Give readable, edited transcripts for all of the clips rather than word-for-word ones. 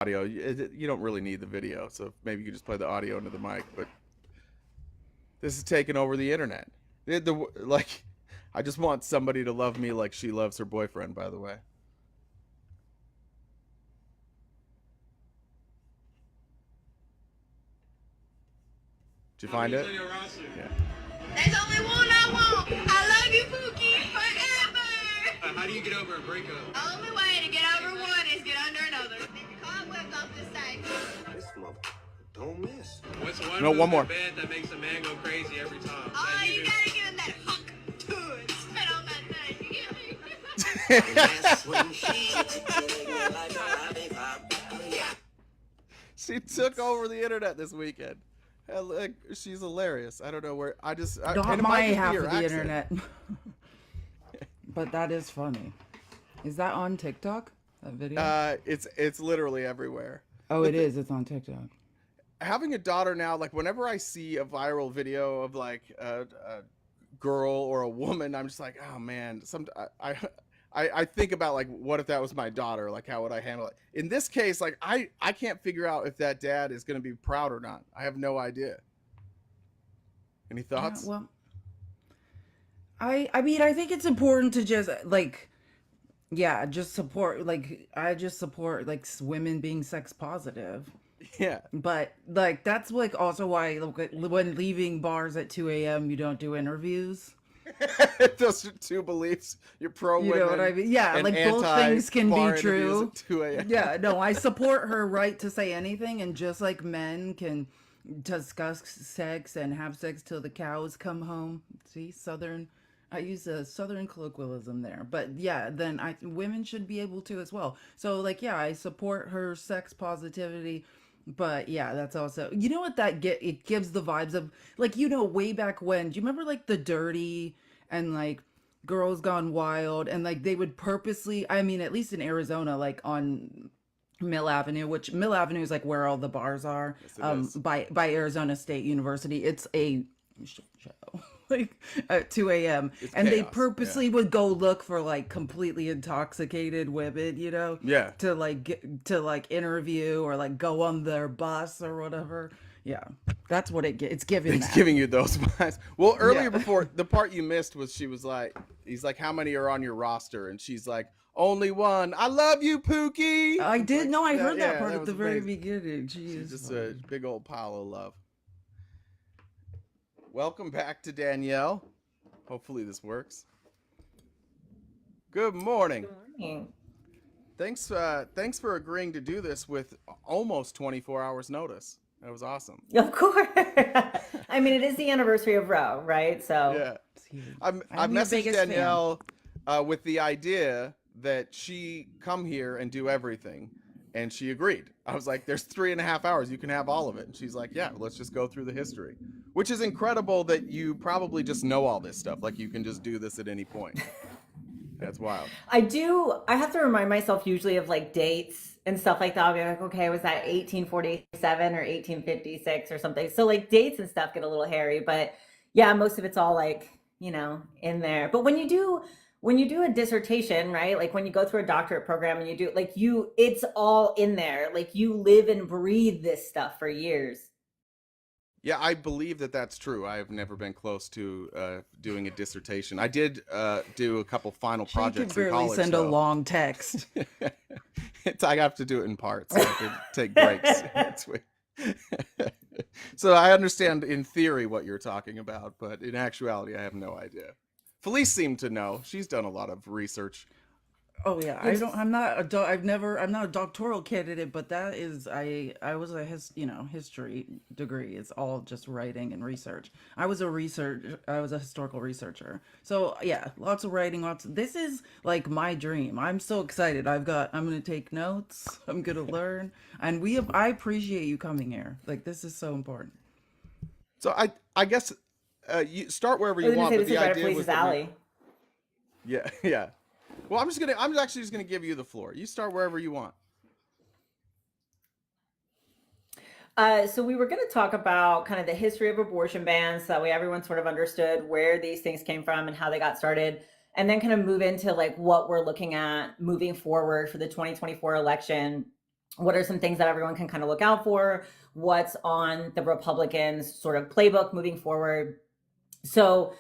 audio. You don't really need the video, so maybe you could just play the audio into the mic. But this is taking over the internet. Like, I just want somebody to love me like she loves her boyfriend. By the way, did you find it? Yeah. There's only one I want. I love you, Pookie, forever. How do you get over a breakup? Only way to get over one is get under another. Keep your cobwebs off this thing. This mother don't miss. What's one No, move one more. in bed that makes a man go crazy every time? Oh, That you do? gotta give him that huck to it. Spit on that thing. You get me? She took over the internet this weekend. Hell, like, she's hilarious. I don't know where. Not and it my might just be half her of the accent. internet. But that is funny. Is that on TikTok? That video? It's literally everywhere. Oh, it is. It's on TikTok. Having a daughter now, like whenever I see a viral video of like a girl or a woman, I'm just like, oh man. I think about like, what if that was my daughter? Like, how would I handle it? In this case, like I can't figure out if that dad is going to be proud or not. I have no idea. Any thoughts? Well, I mean, I think it's important to just like, yeah, just support. Like, I just support like women being sex positive. Yeah. But like, that's like also why like, when leaving bars at 2 a.m. you don't do interviews. Those are two beliefs. You're pro You women. know what I mean? Yeah, and like both things can anti-bar be interviews true. at 2 a.m. Yeah, no, I support her right to say anything, and just like men can discuss sex and have sex till the cows come home. See, Southern, I use a Southern colloquialism there, but yeah, then women should be able to as well. So like, yeah, I support her sex positivity. But yeah, that's also, you know what it gives the vibes of like, you know, way back when, do you remember like The Dirty and like Girls Gone Wild, and like they would purposely, I mean, at least in Arizona, like on Mill Avenue, which Mill Avenue is like where all the bars are, Yes, it is. by Arizona State University. It's a shit show. Like at 2 a.m. It's and they chaos, purposely would go look for like completely intoxicated women, you know, Yeah. to like to like interview or like go on their bus or whatever. Yeah, that's what it's giving. It's that. giving you those vibes. Well, earlier Yeah. before, the part you missed was he's like, how many are on your roster? And she's like, only one. I love you, Pookie. I It's did like, know I heard that yeah, part at was the very amazing. beginning. She's Jeez. just a big old pile of love. Welcome back to Danielle. Hopefully this works. Good morning. Morning. Thanks for agreeing to do this with almost 24 hours notice. That was awesome. Of course. I mean, it is the anniversary of Roe, right? So Yeah. It's huge. I I'm your messaged biggest fan. Danielle with the idea that she come here and do everything, and she agreed. I was like, there's 3.5 hours, you can have all of it. And she's like, yeah, let's just go through the history. Which is incredible that you probably just know all this stuff. Like, you can just do this at any point. That's wild. I have to remind myself usually of like dates and stuff like that. I'll be like, okay, was that 1847 or 1856 or something? So like dates and stuff get a little hairy, but yeah, most of it's all like, you know, in there. But when you do a dissertation, right? Like when you go through a doctorate program and you do like it's all in there. Like you live and breathe this stuff for years. Yeah, I believe that that's true. I have never been close to doing a dissertation. I did do a couple final She could projects in barely college. send a though. long text. I have to do it in parts. I could take breaks. So I understand in theory what you're talking about, but in actuality, I have no idea. Felice seemed to know. She's done a lot of research. Oh yeah, I'm not a doctoral candidate, but that is, I was a history degree. It's all just writing and research. I was a historical researcher. So yeah, lots of writing, this is like my dream. I'm so excited. I'm going to take notes. I'm going to learn. And I appreciate you coming here. Like this is so important. So I guess you start wherever I you was gonna want, say but this is the right up idea was Felice's that alley. yeah. Well, I'm actually just gonna give you the floor. You start wherever you want. So we were going to talk about kind of the history of abortion bans, so that way everyone sort of understood where these things came from and how they got started, and then kind of move into like what we're looking at moving forward for the 2024 election. What are some things that everyone can kind of look out for? What's on the Republicans' sort of playbook moving forward? So,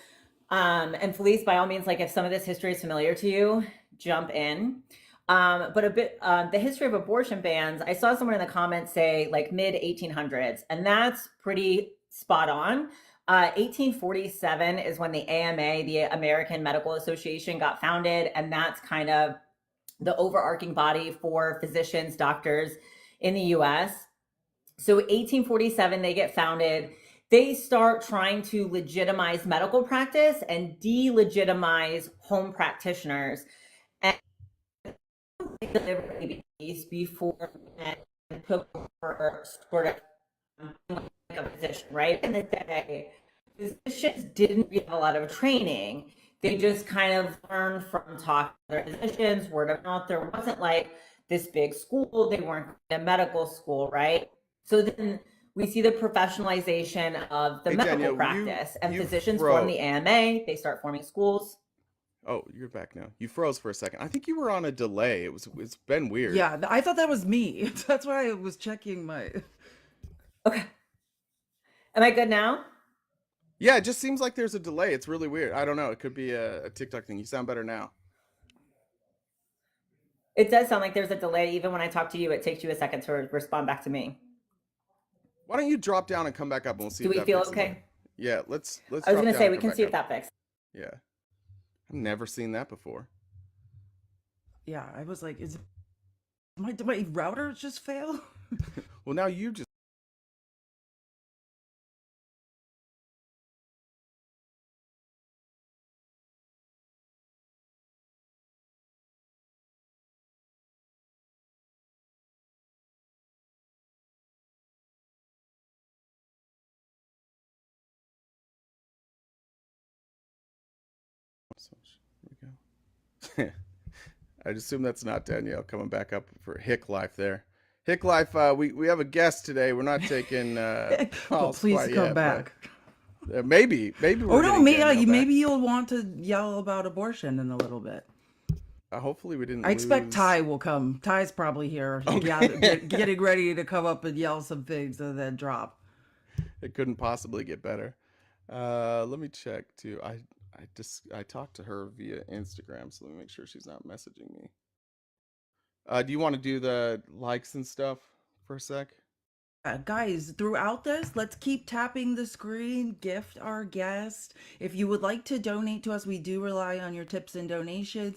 and Felice, by all means, like if some of this history is familiar to you, jump in. But a bit, the history of abortion bans, I saw someone in the comments say like mid 1800s, and that's pretty spot on. 1847 is when the AMA, the American Medical Association, got founded, and that's kind of the overarching body for physicians, doctors in the US. So 1847, they get founded. They start trying to legitimize medical practice and delegitimize home practitioners. And babies before men took over sort of like a position, right? In the day, physicians didn't really have a lot of training. They just kind of learned from talking to their physicians, word of mouth. There wasn't like this big school. They weren't in medical school, right? So then we see the professionalization of the Hey, medical Danielle, practice, and you physicians form froze. the AMA. They start forming schools. Oh, you're back now. You froze for a second. I think you were on a delay. It's been weird. Yeah, I thought that was me. That's why I was checking my. Okay. Am I good now? Yeah, it just seems like there's a delay. It's really weird. I don't know. It could be a TikTok thing. You sound better now. It does sound like there's a delay. Even when I talk to you, it takes you a second to respond back to me. Why don't you drop down and come back up and we'll see Do if we that feel fixes okay? it. Yeah, let's I was drop going to down say, and we come can back see if up. that fixes. Yeah. I've never seen that before. Yeah, I was like, is did my router just fail? Well, now you just here we go. I'd assume that's not Danielle coming back up for Hick Life there. Hick Life, we have a guest today. We're not taking Well, calls please quite come yet, back. but maybe Oh we're no, getting maybe Danielle back. maybe you'll want to yell about abortion in a little bit. Hopefully we didn't I expect lose. Ty will come. Ty's probably here, Okay. getting ready to come up and yell some things and then drop. It couldn't possibly get better. Let me check too. I talked to her via Instagram, so let me make sure she's not messaging me. Do you want to do the likes and stuff for a sec? Guys, throughout this, let's keep tapping the screen, gift our guest. If you would like to donate to us, we do rely on your tips and donations.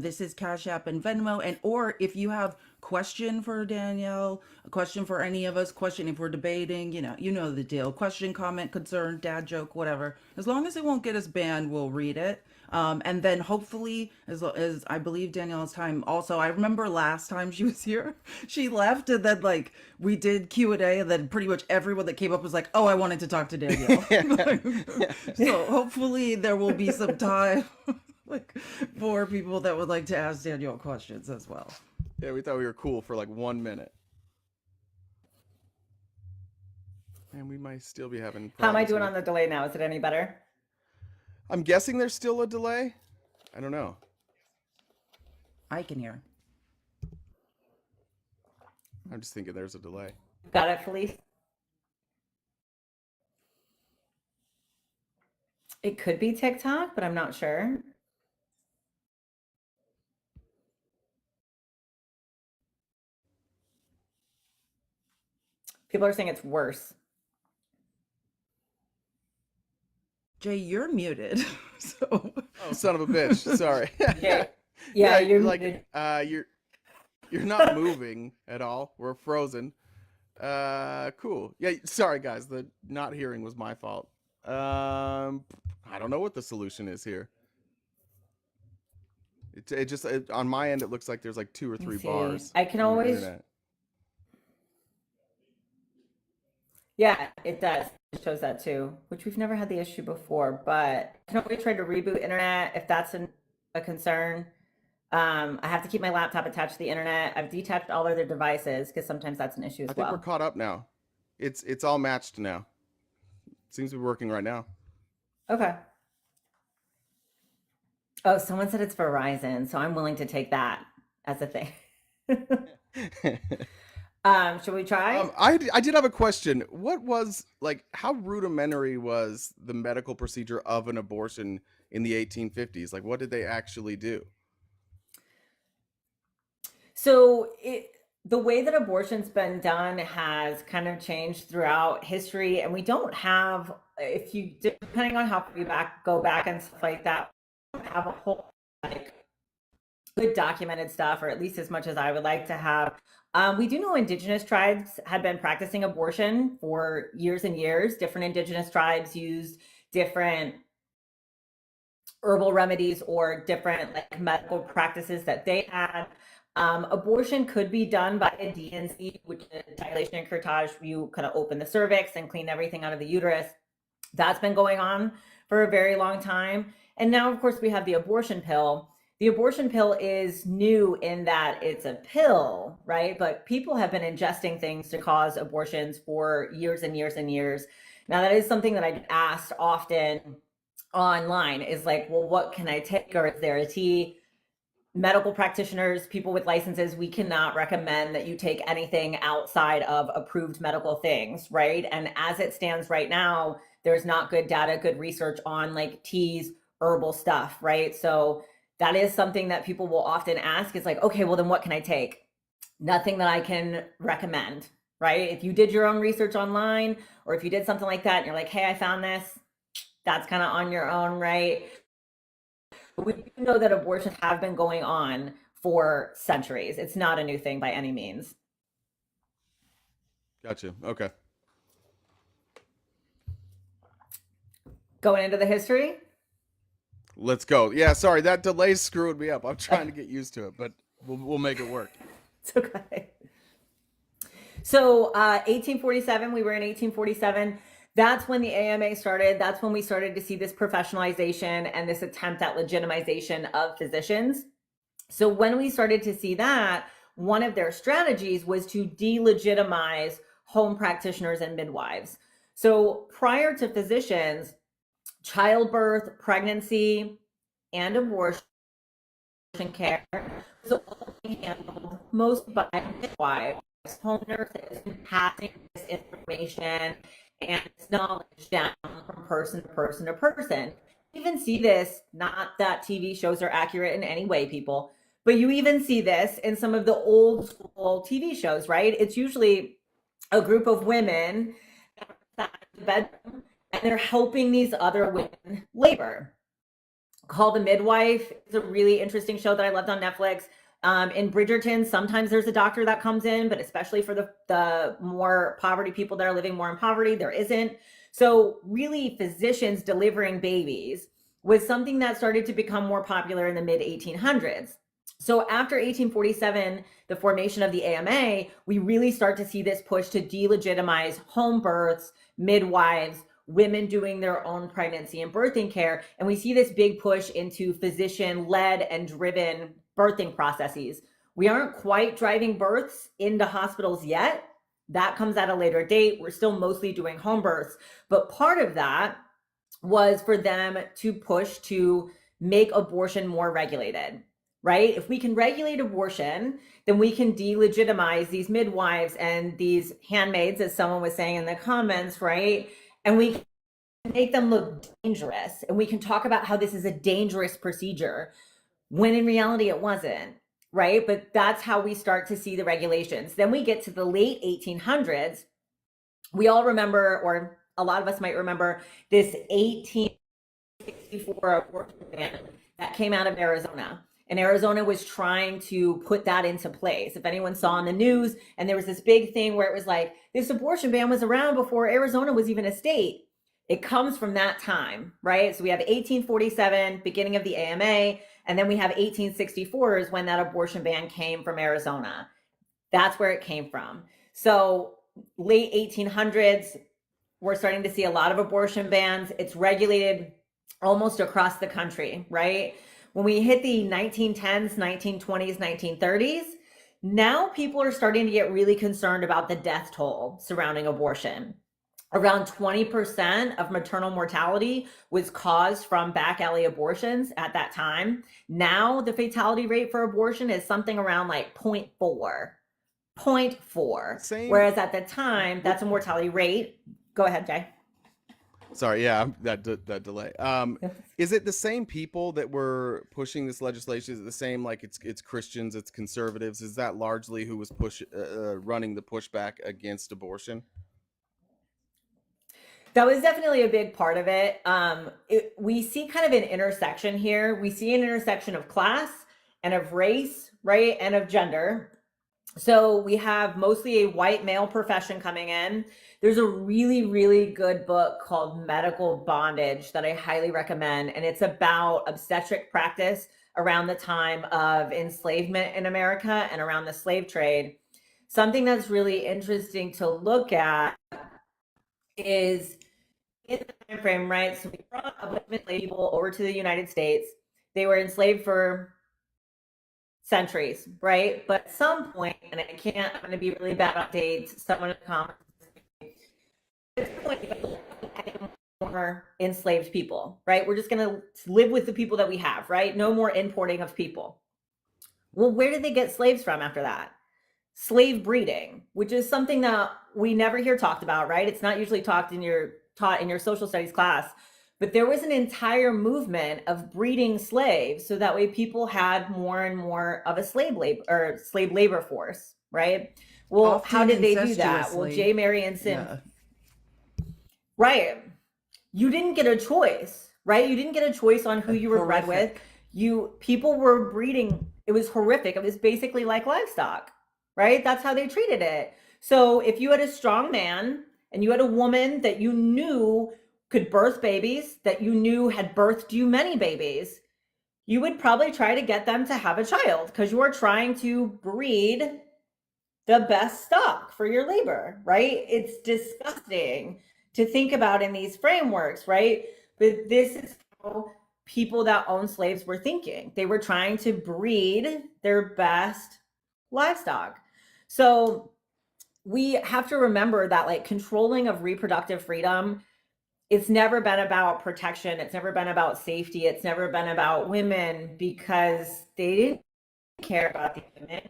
This is Cash App and Venmo. And or if you have question for Danielle, a question for any of us, question if we're debating, you know the deal. Question, comment, concern, dad joke, whatever. As long as it won't get us banned, we'll read it. And then hopefully, as I believe Danielle's time also, I remember last time she was here, she left and then like we did Q&A and then pretty much everyone that came up was like, oh, I wanted to talk to Danielle. So hopefully there will be some time like for people that would like to ask Danielle questions as well. Yeah, we thought we were cool for like 1 minute. And we might still be having problems. How am I doing with on the delay now? Is it any better? I'm guessing there's still a delay. I don't know. I can hear. I'm just thinking there's a delay. Got it, Felice? It could be TikTok, but I'm not sure. People are saying it's worse. Jay, you're muted. So oh, son of a bitch. Sorry. Yeah, you're like muted. You're not moving at all. We're frozen. Cool. Yeah, sorry guys. The not hearing was my fault. I don't know what the solution is here. It just on my end it looks like there's like 2 or 3 bars. I can on your always internet. Yeah, it does. It shows that too, which we've never had the issue before, but I can always try to reboot internet if that's a concern. I have to keep my laptop attached to the internet. I've detached all other devices because sometimes that's an issue as I think well. we're caught up now. It's all matched now. It seems to be working right now. Okay. Oh, someone said it's Verizon, so I'm willing to take that as a thing. Should we try? I did have a question. What was like how rudimentary was the medical procedure of an abortion in the 1850s? Like what did they actually do? So the way that abortion's been done has kind of changed throughout history, and we don't have, if you depending on how far you go back and stuff like that, we don't have a whole like good documented stuff, or at least as much as I would like to have. We do know indigenous tribes had been practicing abortion for years and years. Different indigenous tribes used different herbal remedies or different like medical practices that they had. Abortion could be done by a DNC, which is dilation and curettage. You kind of open the cervix and clean everything out of the uterus. That's been going on for a very long time. And now, of course, we have the abortion pill. The abortion pill is new in that it's a pill, right? But people have been ingesting things to cause abortions for years and years and years. Now, that is something that I asked often online is like, well, what can I take? Or is there a tea? Medical practitioners, people with licenses, we cannot recommend that you take anything outside of approved medical things, right? And as it stands right now, there's not good data, good research on like teas, herbal stuff, right? So that is something that people will often ask is like, okay, well then what can I take? Nothing that I can recommend, right? If you did your own research online, or if you did something like that and you're like, hey, I found this, that's kind of on your own, right? But we do know that abortions have been going on for centuries. It's not a new thing by any means. Gotcha. Okay. Going into the history? Let's go. Yeah, sorry, that delay screwed me up. I'm trying to get used to it, but we'll make it work. It's okay. So 1847, we were in 1847. That's when the AMA started. That's when we started to see this professionalization and this attempt at legitimization of physicians. So when we started to see that, one of their strategies was to delegitimize home practitioners and midwives. So prior to physicians, childbirth, pregnancy, and abortion care was only handled most by midwives, home nurses, passing this information and this knowledge down from person to person to person. You even see this, not that TV shows are accurate in any way, people, but you even see this in some of the old school TV shows, right? It's usually a group of women in the bedroom and they're helping these other women labor. Called The Midwife. It's a really interesting show that I loved on Netflix. In Bridgerton, sometimes there's a doctor that comes in, but especially for the more poverty people that are living more in poverty, there isn't. So really physicians delivering babies was something that started to become more popular in the mid 1800s. So after 1847, the formation of the AMA, we really start to see this push to delegitimize home births, midwives, women doing their own pregnancy and birthing care. And we see this big push into physician-led and driven birthing processes. We aren't quite driving births into hospitals yet. That comes at a later date. We're still mostly doing home births. But part of that was for them to push to make abortion more regulated, right? If we can regulate abortion, then we can delegitimize these midwives and these handmaids, as someone was saying in the comments, right? And we can make them look dangerous. And we can talk about how this is a dangerous procedure when in reality it wasn't, right? But that's how we start to see the regulations. Then we get to the late 1800s. We all remember, or a lot of us might remember, this 1864 abortion ban that came out of Arizona. And Arizona was trying to put that into place. If anyone saw on the news, and there was this big thing where it was like, this abortion ban was around before Arizona was even a state. It comes from that time, right? So we have 1847, beginning of the AMA, and then we have 1864 is when that abortion ban came from Arizona. That's where it came from. So late 1800s, we're starting to see a lot of abortion bans. It's regulated almost across the country, right? When we hit the 1910s, 1920s, 1930s, now people are starting to get really concerned about the death toll surrounding abortion. Around 20% of maternal mortality was caused from back alley abortions at that time. Now the fatality rate for abortion is something around like 0.4, 0.4. Same. Whereas at the time, that's a mortality rate. Go ahead, Jay. Sorry, yeah, that delay. Is it the same people that were pushing this legislation? Is it the same, like it's Christians, it's conservatives? Is that largely who was running the pushback against abortion? That was definitely a big part of it. We see kind of an intersection here. We see an intersection of class and of race, right, and of gender. So we have mostly a white male profession coming in. There's a really, really good book called Medical Bondage that I highly recommend. And it's about obstetric practice around the time of enslavement in America and around the slave trade. Something that's really interesting to look at is in the time frame, right? So we brought a bunch of enslaved people over to the United States. They were enslaved for centuries, right? But at some point, and I'm going to be really bad on dates, someone in the comments, at some point, more enslaved people, right? We're just going to live with the people that we have, right? No more importing of people. Well, where did they get slaves from after that? Slave breeding, which is something that we never hear talked about, right? It's not usually taught in your social studies class. But there was an entire movement of breeding slaves so that way people had more and more of a slave labor force, right? Well, Often how did they do that? Well, incestuously. J. Marion Sims, Yeah. right? You didn't get a choice, right? You didn't get a choice on who you were bred with. People were breeding. It was horrific. It was basically like livestock, right? That's how they treated it. So if you had a strong man and you had a woman that you knew could birth babies, that you knew had birthed you many babies, you would probably try to get them to have a child because you are trying to breed the best stock for your labor, right? It's disgusting to think about in these frameworks, right? But this is how people that own slaves were thinking. They were trying to breed their best livestock. So we have to remember that like controlling of reproductive freedom, it's never been about protection. It's never been about safety. It's never been about women because they didn't care about the women.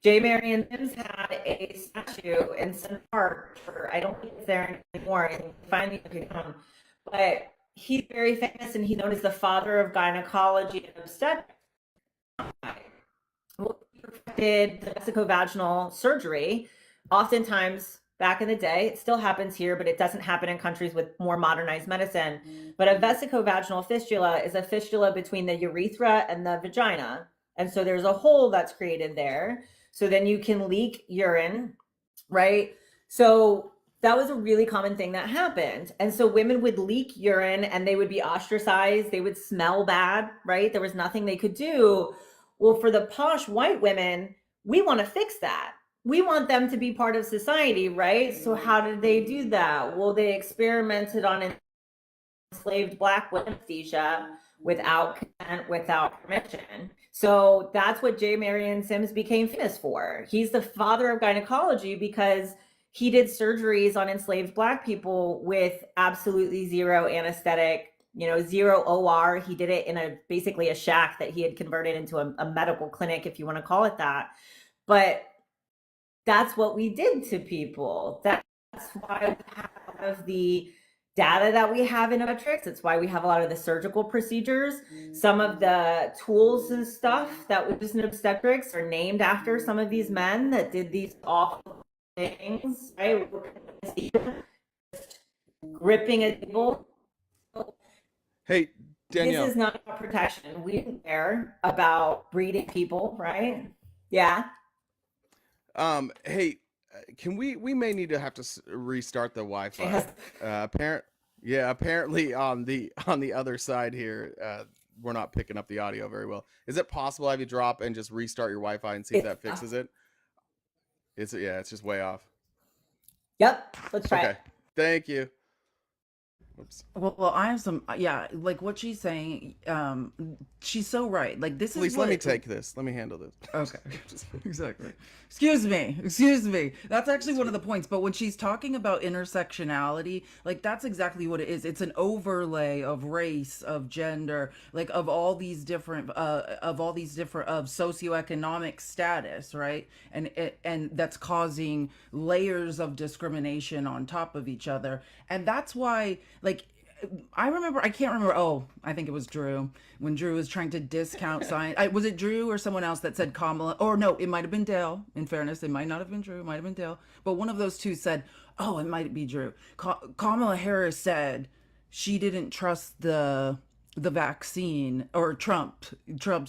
J. Marion Sims had a statue in Central Park for, I don't think it's there anymore. I finally took it down. But he's very famous and he's known as the father of gynecology and obstetrics. He perfected the vesicovaginal surgery. Oftentimes, back in the day, it still happens here, but it doesn't happen in countries with more modernized medicine. But a vesicovaginal fistula is a fistula between the urethra and the vagina. And so there's a hole that's created there. So then you can leak urine, right? So that was a really common thing that happened. And so women would leak urine and they would be ostracized. They would smell bad, right? There was nothing they could do. Well, for the posh white women, we want to fix that. We want them to be part of society, right? So how did they do that? Well, they experimented on enslaved Black women anesthesia without consent, without permission. So that's what J. Marion Sims became famous for. He's the father of gynecology because he did surgeries on enslaved Black people with absolutely zero anesthetic, zero OR. He did it in basically a shack that he had converted into a medical clinic, if you want to call it that. But that's what we did to people. That's why we have a lot of the data that we have in obstetrics. It's why we have a lot of the surgical procedures. Some of the tools and stuff that we use in obstetrics are named after some of these men that did these awful things, right? Gripping a table. Hey, Danielle. This is not about protection. We didn't care about breeding people, right? Yeah. Hey, can we may need to have to restart the Wi-Fi. Apparently on the other side here, we're not picking up the audio very well. Is it possible to have you drop and just restart your Wi-Fi and see if that fixes it? It's just way off. Yep. Let's try it. Thank you. Oops. Well, I have some, yeah, like what she's saying. She's so right. Like this is Please let me what. take this. Let me handle this. Okay, exactly. Excuse me. That's actually one of the points. But when she's talking about intersectionality, like that's exactly what it is. It's an overlay of race, of gender, like of all these different, of socioeconomic status, right? And that's causing layers of discrimination on top of each other, and that's why, like, I remember, I can't remember. Oh, I think it was Drew when Drew was trying to discount science. Was it Drew or someone else that said Kamala? Or no, it might have been Dale. In fairness, it might not have been Drew. It might have been Dale. But one of those two said, "Oh, it might be Drew." Kamala Harris said she didn't trust the vaccine or Trump's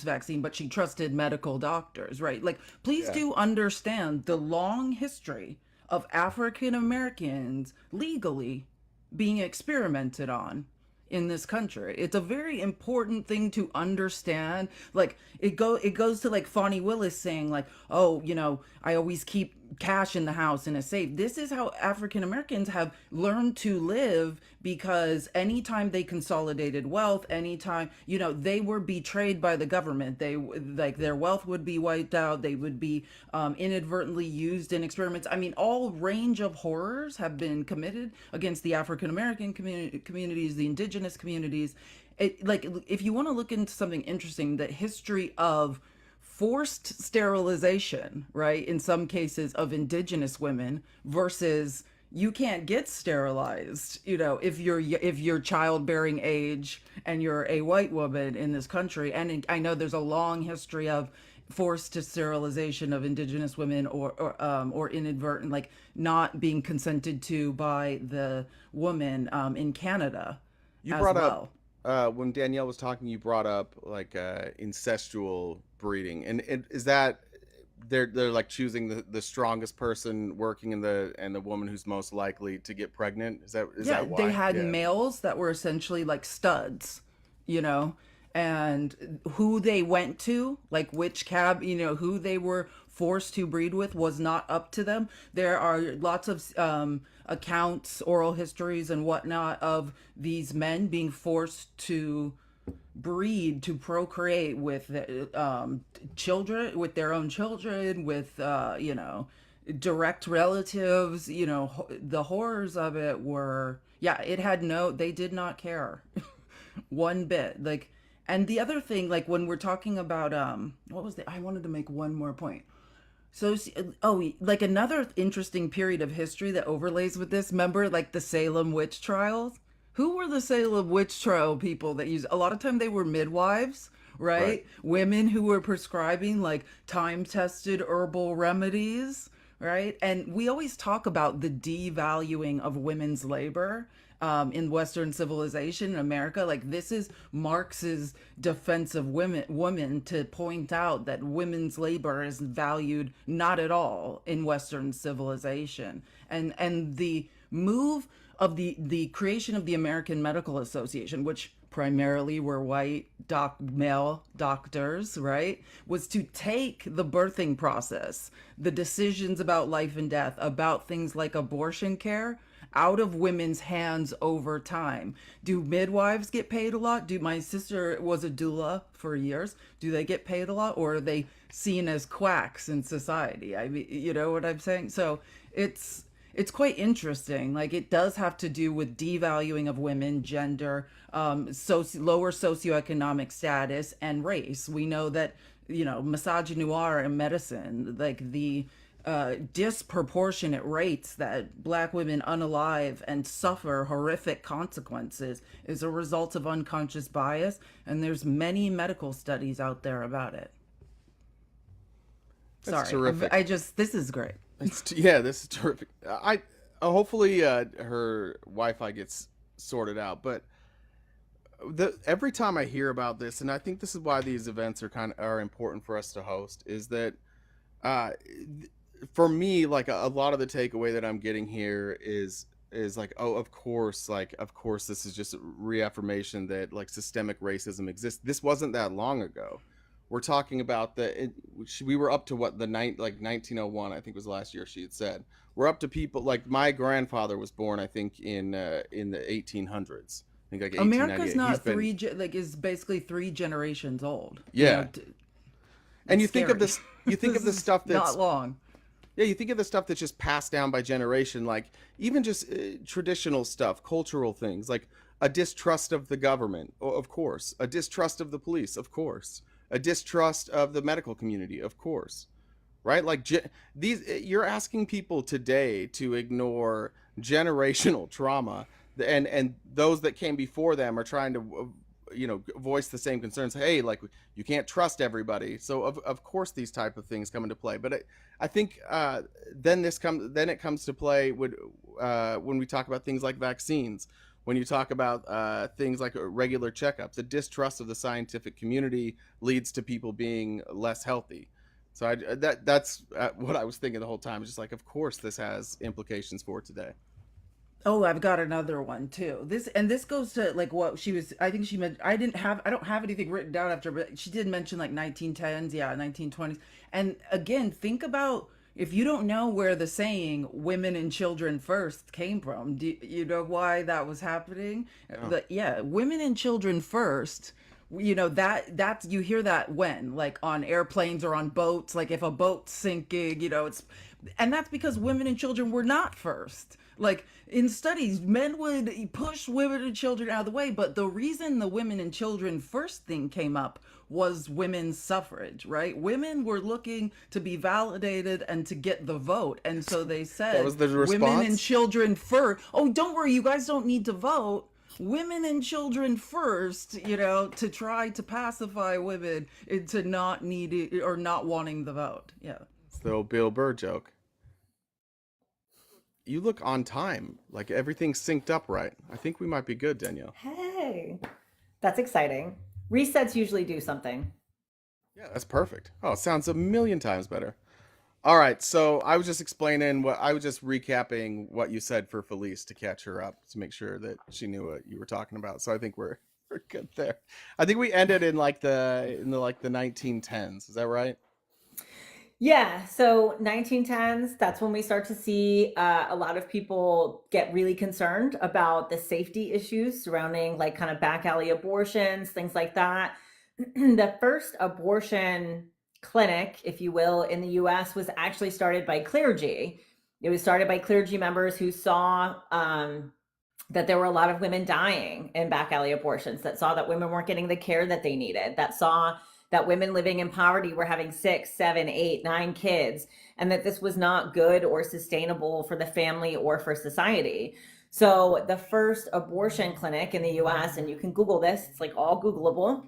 vaccine, but she trusted medical doctors. Right? Like, please Yeah. do understand the long history of African Americans legally being experimented on in this country. It's a very important thing to understand. Like it goes to like Fonnie Willis saying like, "Oh, I always keep cash in the house in a safe." This is how African Americans have learned to live, because anytime they consolidated wealth, anytime, they were betrayed by the government, they like their wealth would be wiped out, they would be inadvertently used in experiments. I mean, all range of horrors have been committed against the African American communities, the indigenous communities. Like, if you want to look into something interesting, the history of forced sterilization, right, in some cases of indigenous women, versus you can't get sterilized, if you're childbearing age and you're a white woman in this country. And I know there's a long history of forced sterilization of indigenous women, or inadvertent, like not being consented to by the woman, in Canada You as brought well. up when Danielle was talking. You brought up like incestual breeding, and is that they're like choosing the strongest person working in the woman who's most likely to get pregnant? Is Yeah, that they why? had Yeah. males that were essentially like studs, you know, and who they went to, like which who they were forced to breed with was not up to them. There are lots of accounts, oral histories, and whatnot of these men being forced to breed, to procreate with children, with their own children, with direct relatives. The horrors of it were, yeah, it had no, they did not care one bit. Like, and the other thing, like when we're talking about what was the, I wanted to make one more point. So, like another interesting period of history that overlays with this, remember, like the Salem witch trials? Who were the Salem witch trial people that used, a lot of time they were midwives, Right. right? Women who were prescribing like time tested herbal remedies, right? And we always talk about the devaluing of women's labor in Western civilization in America. Like, this is Marx's defense of women to point out that women's labor is valued not at all in Western civilization. And the move of the creation of the American Medical Association, which primarily were white male doctors, right, was to take the birthing process, the decisions about life and death, about things like abortion care, out of women's hands over time. Do midwives get paid a lot? My sister was a doula for years. Do they get paid a lot, or are they seen as quacks in society? I mean, you know what I'm saying? So it's quite interesting. Like, it does have to do with devaluing of women, gender, lower socioeconomic status, and race. We know that, misogynoir in medicine, like the disproportionate rates that Black women unalive and suffer horrific consequences is a result of unconscious bias, and there's many medical studies out there about it. That's Sorry, terrific. this is great. Yeah, this is terrific. Hopefully her Wi-Fi gets sorted out, but every time I hear about this, and I think this is why these events are important for us to host, is that uh, for me, like a lot of the takeaway that I'm getting here is like, oh, of course this is just a reaffirmation that like systemic racism exists. This wasn't that long ago. We're talking about we were up to what, like 1901, I think was last year she had said. we're up to people like my grandfather was born, I think, in the 1800s. I think like America's 1898. not He's been, is basically 3 generations old. yeah. And It's you think of scary. this, you think of the This is stuff that's, not long. yeah, you think of the stuff that's just passed down by generation, like even just traditional stuff, cultural things, like a distrust of the government, of course, a distrust of the police, of course, a distrust of the medical community, of course, right? Like these, you're asking people today to ignore generational trauma, and those that came before them are trying to, voice the same concerns. Hey, like you can't trust everybody. So of course these type of things come into play. But I think then it comes to play when we talk about things like vaccines. When you talk about things like regular checkups, the distrust of the scientific community leads to people being less healthy. So that's what I was thinking the whole time. Just like, of course, this has implications for today. Oh, I've got another one too. This goes to like what she was. I think she meant. I don't have anything written down after, but she did mention like 1910s, yeah, 1920s. And again, think about if you don't know where the saying "women and children first" came from. Do you know why that was happening? No. Yeah, women and children first. That's you hear that when like on airplanes or on boats. Like if a boat's sinking, and that's because women and children were not first. Like in studies, men would push women and children out of the way, but the reason the women and children first thing came up was women's suffrage, right? Women were looking to be validated and to get the vote, and so they said That was the response? women and children first. Oh, don't worry, you guys don't need to vote. Women and children first, to try to pacify women into not needing or not wanting the vote. Yeah. It's the old Bill Burr joke. You look on time, like everything's synced up right. I think we might be good, Danielle. Hey, that's exciting. Resets usually do something. Yeah, that's perfect. Oh, it sounds a million times better. All right, so I was just recapping what you said for Felice to catch her up to make sure that she knew what you were talking about. So I think we're good there. I think we ended in the 1910s. Is that right? Yeah, so 1910s, that's when we start to see a lot of people get really concerned about the safety issues surrounding like kind of back alley abortions, things like that. The first abortion clinic, if you will, in the US was actually started by clergy. It was started by clergy members who saw that there were a lot of women dying in back alley abortions, that saw that women weren't getting the care that they needed, that saw that women living in poverty were having 6, 7, 8, 9 kids, and that this was not good or sustainable for the family or for society. So the first abortion clinic in the US, and you can Google this, it's like all Googleable,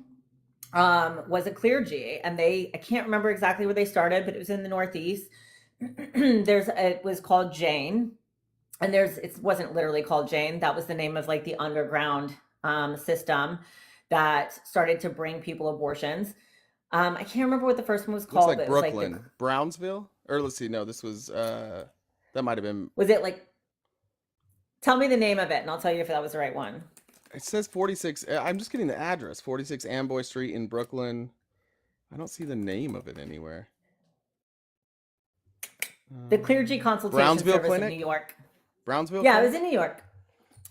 was a clergy. And I can't remember exactly where they started, but it was in the Northeast. It was called Jane. And it wasn't literally called Jane. That was the name of like the underground system that started to bring people abortions. I can't remember what the first one was called. Looks like but it was Brooklyn, like Brownsville, or let's see. No, this was that might have been. was it like? Tell me the name of it, and I'll tell you if that was the right one. It says 46. I'm just getting the address. 46 Amboy Street in Brooklyn. I don't see the name of it anywhere. The Clergy Consultation Brownsville Service Clinic? of New York. Brownsville. Yeah, it Clinic? was in New York.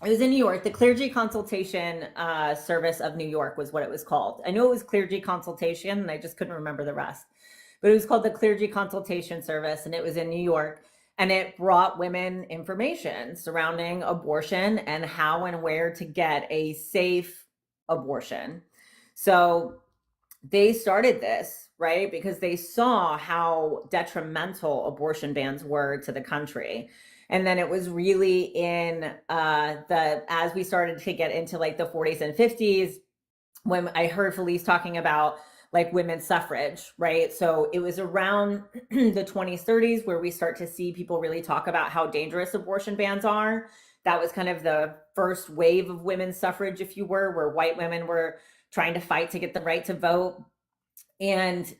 It was in New York. The Clergy Consultation Service of New York was what it was called. I knew it was Clergy Consultation, and I just couldn't remember the rest. But it was called the Clergy Consultation Service, and it was in New York. And it brought women information surrounding abortion and how and where to get a safe abortion. So they started this, right, because they saw how detrimental abortion bans were to the country. And then it was really in as we started to get into like the 40s and 50s, when I heard Felice talking about like women's suffrage, right? So it was around the 20s, 30s where we start to see people really talk about how dangerous abortion bans are. That was kind of the first wave of women's suffrage, if you were, where white women were trying to fight to get the right to vote. And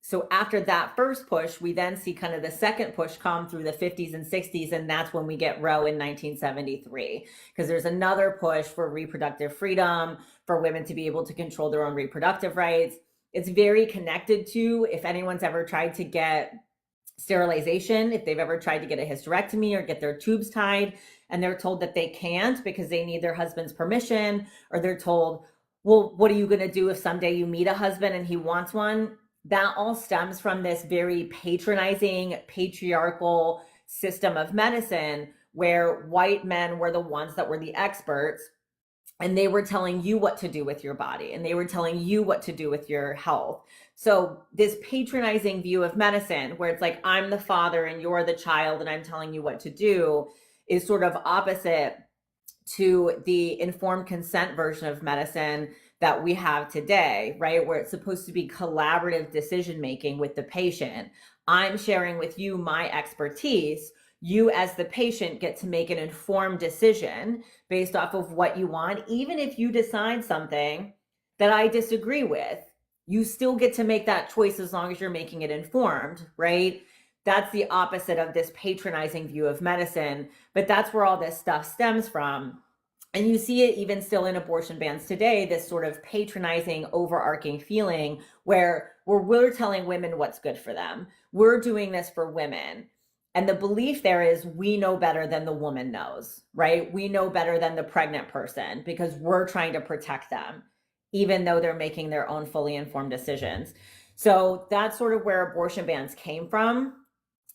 so after that first push, we then see kind of the second push come through the 50s and 60s, and that's when we get Roe in 1973, because there's another push for reproductive freedom, for women to be able to control their own reproductive rights. It's very connected to, if anyone's ever tried to get sterilization, if they've ever tried to get a hysterectomy or get their tubes tied and they're told that they can't because they need their husband's permission, or they're told, well, what are you going to do if someday you meet a husband and he wants one? That all stems from this very patronizing, patriarchal system of medicine where white men were the ones that were the experts, and they were telling you what to do with your body, and they were telling you what to do with your health. So this patronizing view of medicine where it's like, I'm the father and you're the child and I'm telling you what to do, is sort of opposite to the informed consent version of medicine that we have today, right? Where it's supposed to be collaborative decision making with the patient. I'm sharing with you my expertise. You as the patient get to make an informed decision based off of what you want. Even if you decide something that I disagree with, you still get to make that choice as long as you're making it informed, right? That's the opposite of this patronizing view of medicine, but that's where all this stuff stems from. And you see it even still in abortion bans today, this sort of patronizing, overarching feeling where we're telling women what's good for them. We're doing this for women. And the belief there is we know better than the woman knows, right? We know better than the pregnant person because we're trying to protect them, even though they're making their own fully informed decisions. So that's sort of where abortion bans came from.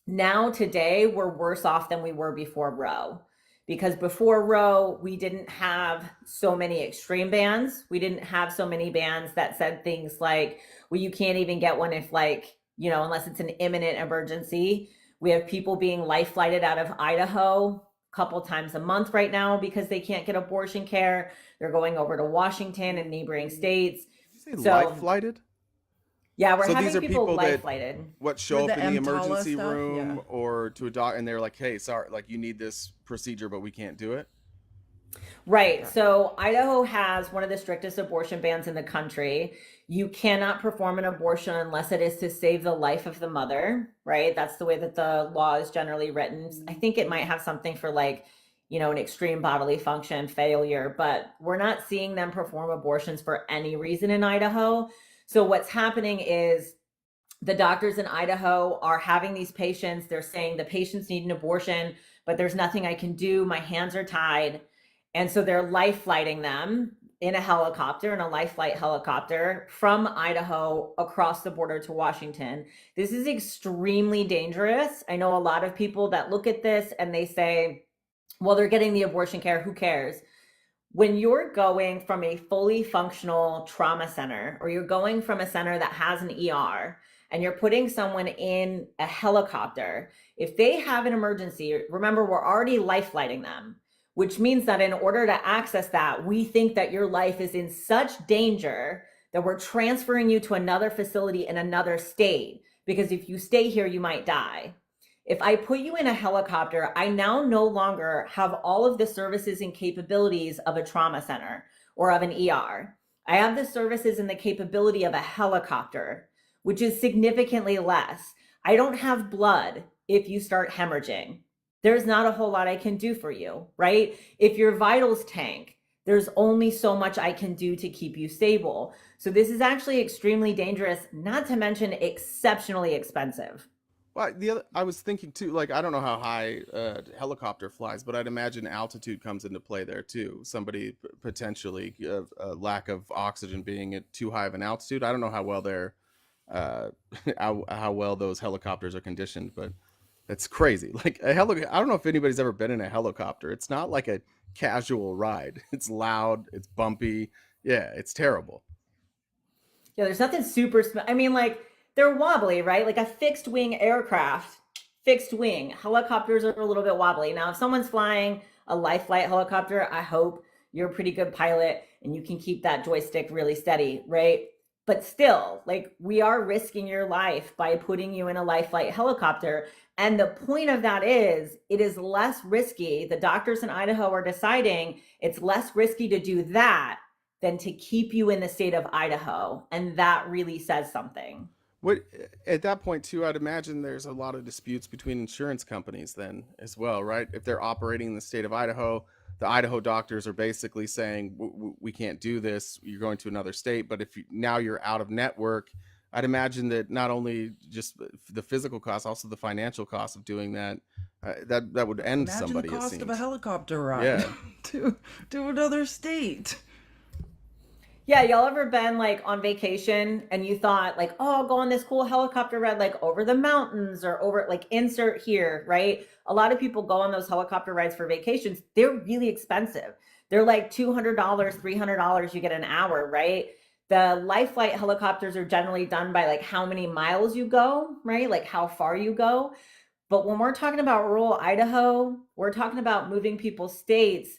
Now, today, we're worse off than we were before Roe. Because before Roe, we didn't have so many extreme bans. We didn't have so many bans that said things like, well, you can't even get one if, like, you know, unless it's an imminent emergency. We have people being life flighted out of Idaho a couple times a month right now because they can't get abortion care. They're going over to Washington and neighboring states. Did you say life flighted? Yeah, we're So having these are people people life that flighted. show For up the in the EMTALA emergency stuff? room Yeah. or to a doc, and they're like, "Hey, sorry, like you need this procedure, but we can't do it." Right. So Idaho has one of the strictest abortion bans in the country. You cannot perform an abortion unless it is to save the life of the mother, right? That's the way that the law is generally written. I think it might have something for, like, you know, an extreme bodily function failure, but we're not seeing them perform abortions for any reason in Idaho. So what's happening is the doctors in Idaho are having these patients, they're saying the patients need an abortion, but there's nothing I can do. My hands are tied. And so they're life flighting them in a helicopter, in a life flight helicopter from Idaho across the border to Washington. This is extremely dangerous. I know a lot of people that look at this and they say, well, they're getting the abortion care. Who cares? When you're going from a fully functional trauma center, or you're going from a center that has an ER, and you're putting someone in a helicopter, if they have an emergency, remember, we're already life flighting them, which means that in order to access that, we think that your life is in such danger that we're transferring you to another facility in another state, because if you stay here, you might die. If I put you in a helicopter, I now no longer have all of the services and capabilities of a trauma center or of an ER. I have the services and the capability of a helicopter, which is significantly less. I don't have blood if you start hemorrhaging. There's not a whole lot I can do for you, right? If your vitals tank, there's only so much I can do to keep you stable. So this is actually extremely dangerous, not to mention exceptionally expensive. Well, I was thinking too, like I don't know how high a helicopter flies, but I'd imagine altitude comes into play there too. Somebody potentially a lack of oxygen being at too high of an altitude. I don't know how well they're how well those helicopters are conditioned, but that's crazy. Like a I don't know if anybody's ever been in a helicopter. It's not like a casual ride. It's loud. It's bumpy. Yeah, it's terrible. Yeah, there's nothing super, I mean, like, they're wobbly, right? Like a fixed wing aircraft, fixed wing. Helicopters are a little bit wobbly. Now, if someone's flying a life flight helicopter, I hope you're a pretty good pilot and you can keep that joystick really steady, right? But still, like, we are risking your life by putting you in a life flight helicopter. And the point of that is, it is less risky. The doctors in Idaho are deciding it's less risky to do that than to keep you in the state of Idaho. And that really says something. What at that point too, I'd imagine there's a lot of disputes between insurance companies then as well, right? If they're operating in the state of Idaho, the Idaho doctors are basically saying we can't do this. You're going to another state, but if now you're out of network, I'd imagine that not only just the physical cost, also the financial cost of doing that, that would end Imagine somebody, the it cost of a seems. helicopter ride Yeah. to another state. Yeah, y'all ever been like on vacation and you thought like, oh, I'll go on this cool helicopter ride like over the mountains or over like insert here, right? A lot of people go on those helicopter rides for vacations. They're really expensive. They're like $200, $300 you get an hour, right? The life flight helicopters are generally done by like how many miles you go, right? Like how far you go. But when we're talking about rural Idaho, we're talking about moving people's states.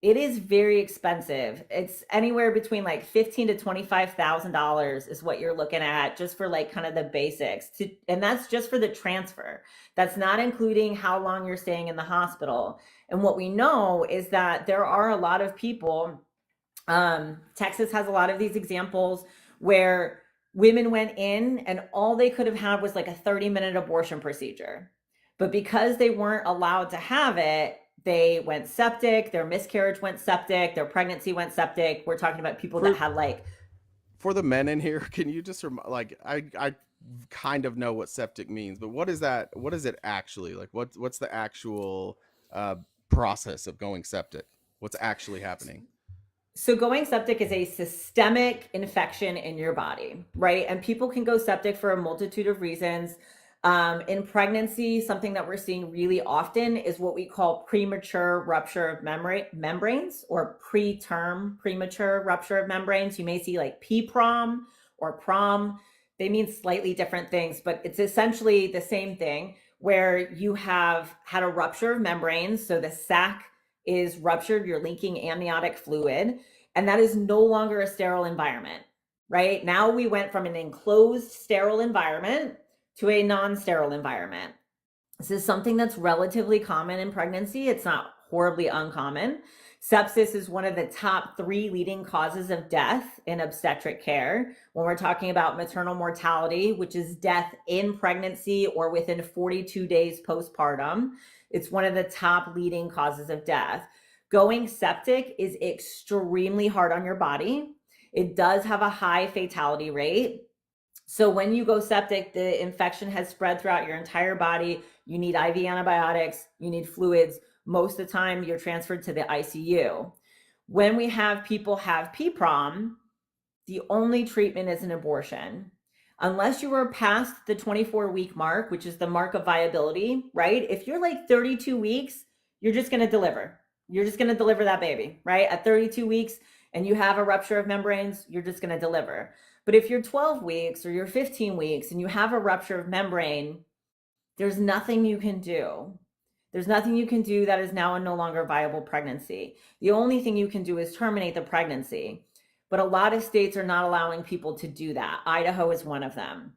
It is very expensive. It's anywhere between like $15,000 to $25,000 is what you're looking at just for like kind of the basics. And that's just for the transfer. That's not including how long you're staying in the hospital. And what we know is that there are a lot of people. Texas has a lot of these examples where women went in and all they could have had was like a 30-minute abortion procedure. But because they weren't allowed to have it, they went septic, their miscarriage went septic, their pregnancy went septic. We're talking about people that had like. For the men in here, can you just like, I kind of know what septic means, but what is that? What is it actually like? What's the actual process of going septic? What's actually happening? So going septic is a systemic infection in your body, right? And people can go septic for a multitude of reasons. In pregnancy, something that we're seeing really often is what we call premature rupture of membranes or preterm premature rupture of membranes. You may see like PPROM or PROM. They mean slightly different things, but it's essentially the same thing where you have had a rupture of membranes. So the sac is ruptured, you're leaking amniotic fluid, and that is no longer a sterile environment, right? Now we went from an enclosed sterile environment to a non-sterile environment. This is something that's relatively common in pregnancy. It's not horribly uncommon. Sepsis is one of the top 3 leading causes of death in obstetric care. When we're talking about maternal mortality, which is death in pregnancy or within 42 days postpartum, it's one of the top leading causes of death. Going septic is extremely hard on your body. It does have a high fatality rate. So when you go septic, the infection has spread throughout your entire body. You need IV antibiotics, you need fluids. Most of the time you're transferred to the ICU. When we have people have PPROM, the only treatment is an abortion. Unless you were past the 24-week mark, which is the mark of viability, right? If you're like 32 weeks, you're just going to deliver. You're just going to deliver that baby, right? At 32 weeks and you have a rupture of membranes, you're just going to deliver. But if you're 12 weeks or you're 15 weeks and you have a rupture of membrane, there's nothing you can do. There's nothing you can do that is now a no longer viable pregnancy. The only thing you can do is terminate the pregnancy. But a lot of states are not allowing people to do that. Idaho is one of them.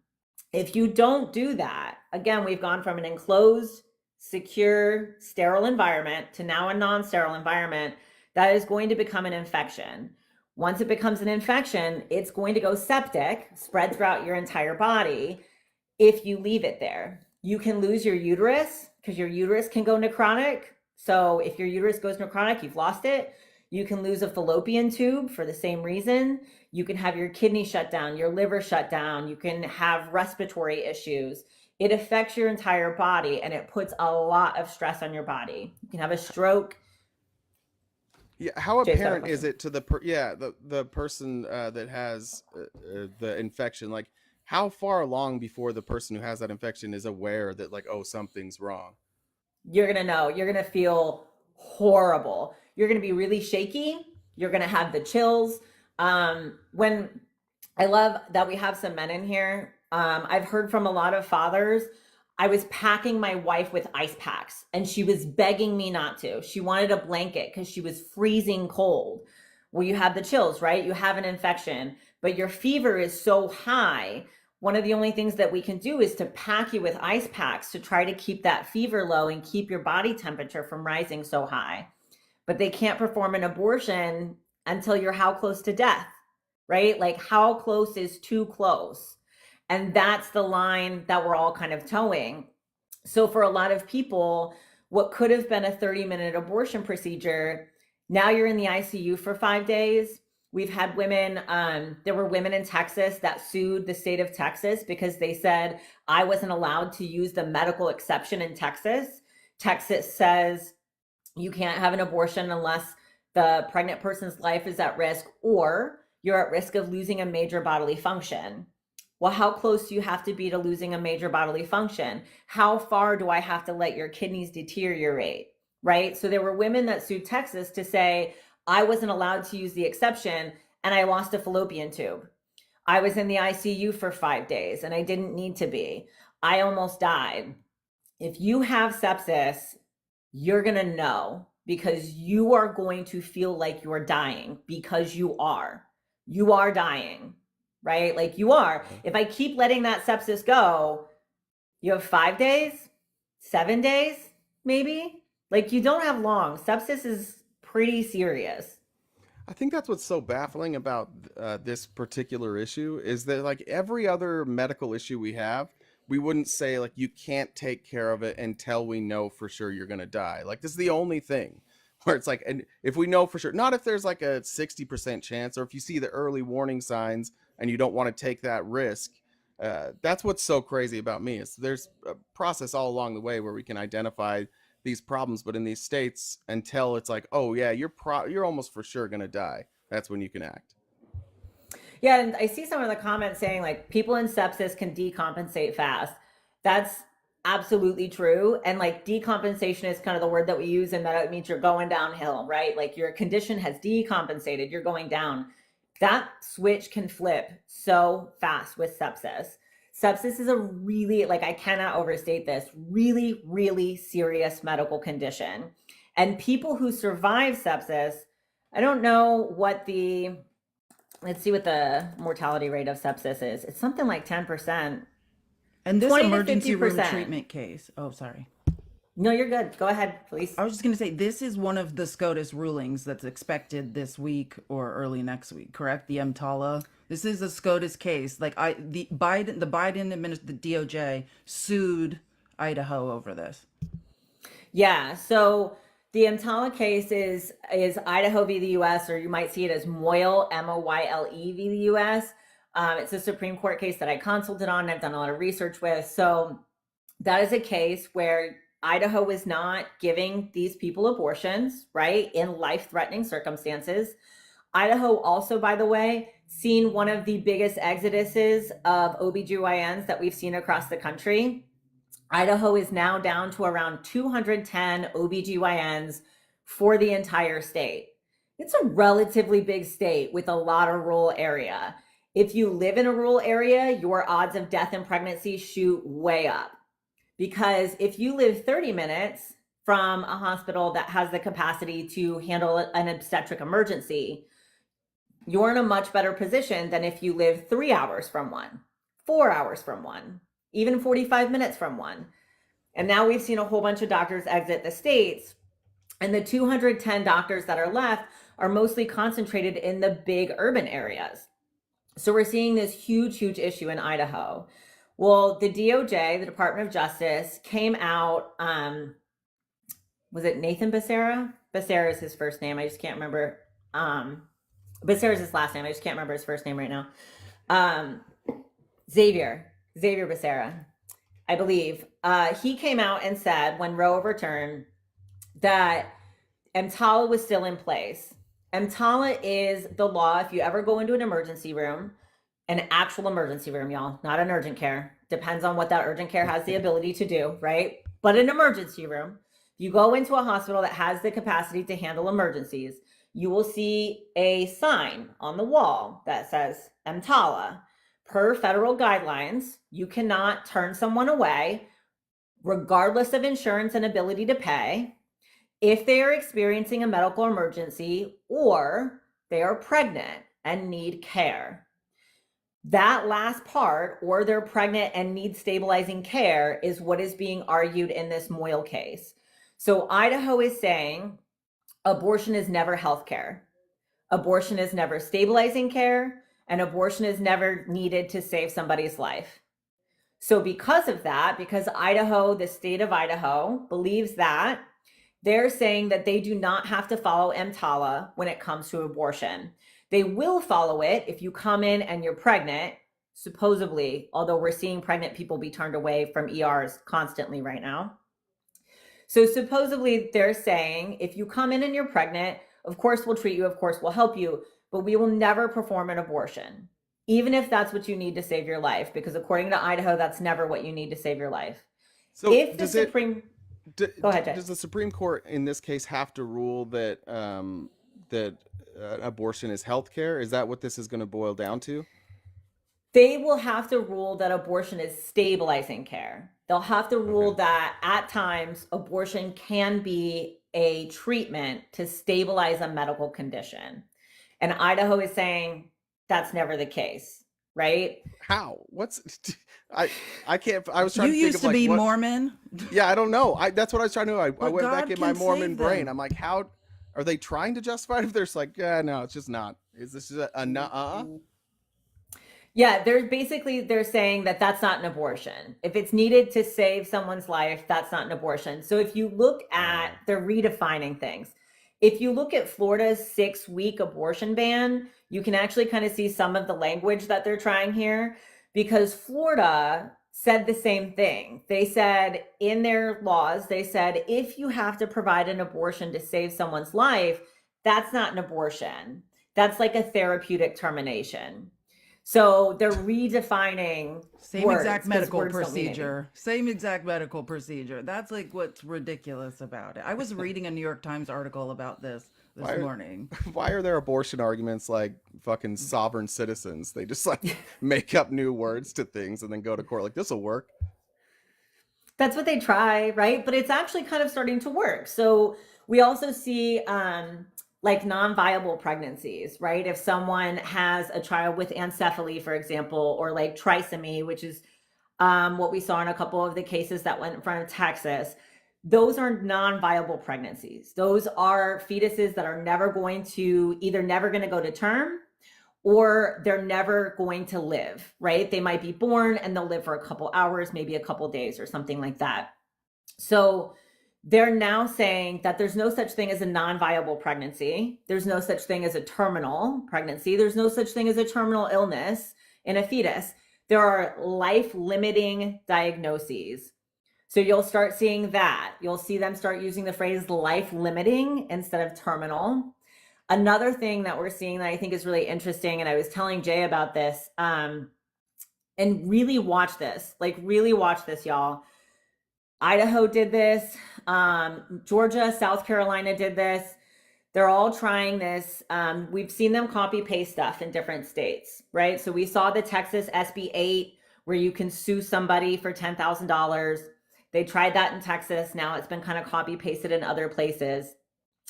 If you don't do that, again, we've gone from an enclosed, secure, sterile environment to now a non-sterile environment that is going to become an infection. Once it becomes an infection, it's going to go septic, spread throughout your entire body. If you leave it there, you can lose your uterus because your uterus can go necrotic. So if your uterus goes necrotic, you've lost it. You can lose a fallopian tube for the same reason. You can have your kidney shut down, your liver shut down. You can have respiratory issues. It affects your entire body and it puts a lot of stress on your body. You can have a stroke. Yeah, how Jay's got a apparent is question. it to the person that has the infection? Like, how far along before the person who has that infection is aware that like, oh, something's wrong? You're going to know. You're going to feel horrible. You're going to be really shaky. You're going to have the chills. When I love that we have some men in here. I've heard from a lot of fathers. I was packing my wife with ice packs and she was begging me not to. She wanted a blanket because she was freezing cold. Well, you have the chills, right? You have an infection, but your fever is so high. One of the only things that we can do is to pack you with ice packs to try to keep that fever low and keep your body temperature from rising so high. But they can't perform an abortion until you're how close to death, right? Like how close is too close? And that's the line that we're all kind of towing. So for a lot of people, what could have been a 30-minute abortion procedure, now you're in the ICU for 5 days. We've had women, there were women in Texas that sued the state of Texas because they said, I wasn't allowed to use the medical exception in Texas. Texas says you can't have an abortion unless the pregnant person's life is at risk or you're at risk of losing a major bodily function. Well, how close do you have to be to losing a major bodily function? How far do I have to let your kidneys deteriorate, right? So there were women that sued Texas to say, I wasn't allowed to use the exception and I lost a fallopian tube. I was in the ICU for 5 days and I didn't need to be. I almost died. If you have sepsis, you're going to know because you are going to feel like you're dying because you are dying, right? Like you are. If I keep letting that sepsis go, you have 5 days, 7 days, maybe. Like you don't have long. Sepsis is pretty serious. I think that's what's so baffling about this particular issue is that like every other medical issue we have, we wouldn't say like you can't take care of it until we know for sure you're going to die. Like this is the only thing where it's like, and if we know for sure, not if there's like a 60% chance or if you see the early warning signs and you don't want to take that risk. That's what's so crazy about me is there's a process all along the way where we can identify these problems, but in these states, until it's like, oh yeah, you're almost for sure gonna die, that's when you can act. Yeah, and I see some of the comments saying like people in sepsis can decompensate fast. That's absolutely true. And like decompensation is kind of the word that we use, and that it means you're going downhill, right? Like your condition has decompensated, you're going down. That switch can flip so fast with sepsis. Sepsis is a really, like I cannot overstate this, really, really serious medical condition. And people who survive sepsis, I don't know what let's see what the mortality rate of sepsis is. It's something like 10%. And this 20 to emergency room 50%. treatment case. Oh, sorry. No, you're good. Go ahead, please. I was just going to say, this is one of the SCOTUS rulings that's expected this week or early next week, correct? The EMTALA. This is a SCOTUS case. Like the Biden the DOJ sued Idaho over this. Yeah. So the EMTALA case is Idaho v. the U.S., or you might see it as Moyle, M-O-Y-L-E v. the U.S. It's a Supreme Court case that I consulted on and I've done a lot of research with. So that is a case where Idaho is not giving these people abortions, right, in life-threatening circumstances. Idaho also, by the way, seen one of the biggest exoduses of OBGYNs that we've seen across the country. Idaho is now down to around 210 OBGYNs for the entire state. It's a relatively big state with a lot of rural area. If you live in a rural area, your odds of death and pregnancy shoot way up. Because if you live 30 minutes from a hospital that has the capacity to handle an obstetric emergency, you're in a much better position than if you live 3 hours from one, 4 hours from one, even 45 minutes from one. And now we've seen a whole bunch of doctors exit the states, and the 210 doctors that are left are mostly concentrated in the big urban areas. So we're seeing this huge, huge issue in Idaho. Well, the DOJ, the Department of Justice, came out, was it Nathan Becerra? Becerra is his first name. I just can't remember. Becerra is his last name. I just can't remember his first name right now. Xavier Becerra, I believe. He came out and said when Roe overturned that EMTALA was still in place. EMTALA is the law. If you ever go into an emergency room, an actual emergency room, y'all, not an urgent care. Depends on what that urgent care has the ability to do, right? But an emergency room, you go into a hospital that has the capacity to handle emergencies, you will see a sign on the wall that says EMTALA. Per federal guidelines, you cannot turn someone away, regardless of insurance and ability to pay, if they are experiencing a medical emergency or they are pregnant and need care. That last part, or they're pregnant and need stabilizing care, is what is being argued in this Moyle case. So Idaho is saying abortion is never healthcare. Abortion is never stabilizing care, and abortion is never needed to save somebody's life. So because of that, because Idaho, the state of Idaho, believes that, they're saying that they do not have to follow EMTALA when it comes to abortion. They will follow it if you come in and you're pregnant, supposedly, although we're seeing pregnant people be turned away from ERs constantly right now. So supposedly they're saying, if you come in and you're pregnant, of course we'll treat you, of course we'll help you, but we will never perform an abortion, even if that's what you need to save your life, because according to Idaho, that's never what you need to save your life. So If the does it Supreme, go ahead, Jay. does the Supreme Court in this case have to rule that that abortion is health care? Is that what this is going to boil down to? They will have to rule that abortion is stabilizing care. They'll have to rule Okay. that at times abortion can be a treatment to stabilize a medical condition. And Idaho is saying that's never the case, right? How? What's I can't. I was You trying to think used of to like be what. Mormon. Yeah, I don't know. That's what I was trying to do. I But went back God in my can Mormon save brain. them. I'm like, how are they trying to justify it if there's like, yeah, no, it's just not. Is this just a nuh-uh? Yeah, they're saying that that's not an abortion. If it's needed to save someone's life, that's not an abortion. So if you look at, they're redefining things. If you look at Florida's 6-week abortion ban, you can actually kind of see some of the language that they're trying here, because Florida said the same thing. They said in their laws, they said, if you have to provide an abortion to save someone's life, that's not an abortion. That's like a therapeutic termination. So they're redefining Same words, exact 'cause medical words don't mean anything. procedure. Same exact medical procedure. That's like what's ridiculous about it. I was reading a New York Times article about this Why- morning. Why are there abortion arguments like fucking sovereign citizens? They just like make up new words to things and then go to court like this will work. That's what they try, right? But it's actually kind of starting to work. So we also see like non-viable pregnancies, right? If someone has a child with ancephaly, for example, or like trisomy, which is what we saw in a couple of the cases that went in front of Texas, those are non-viable pregnancies. Those are fetuses that are never going to, either never going to go to term, or they're never going to live, right? They might be born and they'll live for a couple hours, maybe a couple days or something like that. So they're now saying that there's no such thing as a non-viable pregnancy. There's no such thing as a terminal pregnancy. There's no such thing as a terminal illness in a fetus. There are life-limiting diagnoses. So you'll start seeing that. You'll see them start using the phrase life-limiting instead of terminal. Another thing that we're seeing that I think is really interesting, and I was telling Jay about this, and really watch this, y'all. Idaho did this, Georgia, South Carolina did this. They're all trying this. We've seen them copy paste stuff in different states, right? So we saw the Texas SB 8 where you can sue somebody for $10,000. They tried that in Texas. Now it's been kind of copy pasted in other places.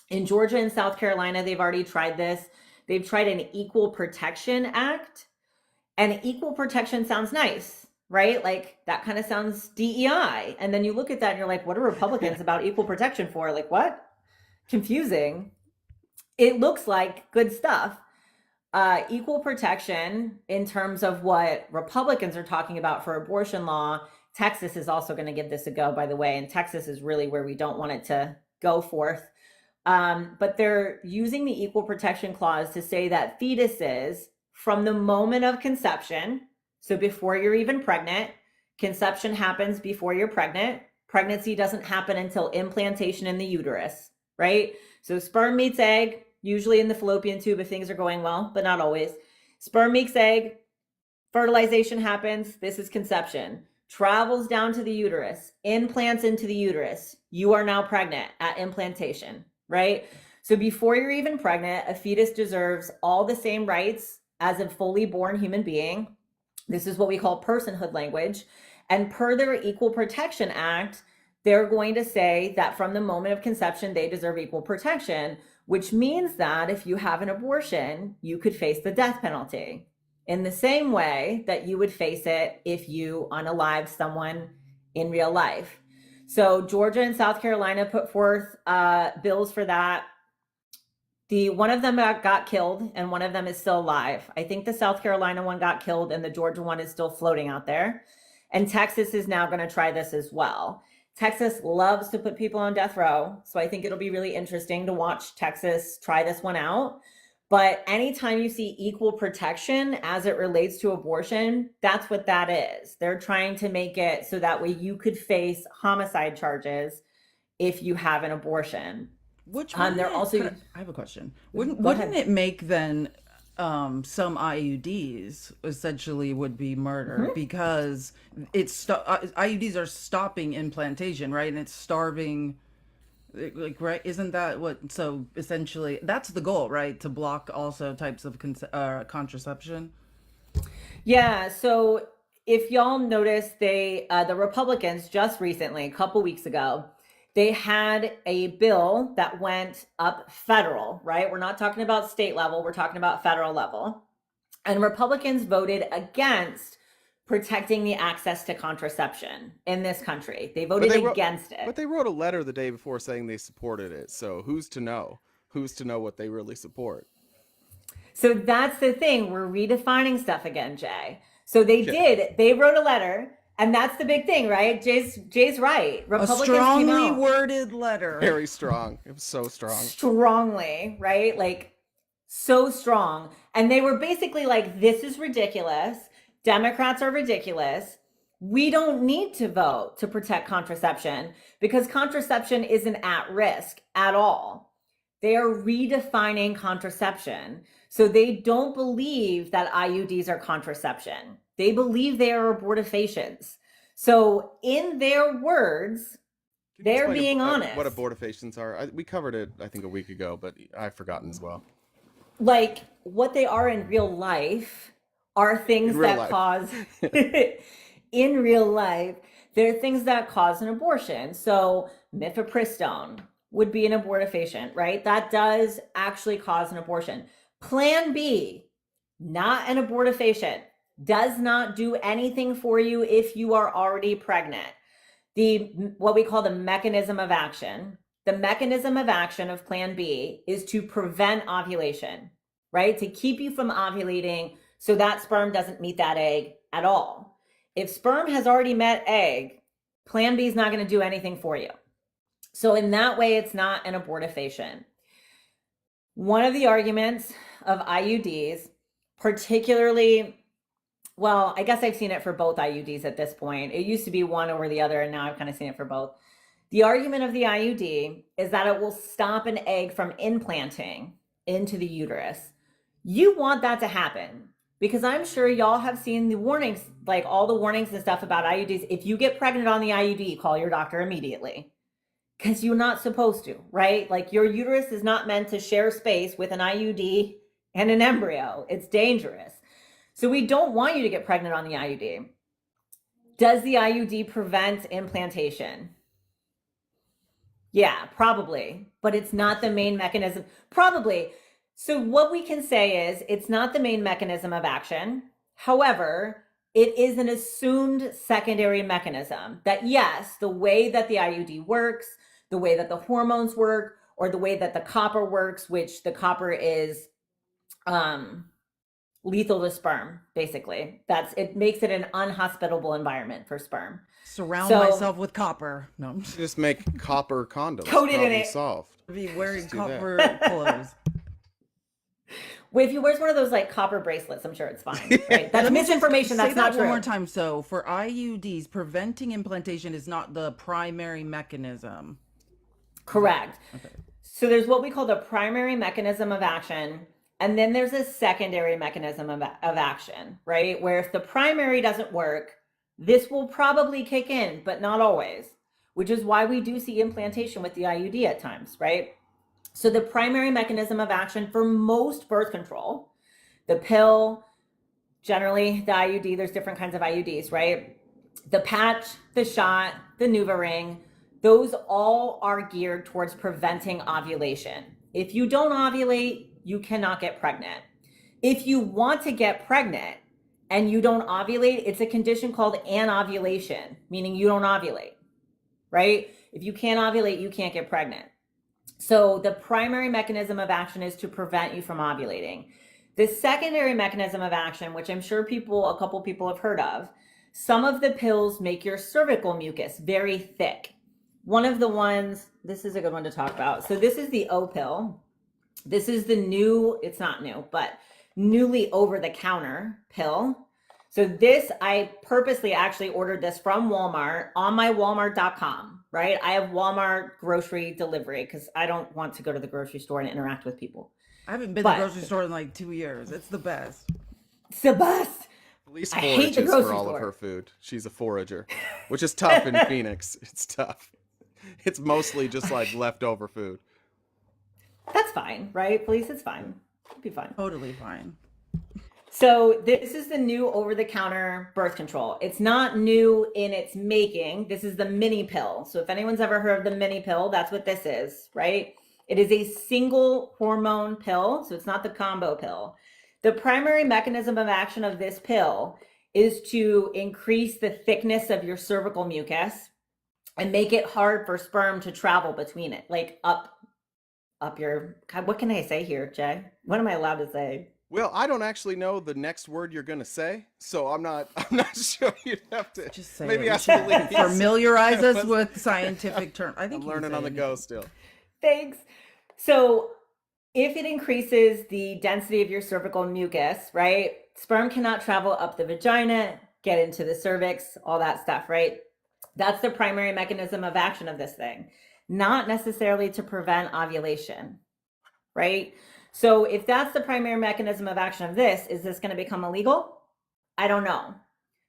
In Georgia and South Carolina, they've already tried this. They've tried an Equal Protection Act, and equal protection sounds nice, right? Like that kind of sounds DEI. And then you look at that and you're like, what are Republicans about equal protection for? Like what? Confusing. It looks like good stuff. Equal protection in terms of what Republicans are talking about for abortion law. Texas is also going to give this a go, by the way. And Texas is really where we don't want it to go forth. But they're using the Equal Protection Clause to say that fetuses from the moment of conception, so before you're even pregnant, conception happens before you're pregnant. Pregnancy doesn't happen until implantation in the uterus, right? So sperm meets egg, usually in the fallopian tube if things are going well, but not always. Sperm meets egg, fertilization happens, this is conception. Travels down to the uterus, implants into the uterus. You are now pregnant at implantation, right? So before you're even pregnant, a fetus deserves all the same rights as a fully born human being. This is what we call personhood language. And per their Equal Protection Act, they're going to say that from the moment of conception, they deserve equal protection, which means that if you have an abortion, you could face the death penalty in the same way that you would face it if you unalived someone in real life. So Georgia and South Carolina put forth bills for that. One of them got killed and one of them is still alive. I think the South Carolina one got killed and the Georgia one is still floating out there. And Texas is now going to try this as well. Texas loves to put people on death row. So I think it'll be really interesting to watch Texas try this one out. But anytime you see equal protection as it relates to abortion, that's what that is. They're trying to make it so that way you could face homicide charges if you have an abortion. Which They're also. I have a question. Go Wouldn't ahead. it make then some IUDs essentially would be murder because IUDs are stopping implantation, right? And it's starving, like, right? Isn't that what? So essentially, that's the goal, right? To block also types of contraception. Yeah, so if y'all noticed, the Republicans just recently, a couple weeks ago, they had a bill that went up federal, right? We're not talking about state level, we're talking about federal level. And Republicans voted against protecting the access to contraception in this country. They voted against it. But they wrote a letter the day before saying they supported it. So who's to know? Who's to know what they really support? So that's the thing. We're redefining stuff again, Jay. So they wrote a letter, and that's the big thing, right? Jay's right. Republicans A strongly worded letter. Very strong. It was so strong. Strongly, right? Like, so strong. And they were basically like, this is ridiculous. Democrats are ridiculous. We don't need to vote to protect contraception because contraception isn't at risk at all. They are redefining contraception. So they don't believe that IUDs are contraception. They believe they are abortifacients. So in their words, they're being honest. What abortifacients are? We covered it, I think, a week ago, but I've forgotten as well. Like, what they are in real life are things that cause in real life, they're things that cause an abortion. So mifepristone would be an abortifacient, right? That does actually cause an abortion. Plan B, not an abortifacient, does not do anything for you if you are already pregnant. What we call the mechanism of action. The mechanism of action of Plan B is to prevent ovulation, right? To keep you from ovulating so that sperm doesn't meet that egg at all. If sperm has already met egg, Plan B is not going to do anything for you. So in that way, it's not an abortifacient. One of the arguments of IUDs, particularly, well, I guess I've seen it for both IUDs at this point. It used to be one over the other, and now I've kind of seen it for both. The argument of the IUD is that it will stop an egg from implanting into the uterus. You want that to happen because I'm sure y'all have seen the warnings, like all the warnings and stuff about IUDs. If you get pregnant on the IUD, call your doctor immediately because you're not supposed to, right? Like, your uterus is not meant to share space with an IUD and an embryo. It's dangerous. So we don't want you to get pregnant on the IUD. Does the IUD prevent implantation? Yeah, probably, but it's not the main mechanism. Probably. So what we can say is it's not the main mechanism of action. However, it is an assumed secondary mechanism that, yes, the way that the IUD works, the way that the hormones work, or the way that the copper works, which the copper is lethal to sperm, basically. It makes it an unhospitable environment for sperm. Surround myself with copper. No. Just make copper condoms. Coated in it. Solved. Be wearing copper clothes. Well, if you wear one of those like copper bracelets, I'm sure it's fine. Right? That's misinformation. That's not true. One more time. So for IUDs, preventing implantation is not the primary mechanism. Correct. Okay. So there's what we call the primary mechanism of action, and then there's a secondary mechanism of action, right? Where if the primary doesn't work, this will probably kick in, but not always, which is why we do see implantation with the IUD at times, right? So the primary mechanism of action for most birth control, the pill, generally the IUD, there's different kinds of IUDs, right? The patch, the shot, the NuvaRing, those all are geared towards preventing ovulation. If you don't ovulate, you cannot get pregnant. If you want to get pregnant and you don't ovulate, it's a condition called anovulation, meaning you don't ovulate, right? If you can't ovulate, you can't get pregnant. So the primary mechanism of action is to prevent you from ovulating. The secondary mechanism of action, which I'm sure a couple people have heard of, some of the pills make your cervical mucus very thick. One of the ones, this is a good one to talk about. So this is the O pill. This is the new, it's not new, but newly over-the-counter pill. So this, I purposely actually ordered this from Walmart on my walmart.com, right? I have Walmart grocery delivery because I don't want to go to the grocery store and interact with people. I haven't been to But- the grocery store in like 2 years. It's the best. It's the best. Police I hate the forages grocery for all store. of her food. She's a forager, which is tough in Phoenix. It's tough. It's mostly just like leftover food. That's fine, right? Police, it's fine. It'll be fine. Totally fine. So this is the new over-the-counter birth control. It's not new in its making. This is the mini pill. So if anyone's ever heard of the mini pill, that's what this is, right? It is a single hormone pill, so it's not the combo pill. The primary mechanism of action of this pill is to increase the thickness of your cervical mucus and make it hard for sperm to travel between it, like up your, God, what can I say here, Jay? What am I allowed to say? Well, I don't actually know the next word you're gonna say, so I'm not sure. You'd have to Just say maybe it. ask You should Elise. Familiarize us with scientific terms. I think I'm you can learning say on the it. go still. Thanks. So if it increases the density of your cervical mucus, right? Sperm cannot travel up the vagina, get into the cervix, all that stuff, right? That's the primary mechanism of action of this thing, not necessarily to prevent ovulation, right? So if that's the primary mechanism of action of this, is this going to become illegal? I don't know.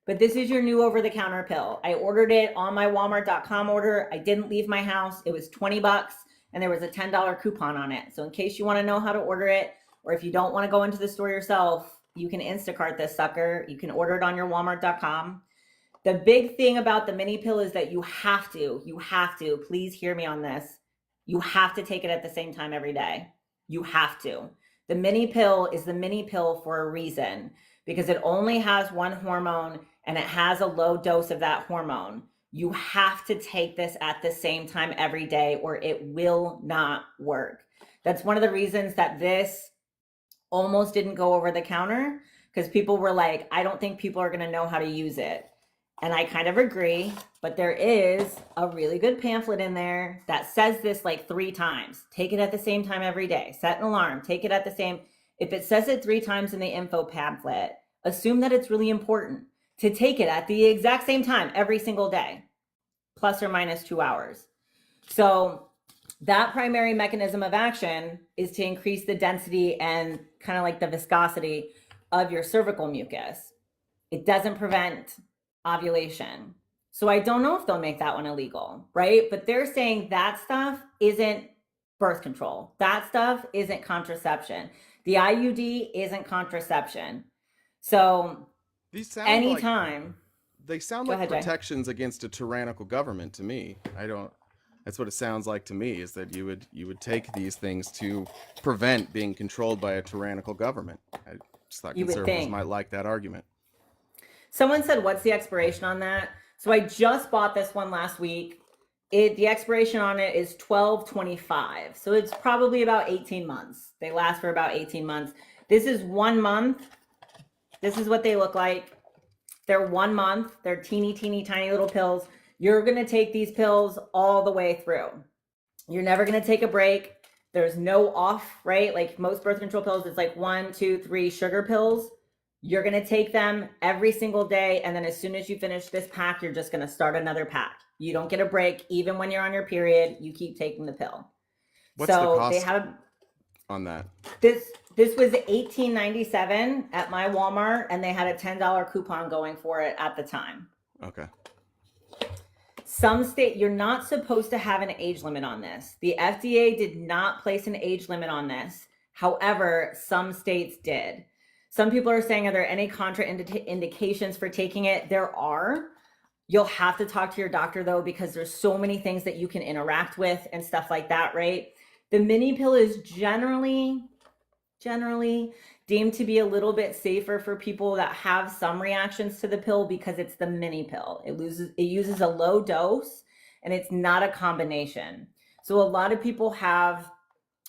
But this is your new over-the-counter pill. I ordered it on my walmart.com order. I didn't leave my house. It was $20 and there was a $10 coupon on it. So in case you want to know how to order it, or if you don't want to go into the store yourself, you can Instacart this sucker. You can order it on your walmart.com. The big thing about the mini pill is that you have to, please hear me on this. You have to take it at the same time every day. You have to. The mini pill is the mini pill for a reason, because it only has one hormone and it has a low dose of that hormone. You have to take this at the same time every day or it will not work. That's one of the reasons that this almost didn't go over the counter, because people were like, I don't think people are going to know how to use it. And I kind of agree, but there is a really good pamphlet in there that says this like 3 times. Take it at the same time every day. Set an alarm. Take it at the same. If it says it 3 times in the info pamphlet, assume that it's really important to take it at the exact same time every single day, plus or minus 2 hours. So that primary mechanism of action is to increase the density and kind of like the viscosity of your cervical mucus. It doesn't prevent ovulation. So I don't know if they'll make that one illegal, right? But they're saying that stuff isn't birth control. That stuff isn't contraception. The IUD isn't contraception. So These sound anytime. they sound Go like ahead, Jay. protections against a tyrannical government to me. That's what it sounds like to me, is that you would take these things to prevent being controlled by a tyrannical government. I just thought You would conservatives think. might like that argument. Someone said, what's the expiration on that? So I just bought this one last week. The expiration on it is 12/25. So it's probably about 18 months. They last for about 18 months. This is 1 month. This is what they look like. They're 1 month. They're teeny, teeny, tiny little pills. You're going to take these pills all the way through. You're never going to take a break. There's no off, right? Like most birth control pills, it's like 1, 2, 3 sugar pills. You're going to take them every single day. And then as soon as you finish this pack, you're just going to start another pack. You don't get a break. Even when you're on your period, you keep taking the pill. What's so the cost they have on that? this was $18.97 at my Walmart, and they had a $10 coupon going for it at the time. Okay. Some state, you're not supposed to have an age limit on this. The FDA did not place an age limit on this. However, some states did. Some people are saying, are there any contraindications for taking it? There are. You'll have to talk to your doctor though, because there's so many things that you can interact with and stuff like that, right? The mini pill is generally deemed to be a little bit safer for people that have some reactions to the pill because it's the mini pill. It uses a low dose and it's not a combination. So a lot of people have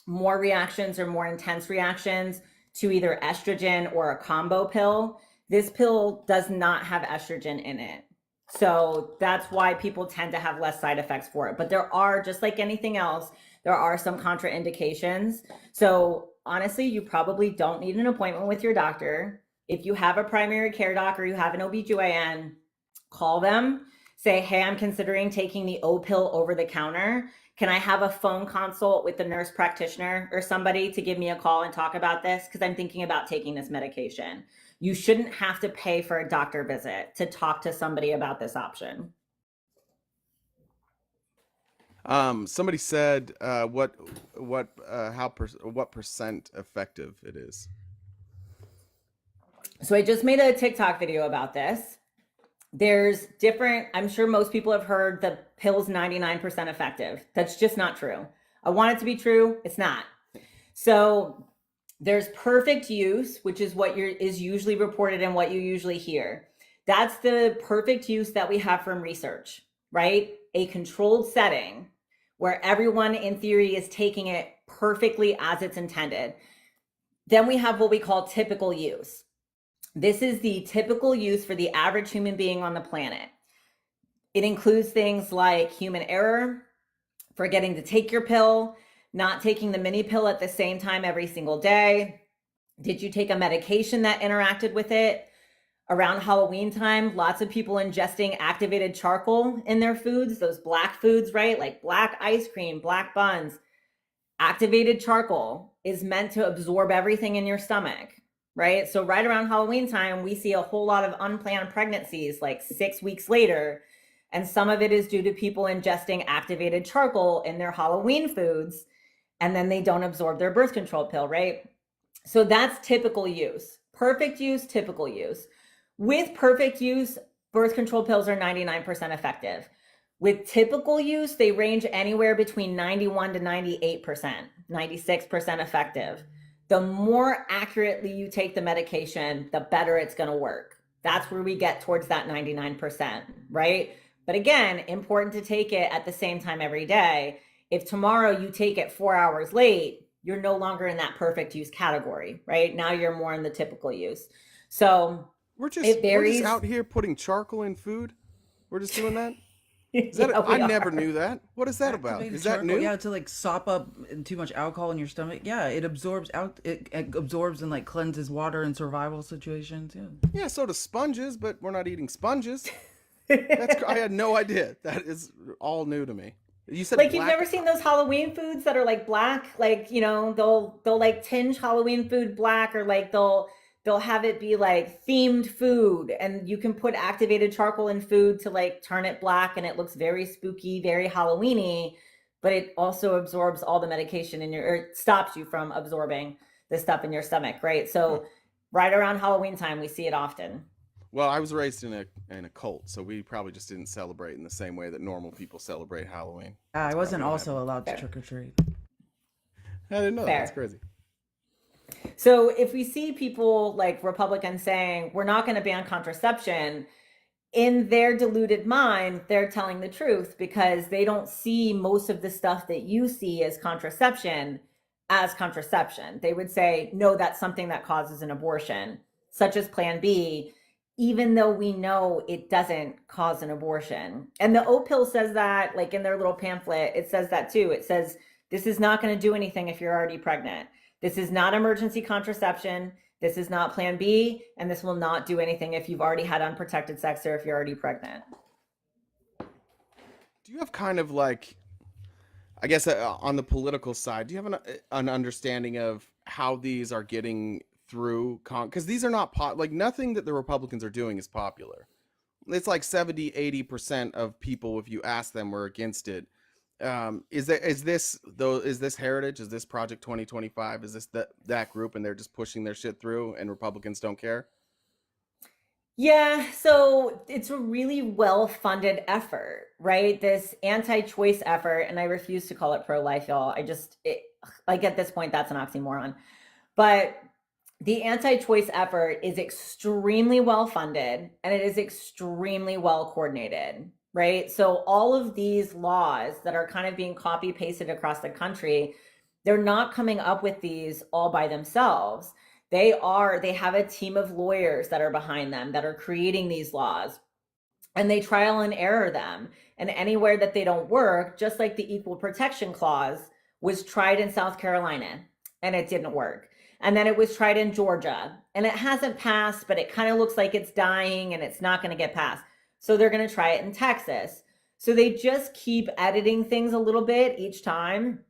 more reactions or more intense reactions to either estrogen or a combo pill. This pill does not have estrogen in it. So that's why people tend to have less side effects for it. But there are, just like anything else, there are some contraindications. So honestly, you probably don't need an appointment with your doctor. If you have a primary care doc or you have an OBGYN, call them, say, hey, I'm considering taking the O pill over the counter. Can I have a phone consult with the nurse practitioner or somebody to give me a call and talk about this? Because I'm thinking about taking this medication. You shouldn't have to pay for a doctor visit to talk to somebody about this option. Somebody said what percent effective it is. So I just made a TikTok video about this. There's different, I'm sure most people have heard the pill's 99% effective. That's just not true. I want it to be true. It's not. So there's perfect use, which is what is usually reported and what you usually hear. That's the perfect use that we have from research, right? A controlled setting where everyone in theory is taking it perfectly as it's intended. Then we have what we call typical use. This is the typical use for the average human being on the planet. It includes things like human error, forgetting to take your pill, not taking the mini pill at the same time every single day. Did you take a medication that interacted with it? Around Halloween time, lots of people ingesting activated charcoal in their foods, those black foods, right? Like black ice cream, black buns. Activated charcoal is meant to absorb everything in your stomach, right? So right around Halloween time, we see a whole lot of unplanned pregnancies like 6 weeks later. And some of it is due to people ingesting activated charcoal in their Halloween foods, and then they don't absorb their birth control pill, right? So that's typical use. Perfect use, typical use. With perfect use, birth control pills are 99% effective. With typical use, they range anywhere between 91 to 98%, 96% effective. The more accurately you take the medication, the better it's going to work. That's where we get towards that 99%, right? But again, important to take it at the same time every day. If tomorrow you take it 4 hours late, you're no longer in that perfect use category, right? Now you're more in the typical use. So We're just varies. out here putting charcoal in food. We're just doing that. Yeah, I never knew that. What is that about? Activated Is that charcoal, new? yeah, to like sop up too much alcohol in your stomach. Yeah, it absorbs it absorbs and like cleanses water in survival situations. Yeah. Yeah, so do sponges, but we're not eating sponges. I had no idea. That is all new to me. You said like black... you've never seen those Halloween foods that are like black, like, you know, they'll like tinge Halloween food black, or like they'll have it be like themed food, and you can put activated charcoal in food to like turn it black, and it looks very spooky, very Halloweeny, but it also absorbs all the medication in or it stops you from absorbing the stuff in your stomach, right? So right around Halloween time, we see it often. Well, I was raised in a cult, so we probably just didn't celebrate in the same way that normal people celebrate Halloween. I wasn't probably what also happened. allowed to trick or treat. I didn't know that. Fair. That's crazy. So if we see people like Republicans saying we're not going to ban contraception, in their deluded mind, they're telling the truth, because they don't see most of the stuff that you see as contraception. They would say, no, that's something that causes an abortion, such as Plan B, even though we know it doesn't cause an abortion. And the O pill says that, like in their little pamphlet, it says that too. It says, this is not going to do anything if you're already pregnant. This is not emergency contraception. This is not Plan B. And this will not do anything if you've already had unprotected sex or if you're already pregnant. Do you have kind of like, I guess on the political side, do you have an understanding of how these are getting through? Because these are not like nothing that the Republicans are doing is popular. It's like 70-80% of people, if you ask them, were against it. Is this Heritage? Is this Project 2025? Is this that group, and they're just pushing their shit through, and Republicans don't care? Yeah, so it's a really well-funded effort, right? This anti-choice effort, and I refuse to call it pro-life, y'all. Like at this point, that's an oxymoron. But the anti-choice effort is extremely well-funded, and it is extremely well-coordinated, right? So all of these laws that are kind of being copy-pasted across the country, they're not coming up with these all by themselves. They have a team of lawyers that are behind them that are creating these laws, and they trial and error them. And anywhere that they don't work, just like the Equal Protection Clause, was tried in South Carolina and it didn't work. And then it was tried in Georgia and it hasn't passed, but it kind of looks like it's dying and it's not going to get passed. So they're going to try it in Texas. So they just keep editing things a little bit each time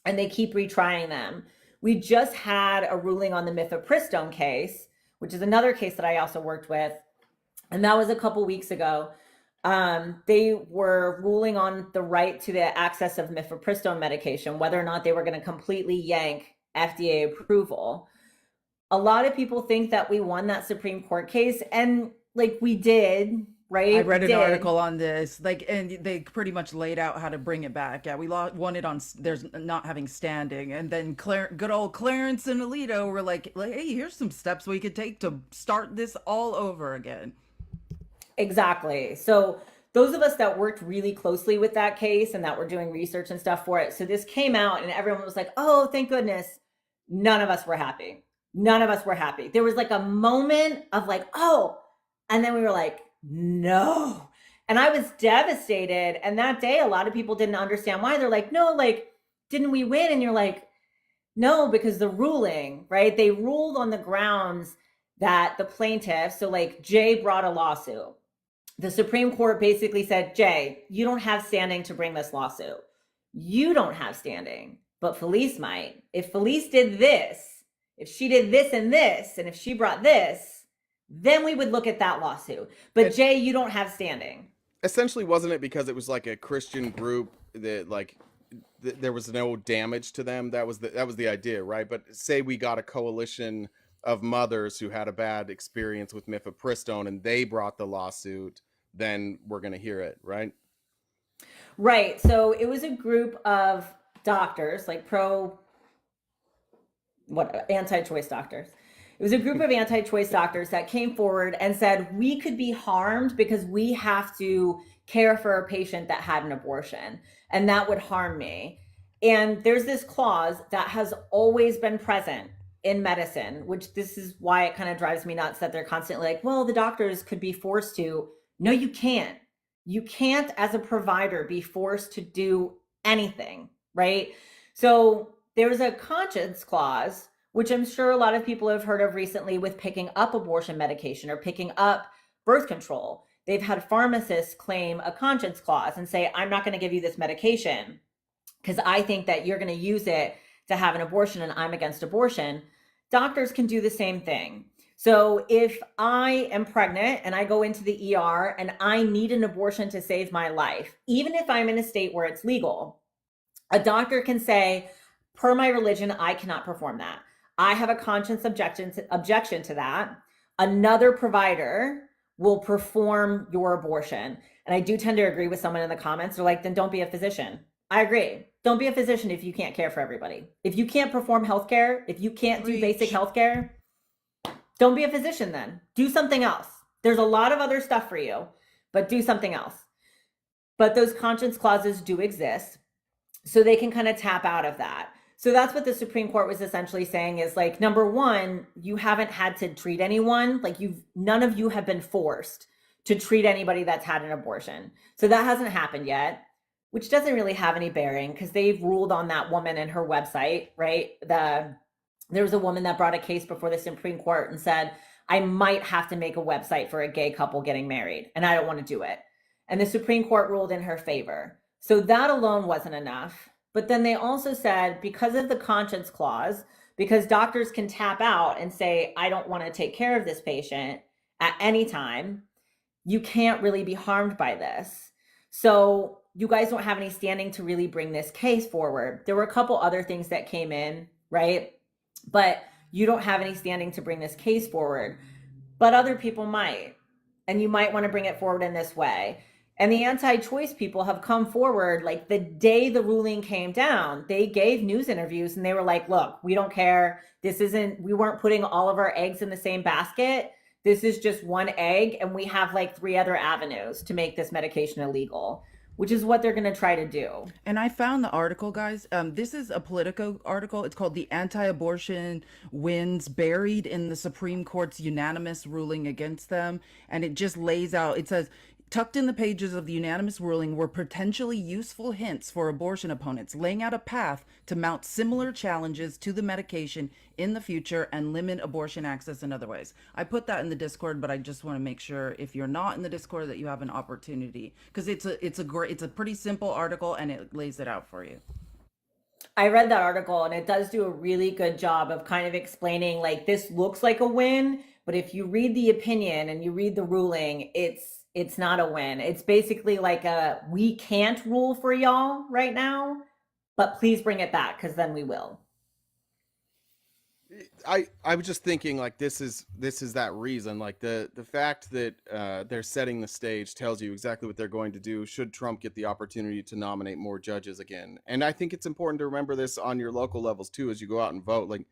and they keep retrying them. We just had a ruling on the mifepristone case, which is another case that I also worked with. And that was a couple weeks ago. They were ruling on the right to the access of mifepristone medication, whether or not they were going to completely yank FDA approval. A lot of people think that we won that Supreme Court case, and like we did, right? I read an article on this, like, and they pretty much laid out how to bring it back. Yeah, we won it on there's not having standing, and then good old Clarence and Alito were like, hey, here's some steps we could take to start this all over again. Exactly. So those of us that worked really closely with that case and that were doing research and stuff for it. So this came out and everyone was like, oh, thank goodness. None of us were happy. None of us were happy. There was like a moment of like, oh, and then we were like, no. And I was devastated. And that day, a lot of people didn't understand why. They're like, no, like, didn't we win? And you're like, no, because the ruling, right? They ruled on the grounds that the plaintiff, so like Jay brought a lawsuit. The Supreme Court basically said, Jay, you don't have standing to bring this lawsuit. You don't have standing, but Felice might. If Felice did this, if she did this, and if she brought this, then we would look at that lawsuit. But Jay, you don't have standing. Essentially, wasn't it because it was like a Christian group that like there was no damage to them? That was the idea, right? But say we got a coalition of mothers who had a bad experience with mifepristone and they brought the lawsuit, then we're going to hear it, right? Right. So it was a group of doctors, like anti-choice doctors. It was a group of anti-choice doctors that came forward and said, we could be harmed because we have to care for a patient that had an abortion, and that would harm me. And there's this clause that has always been present in medicine, which this is why it kind of drives me nuts that they're constantly like, well, the doctors could be forced to. No, you can't. You can't, as a provider, be forced to do anything, right? So there's a conscience clause, which I'm sure a lot of people have heard of recently with picking up abortion medication or picking up birth control. They've had pharmacists claim a conscience clause and say, I'm not going to give you this medication because I think that you're going to use it to have an abortion and I'm against abortion. Doctors can do the same thing. So if I am pregnant and I go into the ER and I need an abortion to save my life, even if I'm in a state where it's legal, a doctor can say, per my religion, I cannot perform that. I have a conscience objection to that. Another provider will perform your abortion. And I do tend to agree with someone in the comments. They're like, then don't be a physician. I agree. Don't be a physician if you can't care for everybody. If you can't perform healthcare, if you can't do basic healthcare, don't be a physician then. Do something else. There's a lot of other stuff for you, but do something else. But those conscience clauses do exist, so they can kind of tap out of that. So that's what the Supreme Court was essentially saying is like, number one, you haven't had to treat anyone. Like none of you have been forced to treat anybody that's had an abortion. So that hasn't happened yet, which doesn't really have any bearing because they've ruled on that woman and her website, right? There was a woman that brought a case before the Supreme Court and said, I might have to make a website for a gay couple getting married, and I don't want to do it. And the Supreme Court ruled in her favor. So that alone wasn't enough. But then they also said, because of the conscience clause, because doctors can tap out and say, I don't want to take care of this patient at any time, you can't really be harmed by this. So you guys don't have any standing to really bring this case forward. There were a couple other things that came in, right? But you don't have any standing to bring this case forward, but other people might, and you might want to bring it forward in this way. And the anti-choice people have come forward, like the day the ruling came down, they gave news interviews and they were like, look, we don't care. We weren't putting all of our eggs in the same basket. This is just one egg. And we have like 3 other avenues to make this medication illegal, which is what they're going to try to do. And I found the article, guys. This is a Politico article. It's called "The Anti-Abortion Wins Buried in the Supreme Court's Unanimous Ruling Against Them." And it just lays out, it says, Tucked in the pages of the unanimous ruling were potentially useful hints for abortion opponents, laying out a path to mount similar challenges to the medication in the future and limit abortion access in other ways. I put that in the Discord, but I just want to make sure if you're not in the Discord that you have an opportunity, because it's a pretty simple article and it lays it out for you. I read that article and it does do a really good job of kind of explaining, like, this looks like a win, but if you read the opinion and you read the ruling, it's not a win. It's basically like we can't rule for y'all right now, but please bring it back, because then we will. I was just thinking, like, this is that reason, like the fact that they're setting the stage tells you exactly what they're going to do should Trump get the opportunity to nominate more judges again. And I think it's important to remember this on your local levels too, as you go out and vote. Like,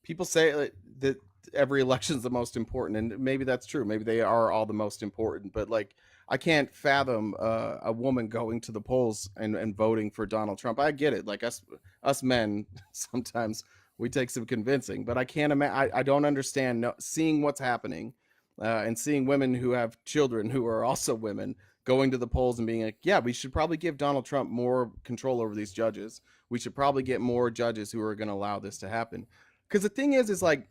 people say that every election is the most important, and maybe that's true. Maybe they are all the most important, but like, I can't fathom a woman going to the polls and voting for Donald Trump. I get it. Like, us men, sometimes we take some convincing, but I can't imagine. I don't understand seeing what's happening and seeing women who have children who are also women going to the polls and being like, yeah, we should probably give Donald Trump more control over these judges. We should probably get more judges who are going to allow this to happen. Because the thing is like,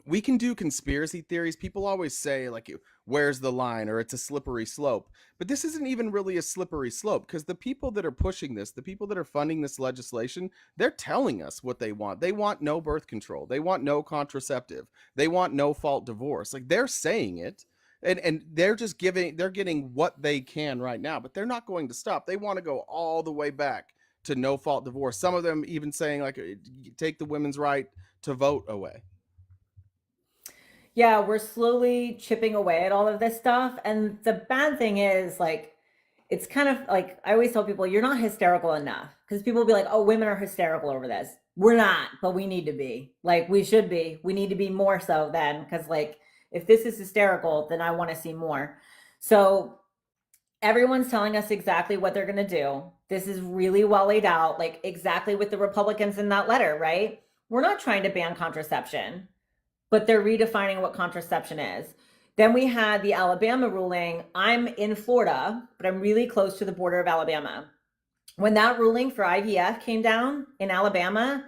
we can do conspiracy theories. People always say, like, where's the line, or it's a slippery slope. But this isn't even really a slippery slope, because the people that are pushing this, the people that are funding this legislation, they're telling us what they want. They want no birth control. They want no contraceptive. They want no fault divorce. Like, they're saying it. And they're just getting what they can right now, but they're not going to stop. They want to go all the way back to no fault divorce. Some of them even saying, like, take the women's right to vote away. Yeah, we're slowly chipping away at all of this stuff. And the bad thing is, like, it's kind of like, I always tell people, you're not hysterical enough, because people will be like, oh, women are hysterical over this. We're not, but we need to be. Like, we should be. We need to be more so then, because, like, if this is hysterical, then I want to see more. So everyone's telling us exactly what they're going to do. This is really well laid out, like exactly with the Republicans in that letter, right? We're not trying to ban contraception, but they're redefining what contraception is. Then we had the Alabama ruling. I'm in Florida, but I'm really close to the border of Alabama. When that ruling for IVF came down in Alabama,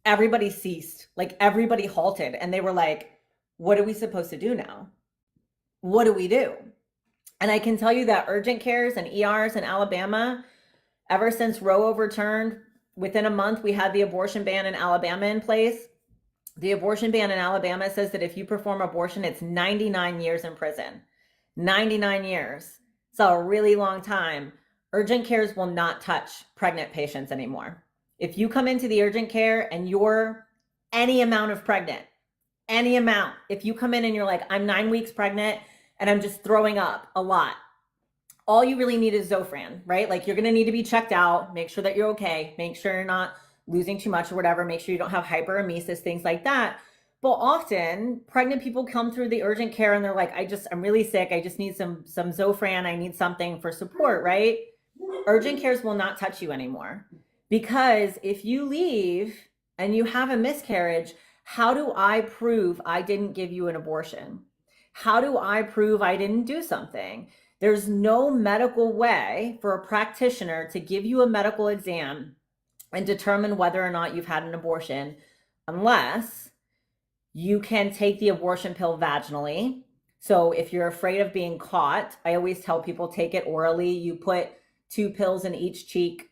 everybody ceased, like everybody halted, and they were like, what are we supposed to do now? What do we do? And I can tell you that urgent cares and ERs in Alabama, ever since Roe overturned, within a month, we had the abortion ban in Alabama in place. The abortion ban in Alabama says that if you perform abortion, it's 99 years in prison. 99 years. So a really long time. Urgent cares will not touch pregnant patients anymore. If you come into the urgent care and you're any amount of pregnant, any amount, if you come in and you're like, I'm 9 weeks pregnant and I'm just throwing up a lot, all you really need is Zofran, right? Like, you're going to need to be checked out, make sure that you're okay, make sure you're not losing too much or whatever, make sure you don't have hyperemesis, things like that. But often pregnant people come through the urgent care and they're like, I'm really sick. I just need some Zofran. I need something for support, right? Urgent cares will not touch you anymore, because if you leave and you have a miscarriage, how do I prove I didn't give you an abortion? How do I prove I didn't do something? There's no medical way for a practitioner to give you a medical exam and determine whether or not you've had an abortion unless you can take the abortion pill vaginally. So if you're afraid of being caught, I always tell people, take it orally. You put 2 pills in each cheek.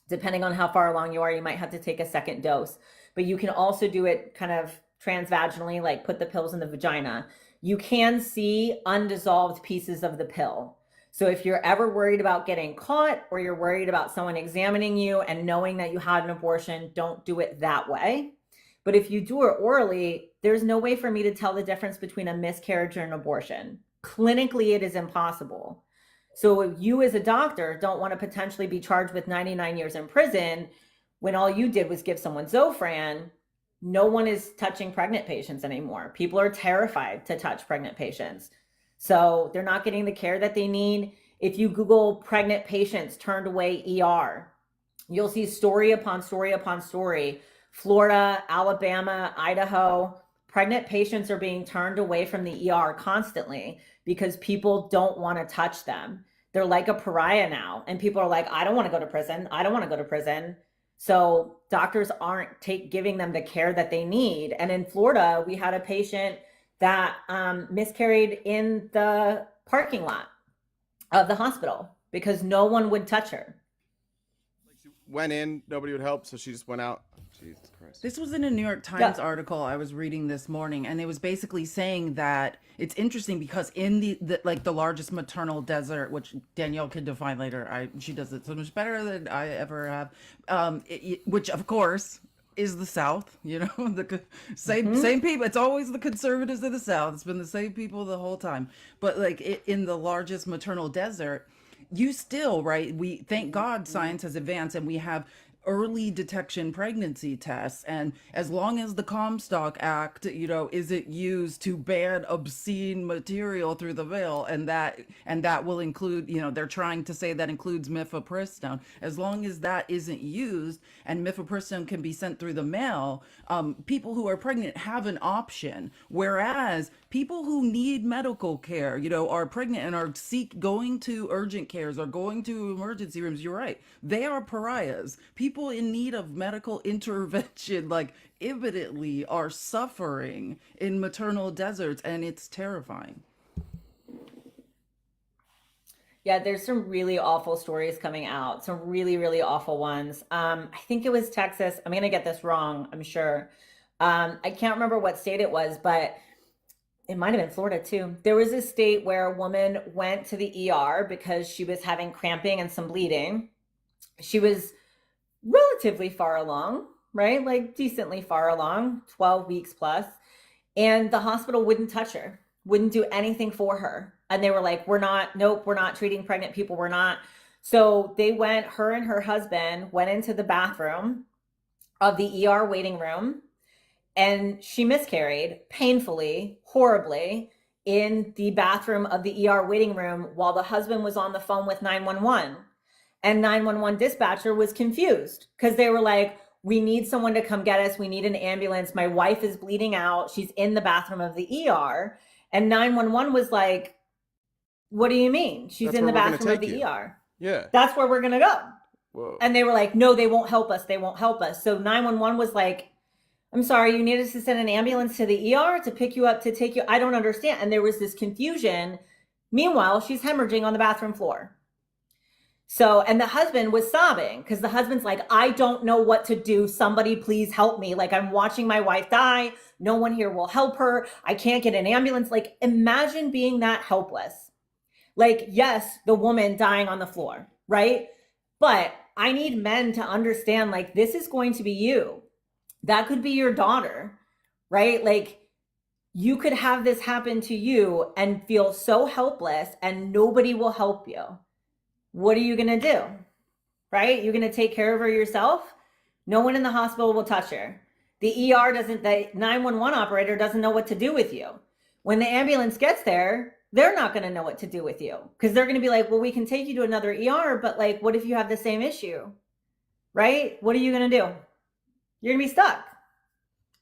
Depending on how far along you are, you might have to take a second dose. But you can also do it kind of transvaginally, like put the pills in the vagina. You can see undissolved pieces of the pill. So if you're ever worried about getting caught, or you're worried about someone examining you and knowing that you had an abortion, don't do it that way. But if you do it orally, there's no way for me to tell the difference between a miscarriage and an abortion. Clinically, it is impossible. So if you as a doctor don't want to potentially be charged with 99 years in prison when all you did was give someone Zofran, no one is touching pregnant patients anymore. People are terrified to touch pregnant patients. So they're not getting the care that they need. If you Google pregnant patients turned away ER, you'll see story upon story upon story. Florida, Alabama, Idaho, pregnant patients are being turned away from the ER constantly because people don't want to touch them. They're like a pariah now. And people are like, I don't want to go to prison. I don't want to go to prison. So doctors aren't giving them the care that they need. And in Florida, we had a patient that miscarried in the parking lot of the hospital because no one would touch her. Like she went in, nobody would help, so she just went out. Jesus Christ. This was in a New York Times article I was reading this morning, and it was basically saying that it's interesting because in the like the largest maternal desert, which Danielle can define later, she does it so much better than I ever have, which of course is the South, you know, the same people. It's always the conservatives of the South. It's been the same people the whole time. But like in the largest maternal desert, you still, right? We thank God science has advanced and we have early detection pregnancy tests, and as long as the Comstock Act, you know, isn't used to ban obscene material through the veil, and that will include, you know, they're trying to say that includes mifepristone, as long as that isn't used and mifepristone can be sent through the mail, people who are pregnant have an option, whereas people who need medical care, you know, are pregnant and are going to urgent cares or going to emergency rooms, you're right, they are pariahs. People in need of medical intervention, like, evidently are suffering in maternal deserts, and it's terrifying. Yeah, there's some really awful stories coming out, some really, really awful ones. I think it was Texas. I'm going to get this wrong, I'm sure. I can't remember what state it was, but it might have been Florida too. There was a state where a woman went to the ER because she was having cramping and some bleeding. She was relatively far along, right? Like decently far along, 12 weeks plus. And the hospital wouldn't touch her, wouldn't do anything for her. And they were like, we're not treating pregnant people. We're not. So they went, her and her husband went into the bathroom of the ER waiting room, and she miscarried painfully, horribly in the bathroom of the ER waiting room while the husband was on the phone with 911. And 911 dispatcher was confused because they were like, we need someone to come get us. We need an ambulance. My wife is bleeding out. She's in the bathroom of the ER. And 911 was like, what do you mean? She's in the bathroom of the ER. Yeah. That's where we're going to go. Whoa. And they were like, no, they won't help us. They won't help us. So 911 was like, I'm sorry, you need us to send an ambulance to the ER to pick you up, to take you. I don't understand. And there was this confusion. Meanwhile, she's hemorrhaging on the bathroom floor. So, and the husband was sobbing because the husband's like, I don't know what to do. Somebody please help me. Like, I'm watching my wife die. No one here will help her. I can't get an ambulance. Like, imagine being that helpless. Like, yes, the woman dying on the floor, right? But I need men to understand, like, this is going to be you. That could be your daughter, right? Like, you could have this happen to you and feel so helpless and nobody will help you. What are you going to do? Right? You're going to take care of her yourself? No one in the hospital will touch her. The 911 operator doesn't know what to do with you. When the ambulance gets there, they're not going to know what to do with you because they're going to be like, well, we can take you to another ER, but like, what if you have the same issue? Right? What are you going to do? You're going to be stuck.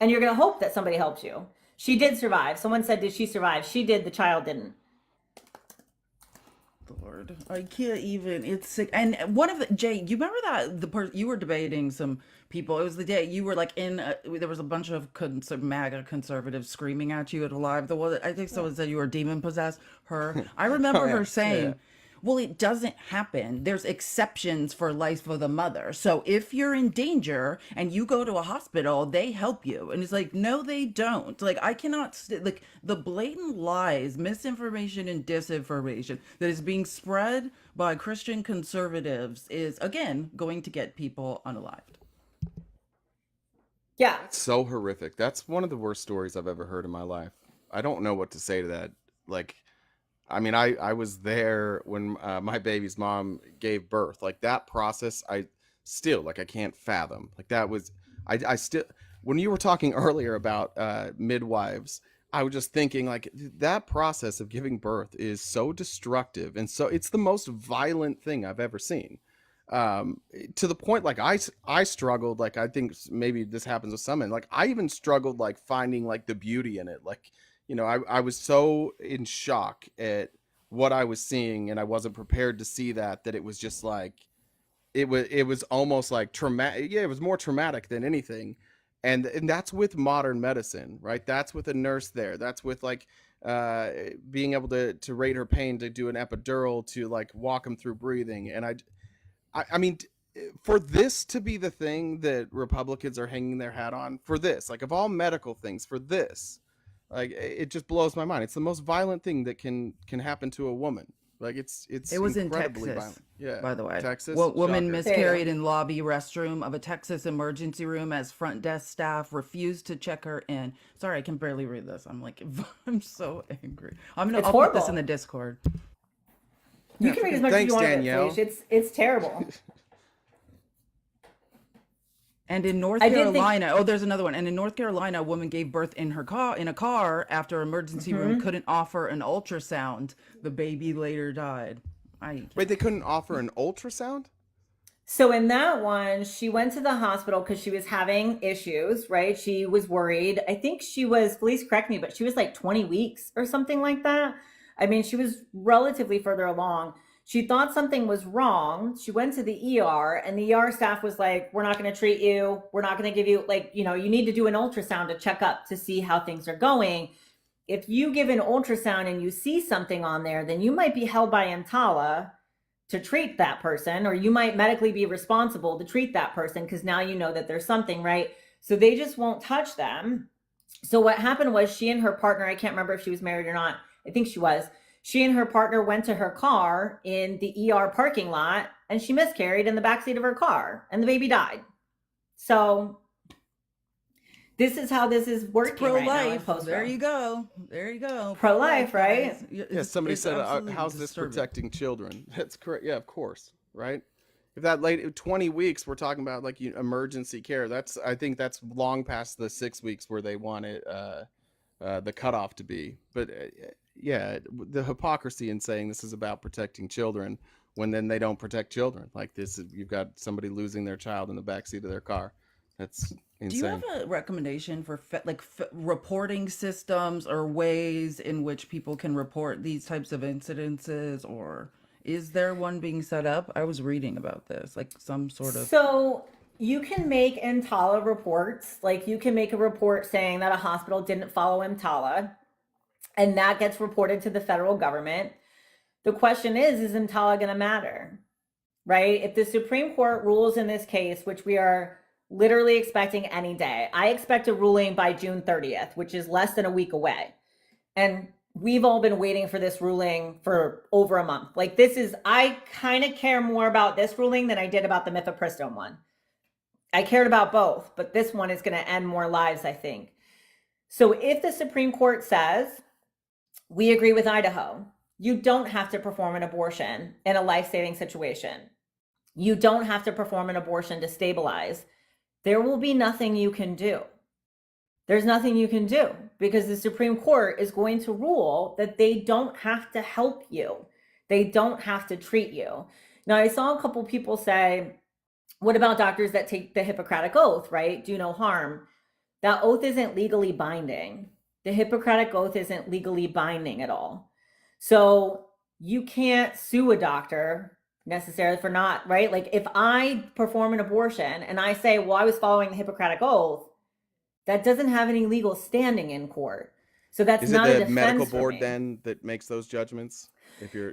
And you're going to hope that somebody helps you. She did survive. Someone said, did she survive? She did. The child didn't. Lord, I can't even. It's sick. And one of the Jay, you remember that you were debating some people. It was the day you were like there was a bunch of MAGA conservatives screaming at you at a live. The one I think someone said you were demon possessed. Her, I remember her saying, well, it doesn't happen. There's exceptions for life of the mother. So if you're in danger and you go to a hospital, they help you. And it's like, no, they don't. Like, I cannot, like, the blatant lies, misinformation and disinformation that is being spread by Christian conservatives is, again, going to get people unalived. Yeah. That's so horrific. That's one of the worst stories I've ever heard in my life. I don't know what to say to that. Like, I mean, I was there when my baby's mom gave birth. Like, that process, I can't fathom. Like, that was, I still, when you were talking earlier about midwives, I was just thinking, like, that process of giving birth is so destructive. And so it's the most violent thing I've ever seen. to the point like I struggled, like I think maybe this happens with some men, like I even struggled like finding like the beauty in it. Like, you know, I was so in shock at what I was seeing, and I wasn't prepared to see that it was just like it was almost like traumatic. Yeah, it was more traumatic than anything. And that's with modern medicine, right? That's with a nurse there. That's with like being able to rate her pain, to do an epidural, to like walk them through breathing. And I mean, for this to be the thing that Republicans are hanging their hat on, for this, like of all medical things, for this, like it just blows my mind. It's the most violent thing that can happen to a woman. Like it's It was in incredibly Texas, violent. Yeah, by the way. Texas. Woman Shocker. miscarried in lobby restroom of a Texas emergency room as front desk staff refused to check her in. Sorry, I can barely read this. I'm like, I'm so angry. I'll put this horrible. in the Discord. You can read as much as Thanks, you want Danielle. of it, it's terrible. And in North I did think- Carolina, there's another one. And in North Carolina, a woman gave birth in a car after emergency room couldn't offer an ultrasound. The baby later died. Wait, they couldn't offer an ultrasound? So in that one, she went to the hospital because she was having issues, right? She was worried. I think she was, please correct me, but she was like 20 weeks or something like that. I mean, she was relatively further along. She thought something was wrong. She went to the ER, and the ER staff was like, we're not going to treat you. We're not going to give you, like, you know, you need to do an ultrasound to check up to see how things are going. If you give an ultrasound and you see something on there, then you might be held by EMTALA to treat that person, or you might medically be responsible to treat that person because now you know that there's something, right? So they just won't touch them. So what happened was she and her partner, I can't remember if she was married or not. I think she was. She and her partner went to her car in the ER parking lot, and she miscarried in the backseat of her car, and the baby died. So this is how this is working right now in post-row. There you go. There you go. Pro-life, right? guys. Yeah, somebody said, absolutely how's this disturbing. protecting children? That's correct. Yeah, of course, right? If that late 20 weeks, we're talking about like emergency care. I think that's long past the 6 weeks where they want it, the cutoff to be. But yeah, the hypocrisy in saying this is about protecting children when then they don't protect children. Like this, you've got somebody losing their child in the backseat of their car. That's insane. Do you have a recommendation for reporting systems or ways in which people can report these types of incidences, or is there one being set up? I was reading about this, like some sort of. So you can make EMTALA reports. Like you can make a report saying that a hospital didn't follow EMTALA, and that gets reported to the federal government. The question is EMTALA going to matter, right? If the Supreme Court rules in this case, which we are literally expecting any day, I expect a ruling by June 30th, which is less than a week away. And we've all been waiting for this ruling for over a month. Like I kind of care more about this ruling than I did about the mifepristone one. I cared about both, but this one is going to end more lives, I think. So if the Supreme Court says, we agree with Idaho, you don't have to perform an abortion in a life-saving situation. You don't have to perform an abortion to stabilize. There will be nothing you can do. There's nothing you can do because the Supreme Court is going to rule that they don't have to help you. They don't have to treat you. Now, I saw a couple people say, what about doctors that take the Hippocratic Oath, right? Do no harm. That oath isn't legally binding. The Hippocratic Oath isn't legally binding at all. So you can't sue a doctor necessarily for not, right? Like if I perform an abortion and I say, well, I was following the Hippocratic Oath, that doesn't have any legal standing in court. So that's not a defense. Is it the medical board then that makes those judgments?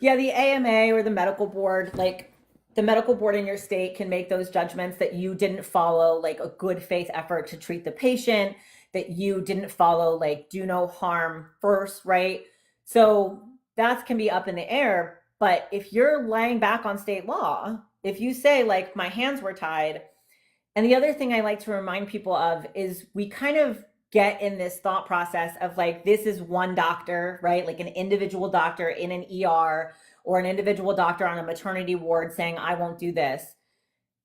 Yeah, the AMA or the medical board, like the medical board in your state can make those judgments that you didn't follow like a good faith effort to treat the patient, that you didn't follow like do no harm first, right? So that can be up in the air. But if you're laying back on state law, if you say like my hands were tied, and the other thing I like to remind people of is we kind of get in this thought process of like, this is one doctor, right? Like an individual doctor in an ER or an individual doctor on a maternity ward saying, I won't do this.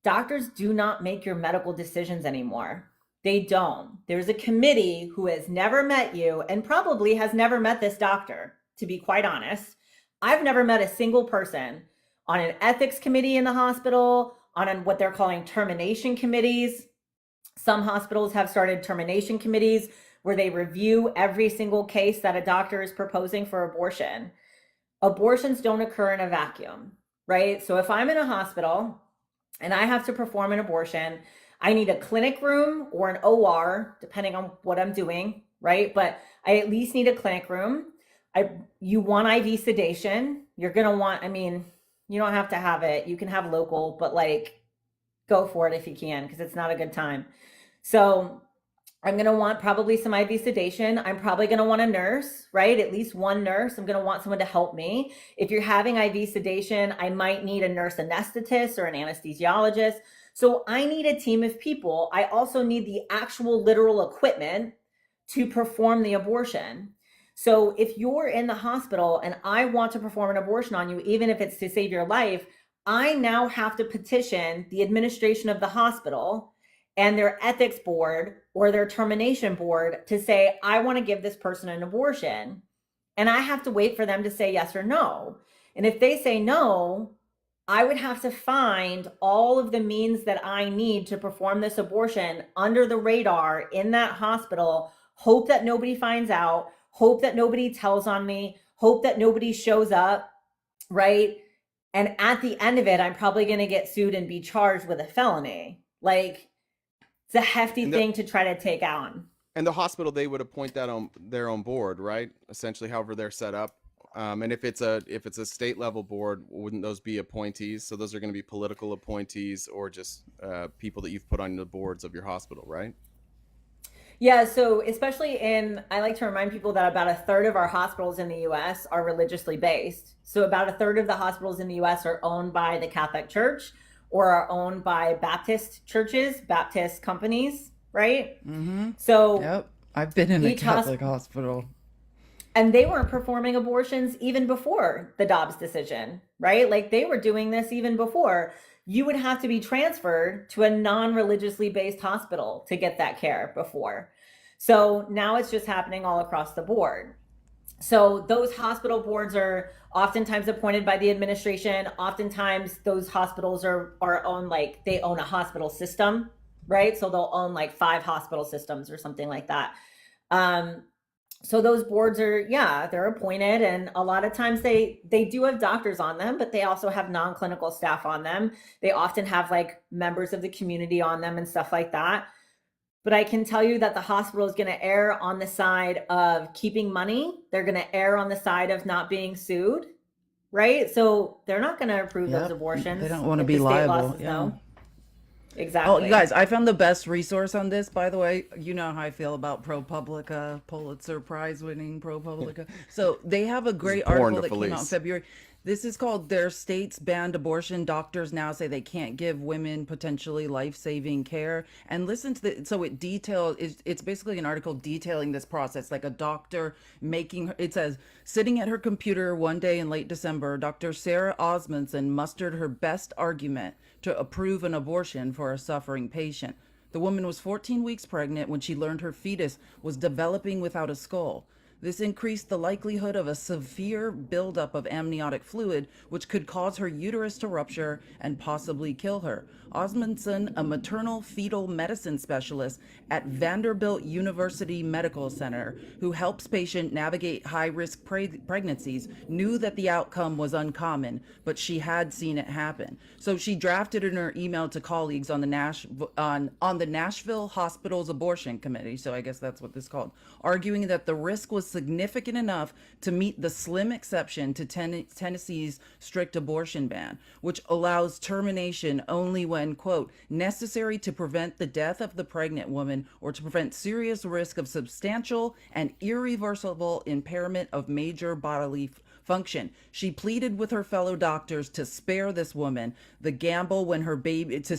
Doctors do not make your medical decisions anymore. They don't. There's a committee who has never met you and probably has never met this doctor, to be quite honest. I've never met a single person on an ethics committee in the hospital, on what they're calling termination committees. Some hospitals have started termination committees where they review every single case that a doctor is proposing for abortion. Abortions don't occur in a vacuum, right? So if I'm in a hospital and I have to perform an abortion, I need a clinic room or an OR, depending on what I'm doing, right? But I at least need a clinic room. You want IV sedation. You're going to want, I mean, you don't have to have it. You can have local, but like go for it if you can, because it's not a good time. So I'm going to want probably some IV sedation. I'm probably going to want a nurse, right? At least one nurse. I'm going to want someone to help me. If you're having IV sedation, I might need a nurse anesthetist or an anesthesiologist. So I need a team of people. I also need the actual literal equipment to perform the abortion. So if you're in the hospital and I want to perform an abortion on you, even if it's to save your life, I now have to petition the administration of the hospital and their ethics board or their termination board to say, I want to give this person an abortion. And I have to wait for them to say yes or no. And if they say no, I would have to find all of the means that I need to perform this abortion under the radar in that hospital, hope that nobody finds out, hope that nobody tells on me, hope that nobody shows up, right? And at the end of it, I'm probably going to get sued and be charged with a felony. Like, it's a hefty thing to try to take on. And the hospital, they would appoint that on their own board, right? Essentially, however they're set up. And if it's a state level board, wouldn't those be appointees? So those are going to be political appointees or just people that you've put on the boards of your hospital, right? Yeah, so especially I like to remind people that about a third of our hospitals in the US are religiously based. So about a third of the hospitals in the US are owned by the Catholic Church or are owned by Baptist churches, Baptist companies, right? Mm-hmm. So yep, I've been in a Catholic hospital. And they weren't performing abortions even before the Dobbs decision, right? Like they were doing this even before. You would have to be transferred to a non-religiously based hospital to get that care before. So now it's just happening all across the board. So those hospital boards are oftentimes appointed by the administration. Oftentimes those hospitals are owned, like they own a hospital system, right? So they'll own like 5 hospital systems or something like that. So those boards are, they're appointed, and a lot of times they do have doctors on them, but they also have non-clinical staff on them. They often have like members of the community on them and stuff like that. But I can tell you that the hospital is going to err on the side of keeping money. They're going to err on the side of not being sued, right? So they're not going to approve those abortions. They don't want to be liable. No. Exactly. Oh, you guys, I found the best resource on this, by the way. You know how I feel about ProPublica, Pulitzer Prize winning ProPublica. So they have a great article that came out in February. This is called "Their States Banned Abortion. Doctors Now Say They Can't Give Women Potentially Life-Saving Care." And listen to so it details, it's basically an article detailing this process, like a doctor it says, sitting at her computer one day in late December, Dr. Sarah Osmundson mustered her best argument to approve an abortion for a suffering patient. The woman was 14 weeks pregnant when she learned her fetus was developing without a skull. This increased the likelihood of a severe buildup of amniotic fluid, which could cause her uterus to rupture and possibly kill her. Osmundson, a maternal fetal medicine specialist at Vanderbilt University Medical Center, who helps patients navigate high-risk pregnancies, knew that the outcome was uncommon, but she had seen it happen. So she drafted in her email to colleagues on the Nashville Hospital's Abortion Committee, so I guess that's what this is called, arguing that the risk was significant enough to meet the slim exception to Tennessee's strict abortion ban, which allows termination only when, quote, necessary to prevent the death of the pregnant woman or to prevent serious risk of substantial and irreversible impairment of major bodily function. She pleaded with her fellow doctors to spare this woman the gamble when her baby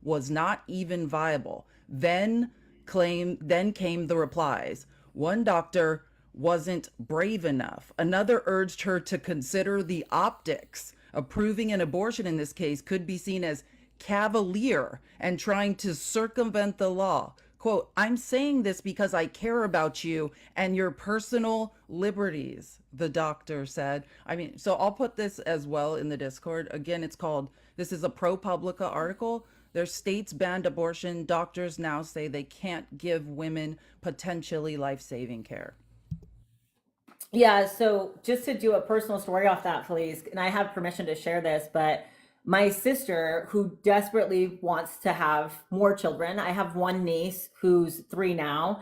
was not even viable. Then came the replies. One doctor wasn't brave enough. Another urged her to consider the optics. Approving an abortion in this case could be seen as cavalier and trying to circumvent the law. quote, "I'm saying this because I care about you and your personal liberties," the doctor said. I mean, so I'll put this as well in the Discord. Again, it's called, this is a ProPublica article. Their states banned abortion. Doctors now say they can't give women potentially life-saving care. Yeah, so just to do a personal story off that, please, and I have permission to share this, but my sister, who desperately wants to have more children, I have one niece who's 3 now.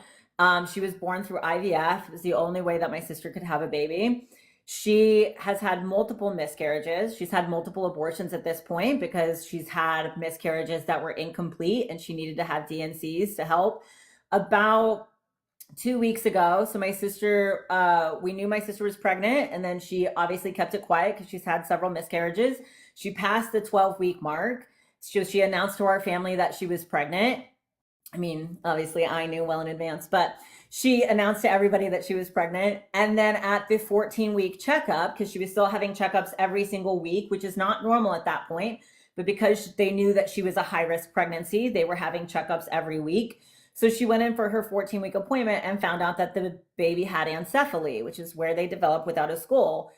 She was born through IVF. It was the only way that my sister could have a baby. She has had multiple miscarriages. She's had multiple abortions at this point because she's had miscarriages that were incomplete and she needed to have DNCs to help. About 2 weeks ago, so my sister, we knew my sister was pregnant, and then she obviously kept it quiet because she's had several miscarriages. She passed the 12-week mark. So she announced to our family that she was pregnant. I mean, obviously I knew well in advance, but she announced to everybody that she was pregnant. And then at the 14-week checkup, because she was still having checkups every single week, which is not normal at that point, but because they knew that she was a high-risk pregnancy, they were having checkups every week. So she went in for her 14-week appointment and found out that the baby had encephaly, which is where they develop without a skull.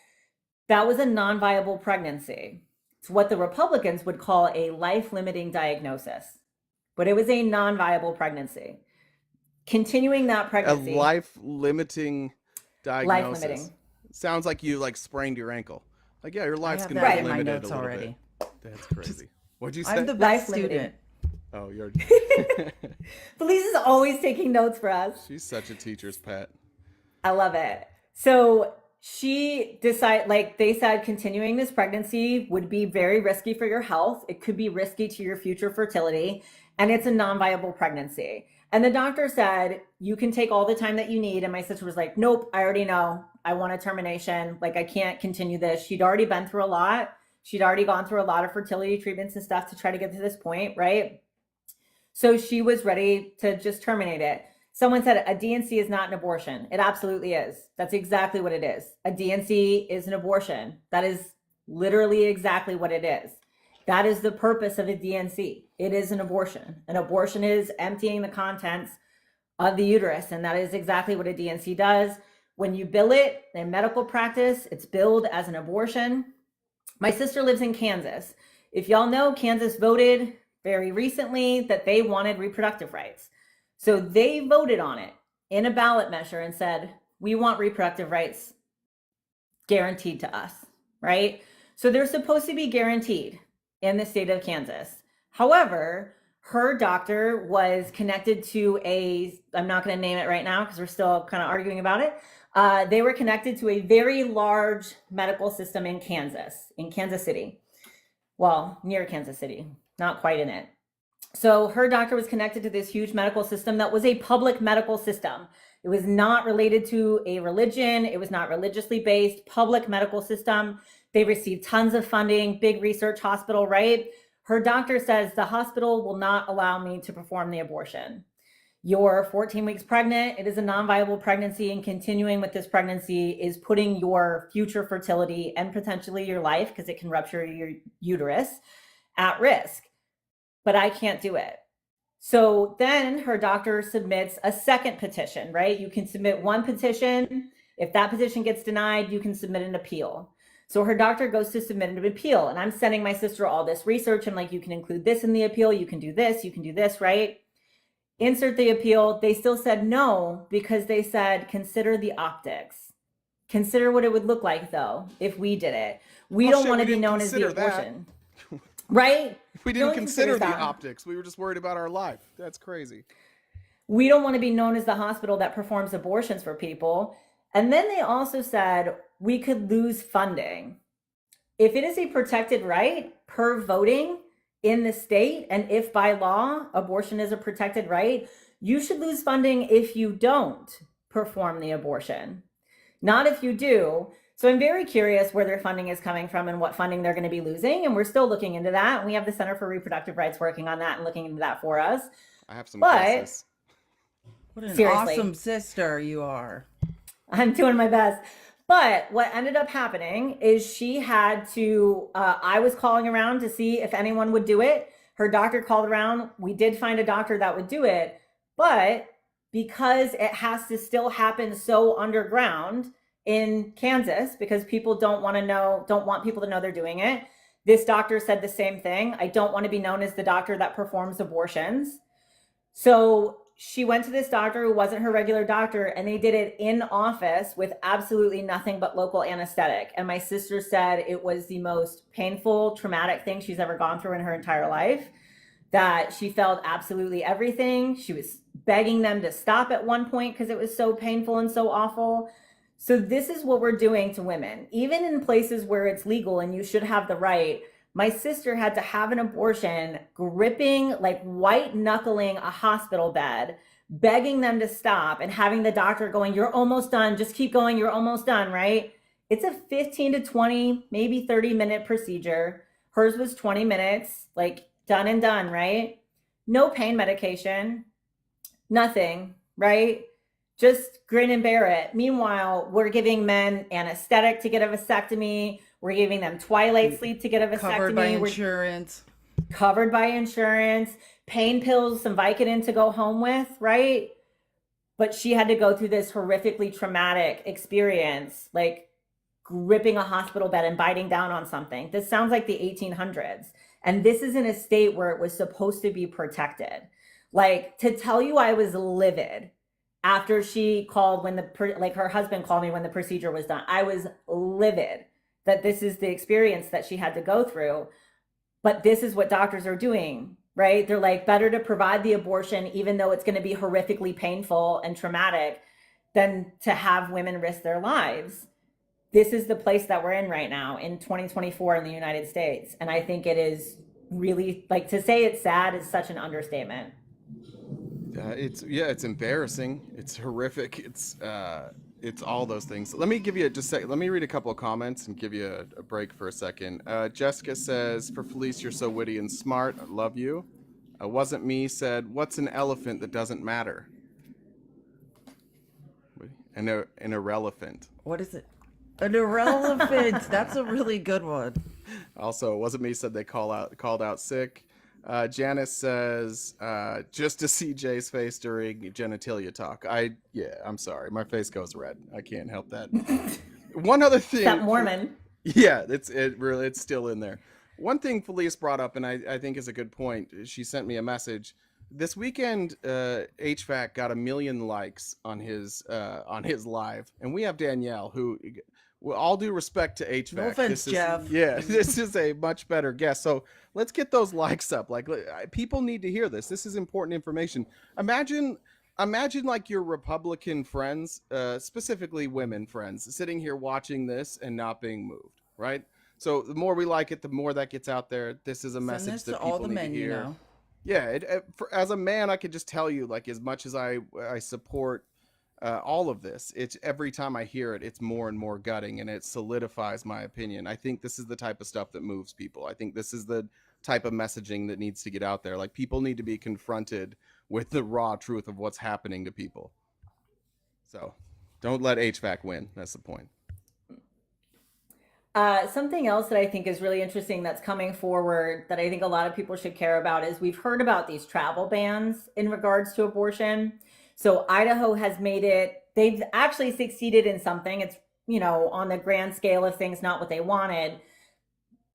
That was a non-viable pregnancy. It's what the Republicans would call a life-limiting diagnosis, but it was a non-viable pregnancy. Continuing that pregnancy. A life-limiting diagnosis. Life-limiting. Sounds like you like sprained your ankle. Like, yeah, your life's gonna that be in my limited notes a little already. bit. That's crazy. What'd you say? I'm the best Life-limiting. student. Oh, you're. Felice is always taking notes for us. She's such a teacher's pet. I love it. So she decided, like they said, continuing this pregnancy would be very risky for your health. It could be risky to your future fertility, and it's a non-viable pregnancy. And the doctor said, you can take all the time that you need. And my sister was like, nope, I already know. I want a termination. Like, I can't continue this. She'd already been through a lot. She'd already gone through a lot of fertility treatments and stuff to try to get to this point, right? So she was ready to just terminate it. Someone said a DNC is not an abortion. It absolutely is. That's exactly what it is. A DNC is an abortion. That is literally exactly what it is. That is the purpose of a DNC. It is an abortion. An abortion is emptying the contents of the uterus, and that is exactly what a DNC does. When you bill it in medical practice, it's billed as an abortion. My sister lives in Kansas. If y'all know, Kansas voted very recently that they wanted reproductive rights. So they voted on it in a ballot measure and said, we want reproductive rights guaranteed to us, right? So they're supposed to be guaranteed in the state of Kansas. However, her doctor was connected to I'm not going to name it right now because we're still kind of arguing about it. They were connected to a very large medical system in Kansas City. Well, near Kansas City, not quite in it. So her doctor was connected to this huge medical system that was a public medical system. It was not related to a religion. It was not religiously based, public medical system. They received tons of funding, big research hospital, right? Her doctor says the hospital will not allow me to perform the abortion. You're 14 weeks pregnant. It is a non-viable pregnancy, and continuing with this pregnancy is putting your future fertility and potentially your life, because it can rupture your uterus, at risk. But I can't do it. So then her doctor submits a second petition, right? You can submit one petition. If that petition gets denied, you can submit an appeal. So her doctor goes to submit an appeal, and I'm sending my sister all this research. I'm like, you can include this in the appeal. You can do this, right? Insert the appeal. They still said no, because they said, consider the optics. Consider what it would look like, though, if we did it. We don't want to be known as the abortion. Right? We didn't consider the optics. We were just worried about our life. That's crazy. We don't want to be known as the hospital that performs abortions for people. And then they also said we could lose funding. If it is a protected right per voting in the state, and if by law abortion is a protected right, you should lose funding if you don't perform the abortion, not if you do. So I'm very curious where their funding is coming from and what funding they're going to be losing. And we're still looking into that. And we have the Center for Reproductive Rights working on that and looking into that for us. I have some cases. What an Seriously. awesome sister you are. I'm doing my best. But what ended up happening is she had to, I was calling around to see if anyone would do it. Her doctor called around. We did find a doctor that would do it, But because it has to still happen so underground in Kansas, because people don't want people to know they're doing it. This doctor said the same thing. I don't want to be known as the doctor that performs abortions. So she went to this doctor who wasn't her regular doctor, and they did it in office with absolutely nothing but local anesthetic. And my sister said it was the most painful, traumatic thing she's ever gone through in her entire life, that she felt absolutely everything. She was begging them to stop at one point because it was so painful and so awful. So this is what we're doing to women, even in places where it's legal and you should have the right. My sister had to have an abortion, gripping, like white knuckling a hospital bed, begging them to stop, and having the doctor going, "You're almost done. Just keep going. You're almost done," right? It's a 15 to 20, maybe 30-minute procedure. Hers was 20 minutes, like done and done, right? No pain medication, nothing, right? Just grin and bear it. Meanwhile, we're giving men anesthetic to get a vasectomy. We're giving them twilight sleep to get a vasectomy. Covered by insurance. Covered by insurance. Pain pills, some Vicodin to go home with, right? But she had to go through this horrifically traumatic experience, like gripping a hospital bed and biting down on something. This sounds like the 1800s. And this is in a state where it was supposed to be protected. Like, to tell you I was livid after she called when her husband called me when the procedure was done. I was livid that this is the experience that she had to go through. But this is what doctors are doing, right? They're like, better to provide the abortion, even though it's going to be horrifically painful and traumatic, than to have women risk their lives. This is the place that we're in right now in 2024 in the United States. And I think it is really, like, to say it's sad is such an understatement. It's embarrassing. It's horrific. It's all those things. Let me give you let me read a couple of comments and give you a break for a second. Jessica says, "For Felice, you're so witty and smart. I love you." Wasn't Me said, "What's an elephant that doesn't matter?" An irrelevant. What is it? An irrelevant. That's a really good one. Also, Wasn't Me said they called out sick. Janice says, just to see Jay's face during genitalia talk. I'm sorry. My face goes red. I can't help that. One other thing. That Mormon. Yeah, it's still in there. One thing Felice brought up, and I think is a good point. She sent me a message. This weekend, HVAC got 1 million likes on his live. And we have Danielle, who, with all due respect to HVAC. No offense, Jeff. This is a much better guest. So let's get those likes up. Like, people need to hear this. This is important information. Imagine like your Republican friends, specifically women friends, sitting here watching this and not being moved, right? So the more we like it, the more that gets out there. This is a message that people all the need men to hear. you know. Yeah, as a man, I could just tell you, like, as much as I support all of this, it's every time I hear it, it's more and more gutting, and it solidifies my opinion. I think this is the type of stuff that moves people. I think this is the type of messaging that needs to get out there. Like, people need to be confronted with the raw truth of what's happening to people. So don't let HVAC win. That's the point. Something else that I think is really interesting that's coming forward that I think a lot of people should care about is we've heard about these travel bans in regards to abortion. So Idaho has made it, they've actually succeeded in something. It's, on the grand scale of things, not what they wanted,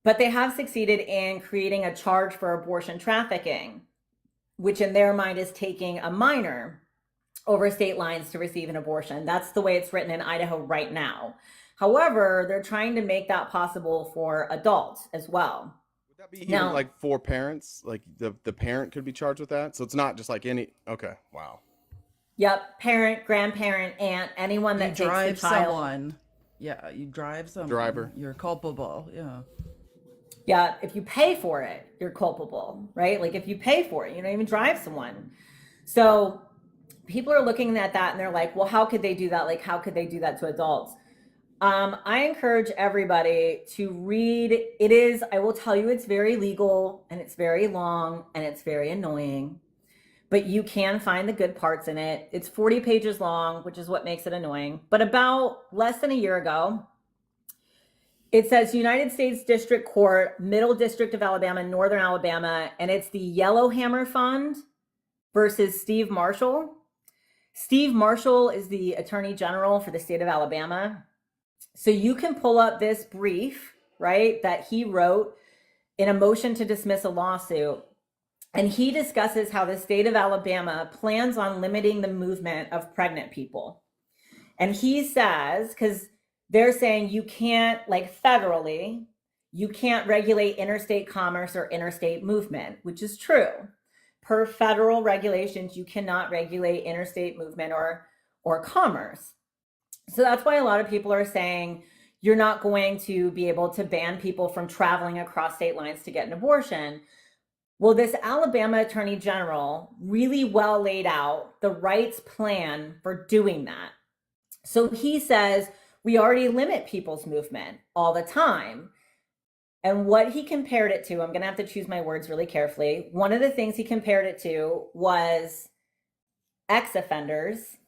but they have succeeded in creating a charge for abortion trafficking, which in their mind is taking a minor over state lines to receive an abortion. That's the way it's written in Idaho right now. However, they're trying to make that possible for adults as well. Would that be even like for parents? Like the parent could be charged with that? So it's not just like any, okay, wow. Yep, parent, grandparent, aunt, anyone that You takes drive the child. someone. Yeah, you drive someone. Driver. You're culpable. Yeah. Yeah, if you pay for it, you're culpable, right? Like if you pay for it, you don't even drive someone. So people are looking at that and they're like, well, how could they do that? Like, how could they do that to adults? I encourage everybody to read. I will tell you, it's very legal and it's very long and it's very annoying, but you can find the good parts in it. It's 40 pages long, which is what makes it annoying. But about less than a year ago, it says United States District Court, Middle District of Alabama, Northern Alabama, and it's the Yellowhammer Fund. versus Steve Marshall. Steve Marshall is the Attorney General for the state of Alabama. So you can pull up this brief, right, that he wrote in a motion to dismiss a lawsuit. And he discusses how the state of Alabama plans on limiting the movement of pregnant people. And he says, because they're saying you can't, like federally, you can't regulate interstate commerce or interstate movement, which is true. Per federal regulations, you cannot regulate interstate movement or commerce. So that's why a lot of people are saying you're not going to be able to ban people from traveling across state lines to get an abortion. Well, this Alabama Attorney General really well laid out the rights plan for doing that. So he says we already limit people's movement all the time. And what he compared it to, I'm going to have to choose my words really carefully. One of the things he compared it to was ex-offenders.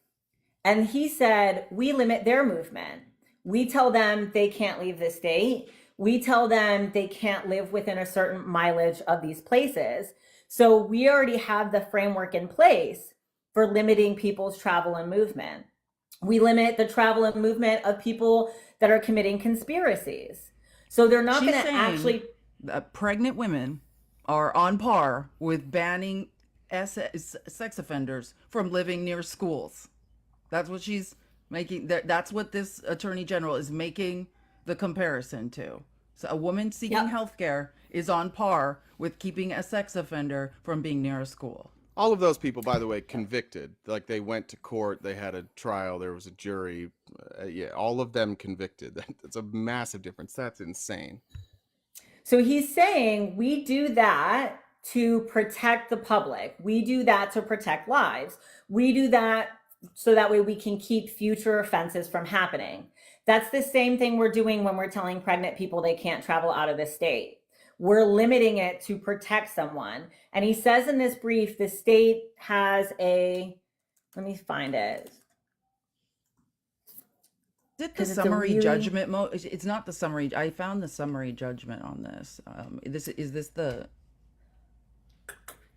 And he said, we limit their movement. We tell them they can't leave the state. We tell them they can't live within a certain mileage of these places. So we already have the framework in place for limiting people's travel and movement. We limit the travel and movement of people that are committing conspiracies. So they're not going to actually. Pregnant women are on par with banning sex offenders from living near schools. That's what she's making. That's what this attorney general is making the comparison to. So a woman seeking health care is on par with keeping a sex offender from being near a school. All of those people, by the way, convicted. Like they went to court, they had a trial, there was a jury. Yeah, all of them convicted. That's a massive difference. That's insane. So he's saying we do that to protect the public. We do that to protect lives. We do that so that way we can keep future offenses from happening. That's the same thing we're doing when we're telling pregnant people they can't travel out of the state. We're limiting it to protect someone. And he says in this brief, the state has let me find it. Is it the summary judgment? It's not the summary. I found the summary judgment on this.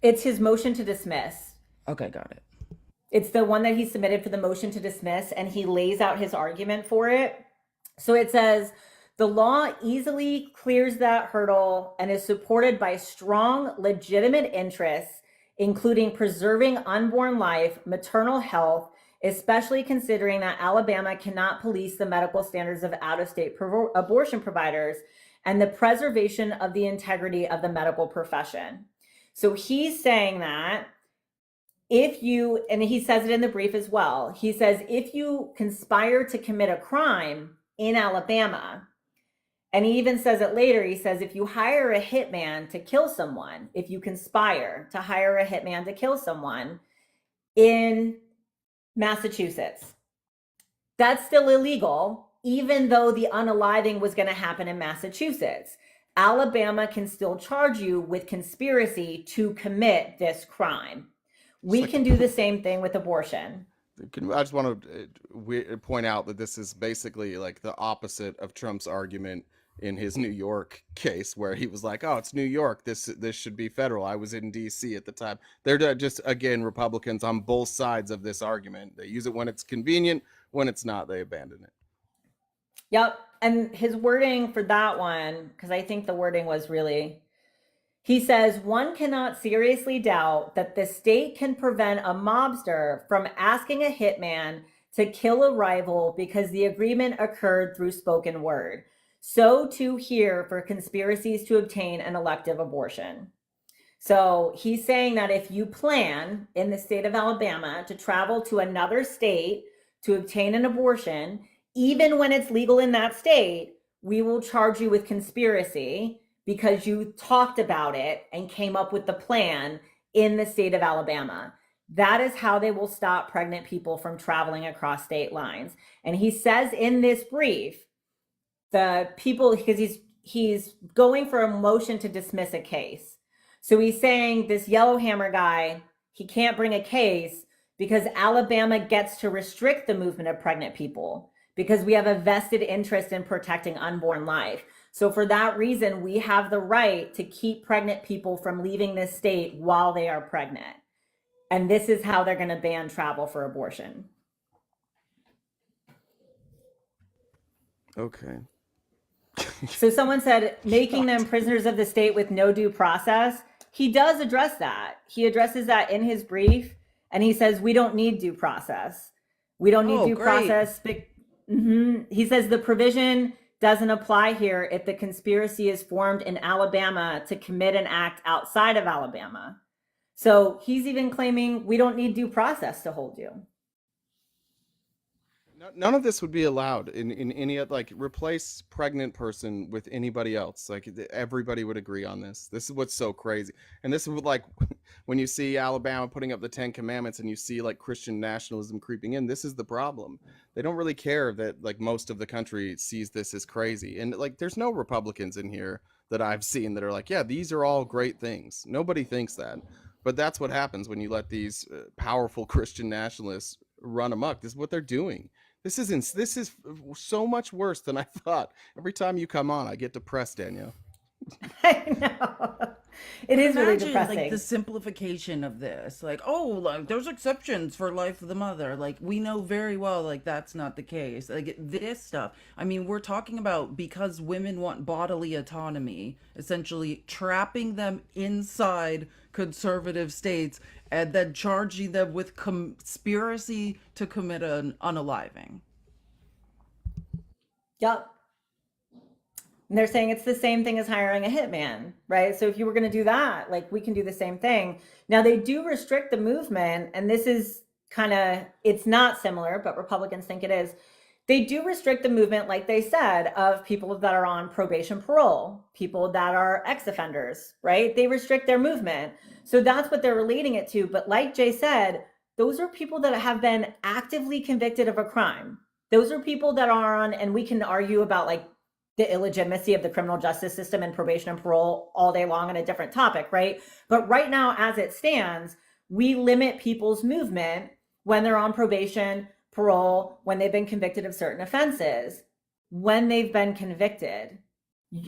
It's his motion to dismiss. Okay, got it. It's the one that he submitted for the motion to dismiss, and he lays out his argument for it. So it says, the law easily clears that hurdle and is supported by strong, legitimate interests, including preserving unborn life, maternal health, especially considering that Alabama cannot police the medical standards of out-of-state abortion providers, and the preservation of the integrity of the medical profession. So he's saying that if you, and he says it in the brief as well, he says, if you conspire to commit a crime in Alabama, and he even says it later, he says, if you hire a hitman to kill someone, if you conspire to hire a hitman to kill someone in Massachusetts, that's still illegal, even though the unaliving was going to happen in Massachusetts. Alabama can still charge you with conspiracy to commit this crime. We can do the same thing with abortion. I just want to point out that this is basically like the opposite of Trump's argument in his New York case, where he was like, oh, it's New York, this should be federal. I was in DC at the time. They're just, again, Republicans on both sides of this argument. They use it when it's convenient. When it's not, they abandon it. Yep. And his wording for that one, because I think the wording was really, he says, one cannot seriously doubt that the state can prevent a mobster from asking a hitman to kill a rival because the agreement occurred through spoken word. So too here for conspiracies to obtain an elective abortion. So he's saying that if you plan in the state of Alabama to travel to another state to obtain an abortion, even when it's legal in that state, we will charge you with conspiracy because you talked about it and came up with the plan in the state of Alabama. That is how they will stop pregnant people from traveling across state lines. And he says in this brief, the people, because he's going for a motion to dismiss a case. So he's saying this Yellowhammer guy, he can't bring a case because Alabama gets to restrict the movement of pregnant people because we have a vested interest in protecting unborn life. So for that reason, we have the right to keep pregnant people from leaving this state while they are pregnant. And this is how they're going to ban travel for abortion. Okay. So someone said making them prisoners of the state with no due process. He does address that. He addresses that in his brief, and he says we don't need due process. We don't need due process. He says the provision doesn't apply here if the conspiracy is formed in Alabama to commit an act outside of Alabama. So he's even claiming we don't need due process to hold you. None of this would be allowed in any like replace pregnant person with anybody else. Like everybody would agree on this. This is what's so crazy. And this is like when you see Alabama putting up the 10 Commandments and you see like Christian nationalism creeping in, this is the problem. They don't really care that like most of the country sees this as crazy. And like there's no Republicans in here that I've seen that are like, yeah, these are all great things. Nobody thinks that. But that's what happens when you let these powerful Christian nationalists run amok. This is what they're doing. This is so much worse than I thought. Every time you come on, I get depressed, Danielle. I know. It is really depressing. Like the simplification of this, like, oh, like there's exceptions for life of the mother. Like we know very well, like that's not the case. Like this stuff. I mean, we're talking about because women want bodily autonomy, essentially trapping them inside conservative states and then charging them with conspiracy to commit an unaliving. Yep. And they're saying it's the same thing as hiring a hitman, right? So if you were going to do that, like we can do the same thing. Now they do restrict the movement, and this is kind of, it's not similar, but Republicans think it is. They do restrict the movement, like they said, of people that are on probation parole, people that are ex-offenders, right? They restrict their movement. So that's what they're relating it to. But like Jay said, those are people that have been actively convicted of a crime. Those are people that are on, and we can argue about like the illegitimacy of the criminal justice system and probation and parole all day long on a different topic, right? But right now, as it stands, we limit people's movement when they're on probation, parole, when they've been convicted of certain offenses, when they've been convicted.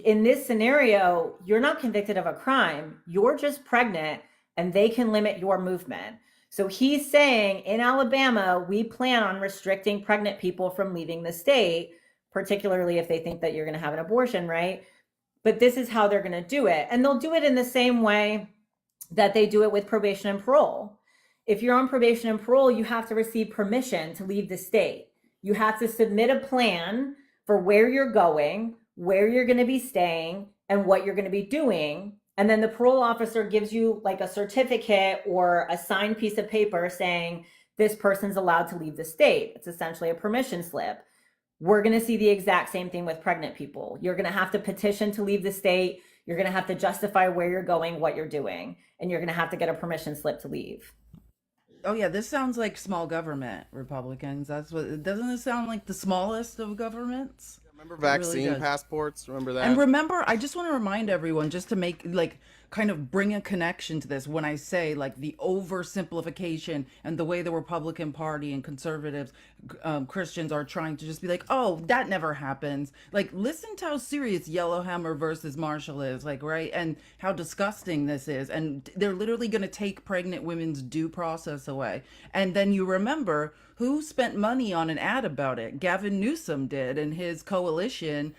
In this scenario, you're not convicted of a crime, you're just pregnant, and they can limit your movement. So he's saying in Alabama, we plan on restricting pregnant people from leaving the state, particularly if they think that you're going to have an abortion, right? But this is how they're going to do it. And they'll do it in the same way that they do it with probation and parole. If you're on probation and parole, you have to receive permission to leave the state. You have to submit a plan for where you're going, where you're going to be staying, and what you're going to be doing. And then the parole officer gives you like a certificate or a signed piece of paper saying this person's allowed to leave the state. It's essentially a permission slip. We're going to see the exact same thing with pregnant people. You're going to have to petition to leave the state. You're going to have to justify where you're going, what you're doing, and you're going to have to get a permission slip to leave. Oh yeah, this sounds like small government, Republicans. That's what, doesn't it sound like the smallest of governments? Remember vaccine really passports? Remember that? And remember, I just want to remind everyone, just to make like kind of bring a connection to this, when I say like the oversimplification and the way the Republican Party and conservatives, Christians are trying to just be like, oh, that never happens. Like, listen to how serious Yellowhammer versus Marshall is, like, right? And how disgusting this is. And they're literally going to take pregnant women's due process away. And then you remember who spent money on an ad about it? Gavin Newsom did, and his coalition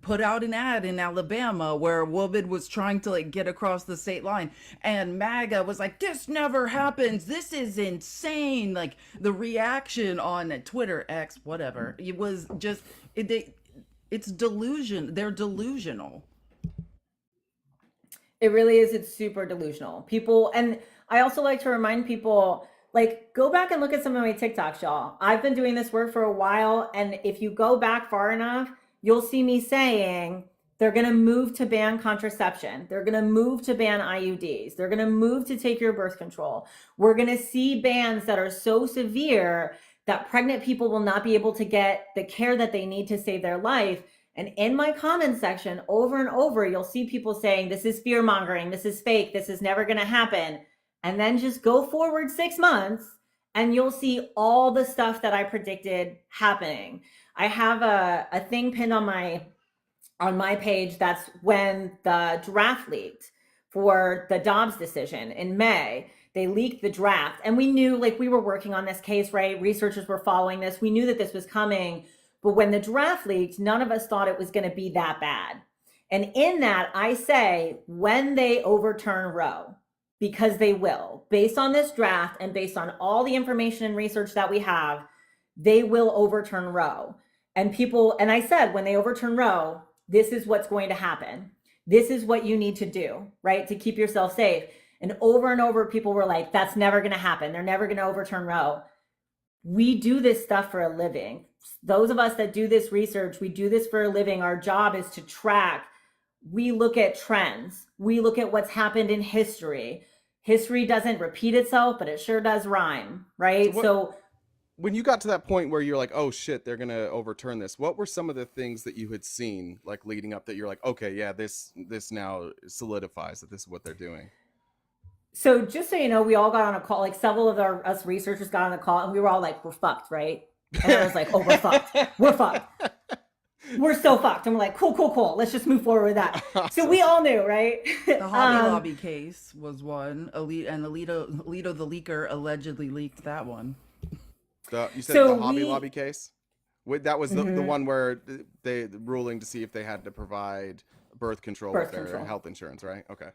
put out an ad in Alabama where a woman was trying to like get across the state line, and MAGA was like, this never happens, this is insane. Like the reaction on Twitter, X, whatever, it was just it's delusion. They're delusional. It really is. It's super delusional. People, and I also like to remind people, like, go back and look at some of my TikToks, y'all. I've been doing this work for a while, and if you go back far enough, you'll see me saying they're going to move to ban contraception. They're going to move to ban IUDs. They're going to move to take your birth control. We're going to see bans that are so severe that pregnant people will not be able to get the care that they need to save their life. And in my comment section, over and over, you'll see people saying, this is fear mongering, this is fake, this is never going to happen. And then just go forward 6 months and you'll see all the stuff that I predicted happening. I have a thing pinned on my page. That's when the draft leaked for the Dobbs decision in May. They leaked the draft. And we knew, like, we were working on this case, right? Researchers were following this. We knew that this was coming. But when the draft leaked, none of us thought it was going to be that bad. And in that, I say, when they overturn Roe, because they will, based on this draft and based on all the information and research that we have, they will overturn Roe. And I said, when they overturn Roe, this is what's going to happen. This is what you need to do, right? To keep yourself safe. And over, people were like, that's never going to happen. They're never going to overturn Roe. We do this stuff for a living. Those of us that do this research, we do this for a living. Our job is to track. We look at trends. We look at what's happened in history. History doesn't repeat itself, but it sure does rhyme, right? So when you got to that point where you're like, oh shit, they're going to overturn this, what were some of the things that you had seen like leading up that you're like, okay, yeah, this now solidifies that this is what they're doing? So just so you know, we all got on a call, like several of us researchers got on a call, and we were all like, we're fucked, right? And I was like, oh, we're fucked. We're fucked. We're so fucked. And we're like, cool. Let's just move forward with that. Awesome. So we all knew, right? The Hobby Lobby case was one. Alito the leaker allegedly leaked that one. You said the Hobby Lobby case? That was the one where the ruling to see if they had to provide birth control with their health insurance, right? Okay.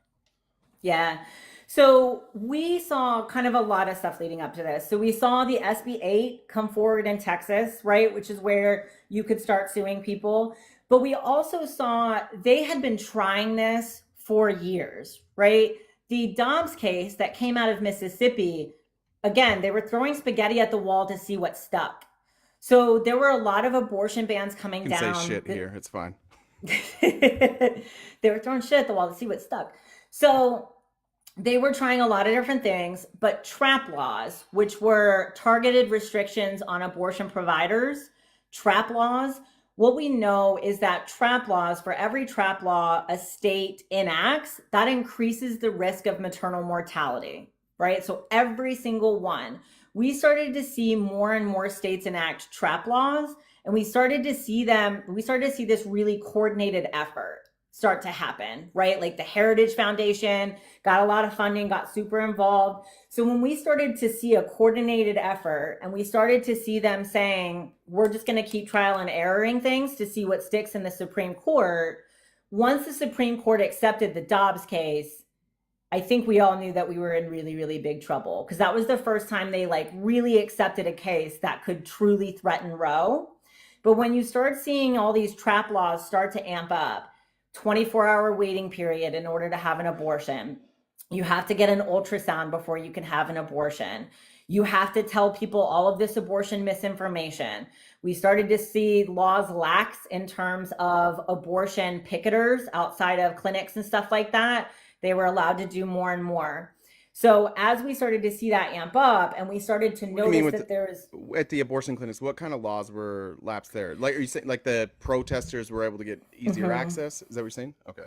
Yeah. So we saw kind of a lot of stuff leading up to this. So we saw the SB 8 come forward in Texas, right? Which is where you could start suing people. But we also saw they had been trying this for years, right? The Dobbs case that came out of Mississippi, again, they were throwing spaghetti at the wall to see what stuck. So there were a lot of abortion bans coming down. You can say shit here. It's fine. They were throwing shit at the wall to see what stuck. So they were trying a lot of different things, but trap laws, which were targeted restrictions on abortion providers, trap laws, what we know is that trap laws, for every trap law a state enacts, that increases the risk of maternal mortality, right? So every single one. We started to see more and more states enact trap laws, and we started to see this really coordinated effort start to happen, right? Like the Heritage Foundation got a lot of funding, got super involved. So when we started to see a coordinated effort and we started to see them saying, we're just going to keep trial and erroring things to see what sticks in the Supreme Court, once the Supreme Court accepted the Dobbs case, I think we all knew that we were in really, really big trouble, because that was the first time they like really accepted a case that could truly threaten Roe. But when you start seeing all these trap laws start to amp up, 24-hour waiting period in order to have an abortion. You have to get an ultrasound before you can have an abortion. You have to tell people all of this abortion misinformation. We started to see laws lax in terms of abortion picketers outside of clinics and stuff like that. They were allowed to do more and more. So as we started to see that amp up and we started to notice that there was... At the abortion clinics, what kind of laws were lapsed there? Like, are you saying like the protesters were able to get easier access? Is that what you're saying? Okay.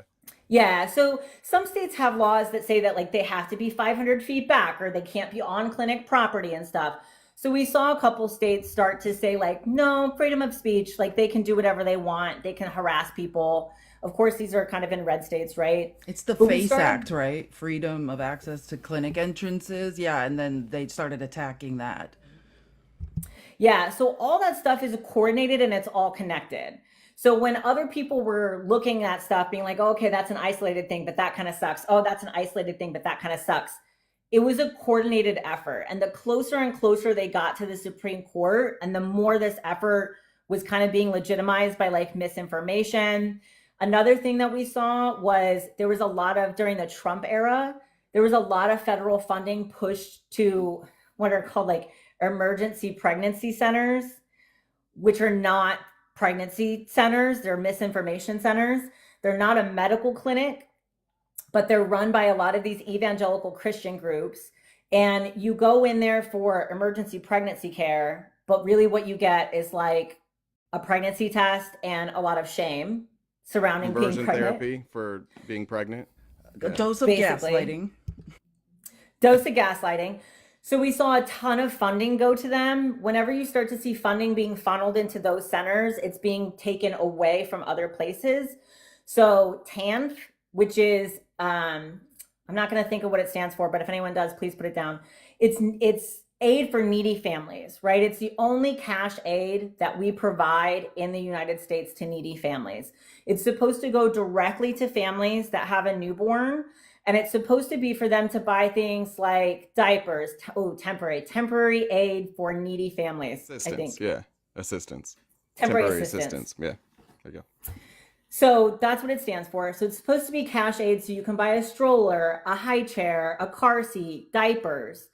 Yeah. So some states have laws that say that like they have to be 500 feet back or they can't be on clinic property and stuff. So we saw a couple states start to say like, no, freedom of speech, like they can do whatever they want. They can harass people. Of course, these are kind of in red states, right? It's the FACE Act, right? Freedom of access to clinic entrances. Yeah, and then they started attacking that. Yeah, so all that stuff is coordinated and it's all connected. So when other people were looking at stuff, being like, oh, okay, that's an isolated thing, but that kind of sucks. Oh, that's an isolated thing, but that kind of sucks. It was a coordinated effort. And the closer and closer they got to the Supreme Court, and the more this effort was kind of being legitimized by like misinformation. Another thing that we saw was there was a lot of, during the Trump era, there was a lot of federal funding pushed to what are called like emergency pregnancy centers, which are not pregnancy centers. They're misinformation centers. They're not a medical clinic, but they're run by a lot of these evangelical Christian groups. And you go in there for emergency pregnancy care, but really what you get is like a pregnancy test and a lot of shame surrounding being pregnant. Therapy for being pregnant. A dose of gaslighting. Dose of gaslighting. So we saw a ton of funding go to them. Whenever you start to see funding being funneled into those centers, it's being taken away from other places. So TANF, which is, I'm I'm not going to think of what it stands for, but if anyone does, please put it down. It's aid for needy families, right? It's the only cash aid that we provide in the United States to needy families. It's supposed to go directly to families that have a newborn, and it's supposed to be for them to buy things like diapers, temporary aid for needy families. Assistance, I think. yeah, assistance. Temporary assistance. Yeah, there you go. So that's what it stands for. So it's supposed to be cash aid, so you can buy a stroller, a high chair, a car seat, diapers.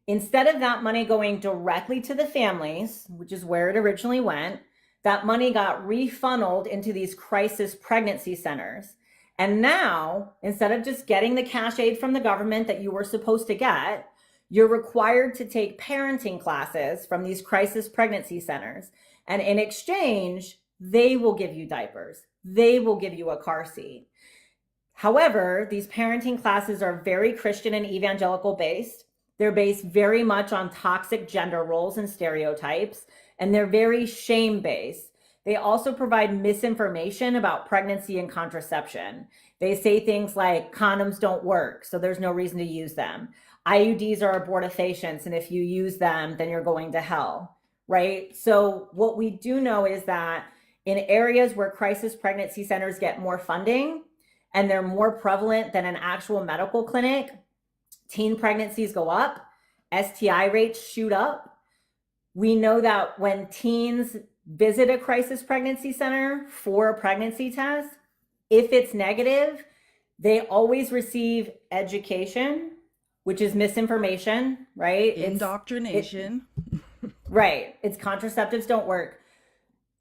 Instead of that money going directly to the families, which is where it originally went, that money got refunneled into these crisis pregnancy centers. And now, instead of just getting the cash aid from the government that you were supposed to get, you're required to take parenting classes from these crisis pregnancy centers. And in exchange, they will give you diapers. They will give you a car seat. However, these parenting classes are very Christian and evangelical based. They're based very much on toxic gender roles and stereotypes, and they're very shame based. They also provide misinformation about pregnancy and contraception. They say things like condoms don't work, so there's no reason to use them. IUDs are abortifacients, and if you use them, then you're going to hell, right? So what we do know is that in areas where crisis pregnancy centers get more funding and they're more prevalent than an actual medical clinic, teen pregnancies go up, STI rates shoot up. We know that when teens visit a crisis pregnancy center for a pregnancy test, if it's negative, they always receive education, which is misinformation, right? Indoctrination. Right. It's contraceptives don't work.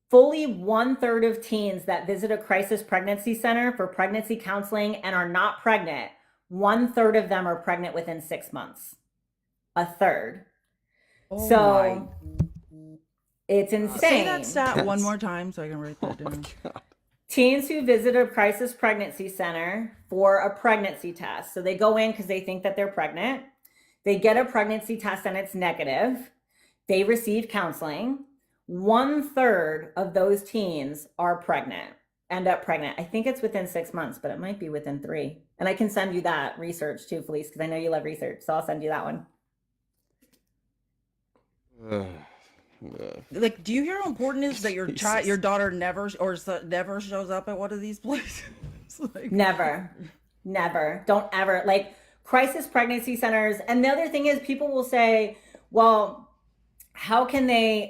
Fully 1/3 of teens that visit a crisis pregnancy center for pregnancy counseling and are not pregnant, 1/3 of them are pregnant within 6 months. A third. Oh So it's insane. Say that stat one more time so I can write that down. Teens who visit a crisis pregnancy center for a pregnancy test. So they go in because they think that they're pregnant. They get a pregnancy test and it's negative. They receive counseling. 1/3 of those teens are pregnant, end up pregnant. I think it's within 6 months, but it might be within 3. And I can send you that research too, Felice, because I know you love research. So I'll send you that one. Like, do you hear how important it is that your Jesus. your daughter never shows up at one of these places? Like, Never. Don't ever. Like, crisis pregnancy centers. And the other thing is, people will say, well, how can they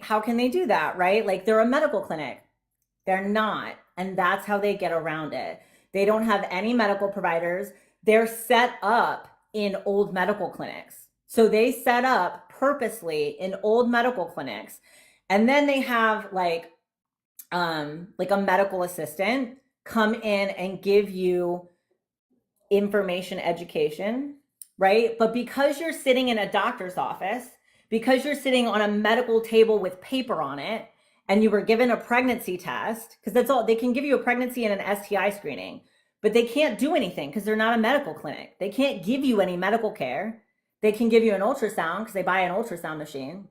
do that, right? Like, they're a medical clinic. They're not. And that's how they get around it. They don't have any medical providers. They're set up in old medical clinics. So they set up purposely in old medical clinics. And then they have like a medical assistant come in and give you information education, right? But because you're sitting in a doctor's office, because you're sitting on a medical table with paper on it, and you were given a pregnancy test, because that's all, they can give you a pregnancy and an STI screening, but they can't do anything because they're not a medical clinic. They can't give you any medical care. They can give you an ultrasound because they buy an ultrasound machine,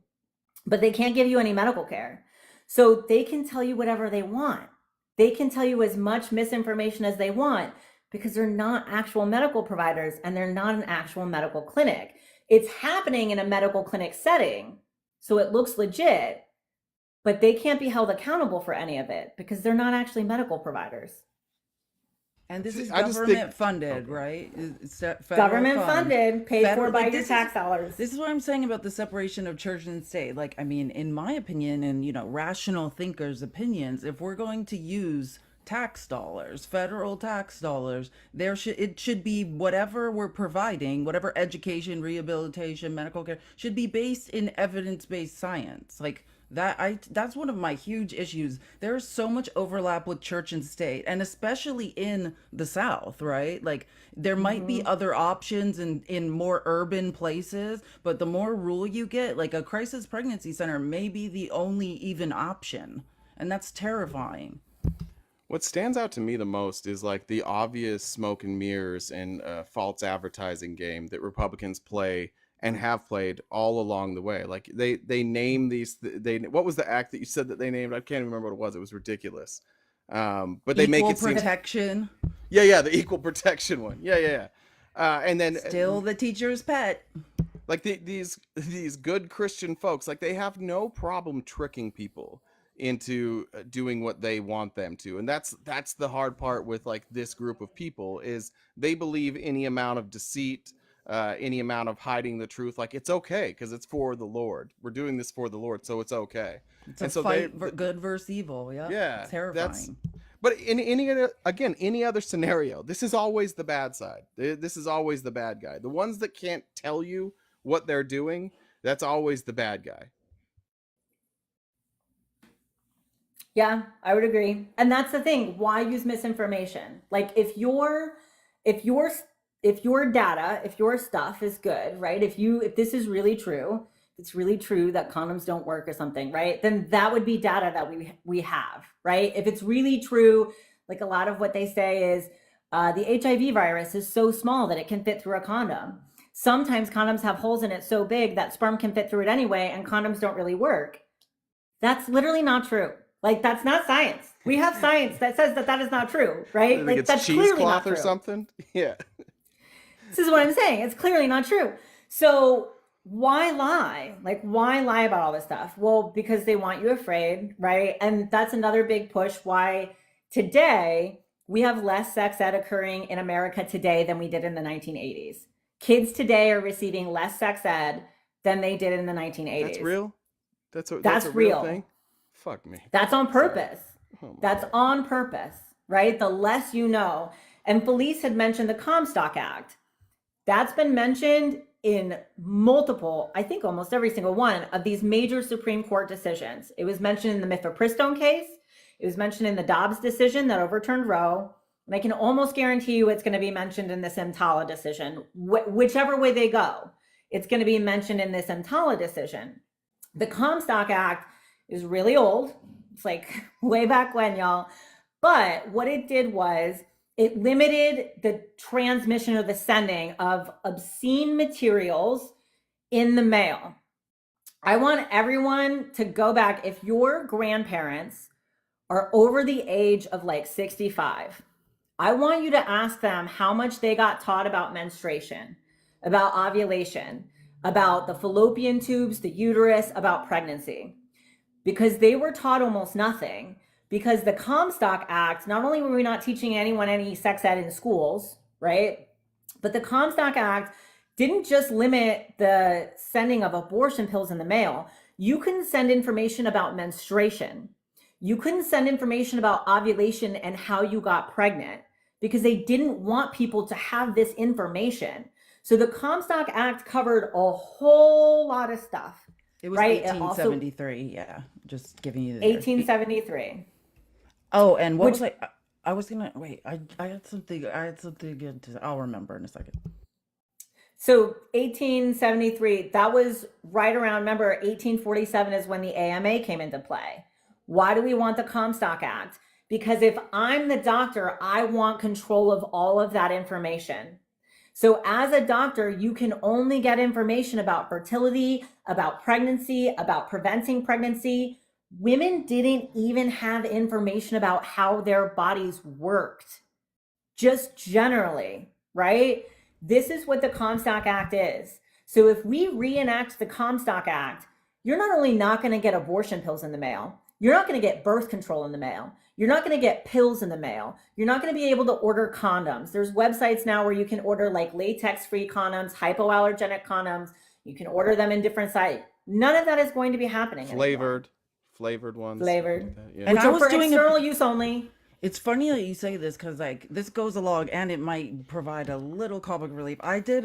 but they can't give you any medical care. So they can tell you whatever they want. They can tell you as much misinformation as they want because they're not actual medical providers and they're not an actual medical clinic. It's happening in a medical clinic setting, so it looks legit, but they can't be held accountable for any of it because they're not actually medical providers. And this is I just government think- funded, right? It's federal Government fund. funded, paid Federal- for by like, your this tax is- dollars. This is what I'm saying about the separation of church and state. Like, I mean, in my opinion, and rational thinkers' opinions, if we're going to use tax dollars, federal tax dollars, it should be whatever we're providing, whatever education, rehabilitation, medical care should be based in evidence-based science. Like that's one of my huge issues. There's so much overlap with church and state, and especially in the South, right? Like there might be other options in more urban places, but the more rural you get, like a crisis pregnancy center may be the only even option, and that's terrifying. What stands out to me the most is like the obvious smoke and mirrors and false advertising game that Republicans play and have played all along the way. Like they name these. What was the act that you said that they named? I can't even remember what it was. It was ridiculous. But they make it seem protection. Yeah, the equal protection one. Yeah. And then Still the teacher's pet. like these good Christian folks, like they have no problem tricking people into doing what they want them to. And that's the hard part with like this group of people, is they believe any amount of deceit, any amount of hiding the truth, like it's okay because it's for the Lord. We're doing this for the Lord, so it's okay. It's a And so fight for good versus evil. Yeah. yeah, Terrifying. but in any other scenario, this is always the bad side. This is always the bad guy. The ones that can't tell you what they're doing, that's always the bad guy. Yeah, I would agree. And that's the thing. Why use misinformation? Like if your data, if your stuff is good, right? If this is really true, it's really true that condoms don't work or something, right? Then that would be data that we have, right? If it's really true, like a lot of what they say is the HIV virus is so small that it can fit through a condom. Sometimes condoms have holes in it so big that sperm can fit through it anyway, and condoms don't really work. That's literally not true. Like, that's not science. We have science that says that is not true, right? Like, It's that's clearly not cheesecloth true. or something. Yeah. This is what I'm saying. It's clearly not true. So why lie? Like, why lie about all this stuff? Well, because they want you afraid, right? And that's another big push why today we have less sex ed occurring in America today than we did in the 1980s. Kids today are receiving less sex ed than they did in the 1980s. That's real? That's a real. real thing? Fuck me. That's on purpose. Oh That's on purpose, right? The less you know. And Felice had mentioned the Comstock Act. That's been mentioned in multiple, I think almost every single one of these major Supreme Court decisions. It was mentioned in the Mifepristone case. It was mentioned in the Dobbs decision that overturned Roe. And I can almost guarantee you it's going to be mentioned in this EMTALA decision. Whichever way they go, it's going to be mentioned in this EMTALA decision. The Comstock Act is really old. It's like way back when, y'all. But what it did was it limited the transmission or the sending of obscene materials in the mail. I want everyone to go back. If your grandparents are over the age of like 65, I want you to ask them how much they got taught about menstruation, about ovulation, about the fallopian tubes, the uterus, about pregnancy. Because they were taught almost nothing. Because the Comstock Act, not only were we not teaching anyone any sex ed in schools, right? But the Comstock Act didn't just limit the sending of abortion pills in the mail. You couldn't send information about menstruation. You couldn't send information about ovulation and how you got pregnant because they didn't want people to have this information. So the Comstock Act covered a whole lot of stuff. It was right? 1873. Yeah, just giving you the 1873. Oh, and what was I was gonna wait. I had something. Again I'll remember in a second. So 1873. That was right around. Remember, 1847 is when the AMA came into play. Why do we want the Comstock Act? Because if I'm the doctor, I want control of all of that information. So as a doctor, you can only get information about fertility, about pregnancy, about preventing pregnancy. Women didn't even have information about how their bodies worked, just generally, right? This is what the Comstock Act is. So if we reenact the Comstock Act, you're not only not going to get abortion pills in the mail, you're not going to get birth control in the mail. You're not going to get pills in the mail. You're not going to be able to order condoms. There's websites now where you can order like latex-free condoms, hypoallergenic condoms. You can order them in different sites. None of that is going to be happening anymore. Flavored ones. Flavored. Like yeah. And Which I are was for doing external use only. It's funny that you say this because like this goes along and it might provide a little comic relief. We did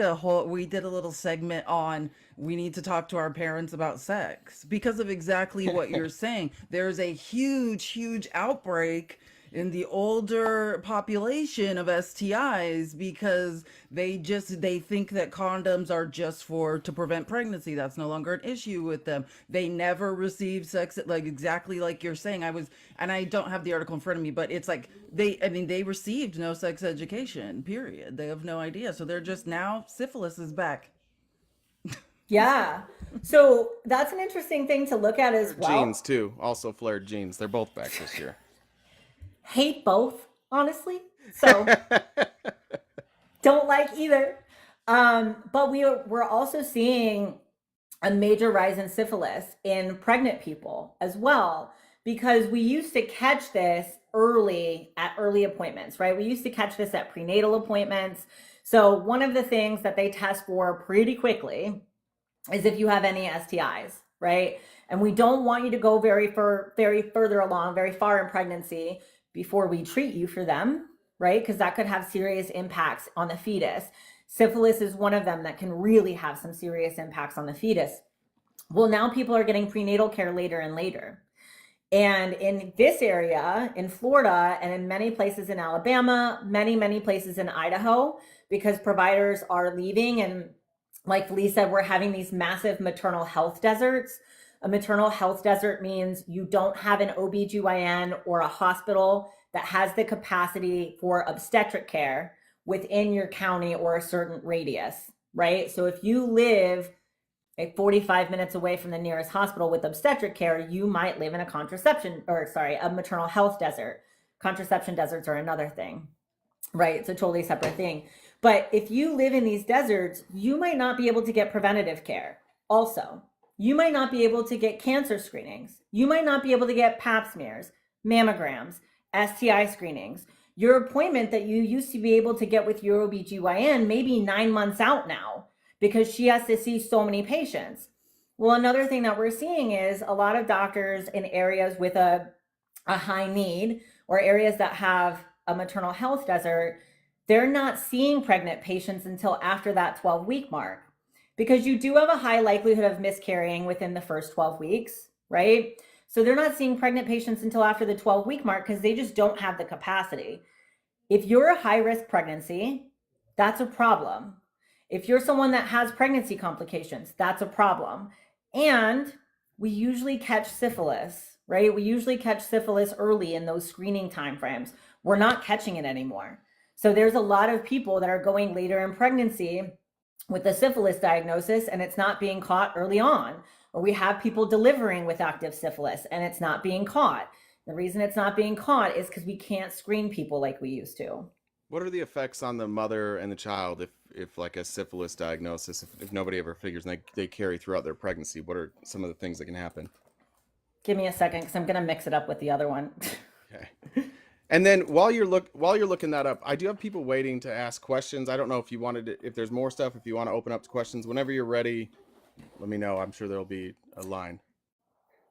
a little segment on we need to talk to our parents about sex because of exactly what you're saying. There's a huge outbreak in the older population of STIs because they think that condoms are just to prevent pregnancy. That's no longer an issue with them. They never received sex, like exactly like you're saying. And I don't have the article in front of me, but it's like they received no sex education, period. They have no idea. So they're just now syphilis is back. Yeah. So that's an interesting thing to look at as well. Genes too, also flared genes. They're both back this year. Hate both, honestly. So don't like either. But we're also seeing a major rise in syphilis in pregnant people as well, because we used to catch this early at early appointments, right? We used to catch this at prenatal appointments. So one of the things that they test for pretty quickly is if you have any STIs, right? And we don't want you to go very further along, very far in pregnancy before we treat you for them, right? Because that could have serious impacts on the fetus. Syphilis is one of them that can really have some serious impacts on the fetus. Well, now people are getting prenatal care later and later. And in this area, in Florida, and in many places in Alabama, many places in Idaho, because providers are leaving, and like Felice said, we're having these massive maternal health deserts. A maternal health desert means you don't have an OBGYN or a hospital that has the capacity for obstetric care within your county or a certain radius, right? So if you live 45 minutes away from the nearest hospital with obstetric care, you might live in a maternal health desert. Contraception deserts are another thing, right? It's a totally separate thing. But if you live in these deserts, you might not be able to get preventative care. Also, you might not be able to get cancer screenings. You might not be able to get pap smears, mammograms, STI screenings. Your appointment that you used to be able to get with your OBGYN may be 9 months out now because she has to see so many patients. Well, another thing that we're seeing is a lot of doctors in areas with a high need or areas that have a maternal health desert, they're not seeing pregnant patients until after that 12-week mark, because you do have a high likelihood of miscarrying within the first 12 weeks, right? So they're not seeing pregnant patients until after the 12-week mark because they just don't have the capacity. If you're a high-risk pregnancy, that's a problem. If you're someone that has pregnancy complications, that's a problem. And we usually catch syphilis, right? We usually catch syphilis early in those screening timeframes. We're not catching it anymore. So there's a lot of people that are going later in pregnancy with the syphilis diagnosis and it's not being caught early on. Or we have people delivering with active syphilis and it's not being caught. The reason it's not being caught is because we can't screen people like we used to. What are the effects on the mother and the child if like a syphilis diagnosis, if nobody ever figures and they carry throughout their pregnancy? What are some of the things that can happen? Give me a second because I'm going to mix it up with the other one. Okay. And then while you're looking that up, I do have people waiting to ask questions. I don't know if you wanted to, if there's more stuff, if you want to open up to questions, whenever you're ready, let me know. I'm sure there'll be a line.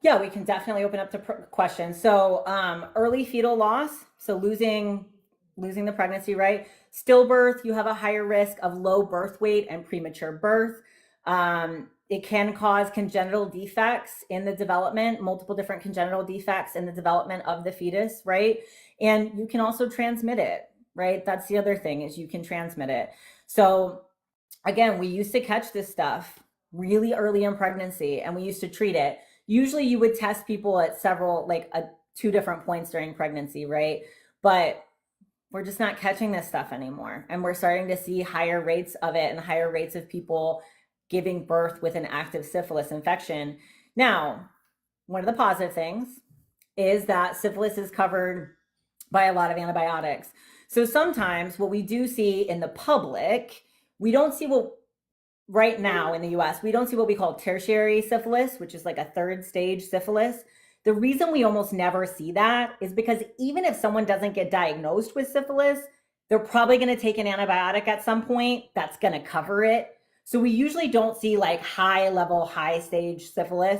Yeah, we can definitely open up to questions. So early fetal loss, so losing the pregnancy, right? Stillbirth, you have a higher risk of low birth weight and premature birth. It can cause congenital defects in the development, multiple different congenital defects in the development of the fetus, right? And you can also transmit it, right? That's the other thing, is you can transmit it. So again, we used to catch this stuff really early in pregnancy and we used to treat it. Usually you would test people at two different points during pregnancy, right? But we're just not catching this stuff anymore. And we're starting to see higher rates of it and higher rates of people giving birth with an active syphilis infection. Now, one of the positive things is that syphilis is covered by a lot of antibiotics. So sometimes what we do see in the public, we don't see right now in the US, we don't see what we call tertiary syphilis, which is like a third stage syphilis. The reason we almost never see that is because even if someone doesn't get diagnosed with syphilis, they're probably going to take an antibiotic at some point that's going to cover it. So we usually don't see like high stage syphilis.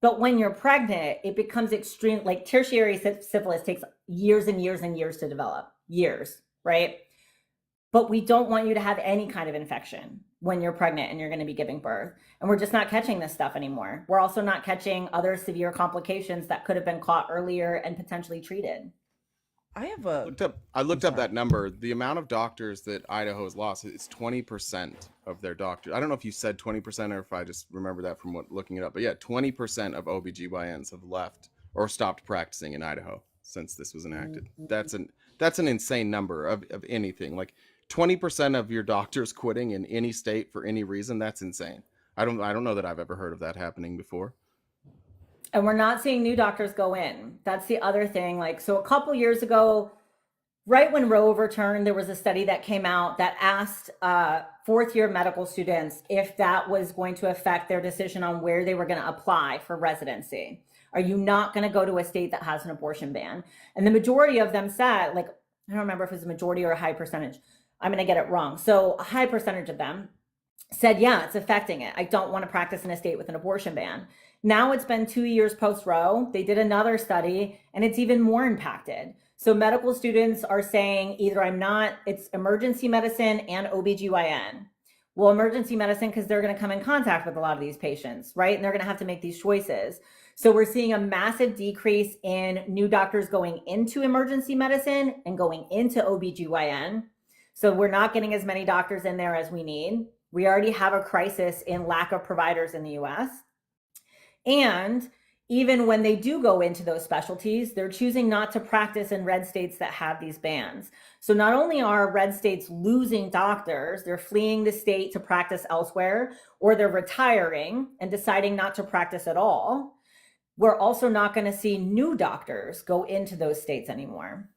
But when you're pregnant, it becomes extreme, like tertiary syphilis takes years and years and years to develop, years, right? But we don't want you to have any kind of infection when you're pregnant and you're going to be giving birth. And we're just not catching this stuff anymore. We're also not catching other severe complications that could have been caught earlier and potentially treated. I have a I looked up that number. The amount of doctors that Idaho has lost, it's 20% of their doctors. I don't know if you said 20% or if I just remember that from looking it up. But yeah, 20% of OBGYNs have left or stopped practicing in Idaho since this was enacted. That's an insane number of anything. Like 20% of your doctors quitting in any state for any reason, that's insane. I don't know that I've ever heard of that happening before. And we're not seeing new doctors go in. That's the other thing. Like, so a couple years ago, right when Roe overturned, there was a study that came out that asked fourth year medical students if that was going to affect their decision on where they were going to apply for residency. Are you not going to go to a state that has an abortion ban? And the majority of them said, like, I don't remember if it was a majority or a high percentage. I'm going to get it wrong. So a high percentage of them said, yeah, it's affecting it. I don't want to practice in a state with an abortion ban. Now it's been 2 years post Roe. They did another study and it's even more impacted. So medical students are saying either it's emergency medicine and OBGYN. Well, emergency medicine, because they're going to come in contact with a lot of these patients, right? And they're going to have to make these choices. So we're seeing a massive decrease in new doctors going into emergency medicine and going into OBGYN. So we're not getting as many doctors in there as we need. We already have a crisis in lack of providers in the US. And even when they do go into those specialties, they're choosing not to practice in red states that have these bans. So not only are red states losing doctors, they're fleeing the state to practice elsewhere, or they're retiring and deciding not to practice at all. We're also not going to see new doctors go into those states anymore.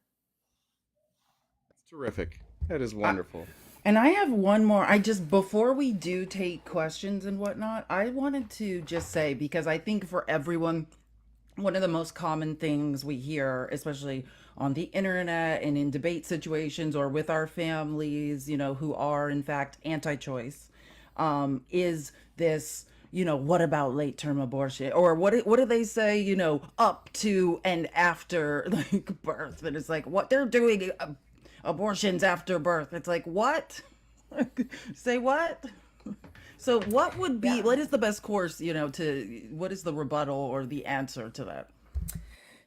That's terrific. That is wonderful. And I have one more. Before we do take questions and whatnot, I wanted to just say, because I think for everyone, one of the most common things we hear, especially on the internet and in debate situations or with our families, who are in fact anti-choice, is this, what about late term abortion? Or what do they say, up to and after like birth? And it's like, what they're doing, abortions after birth. It's like, what? Say what? So what would be, what is the best course, what is the rebuttal or the answer to that?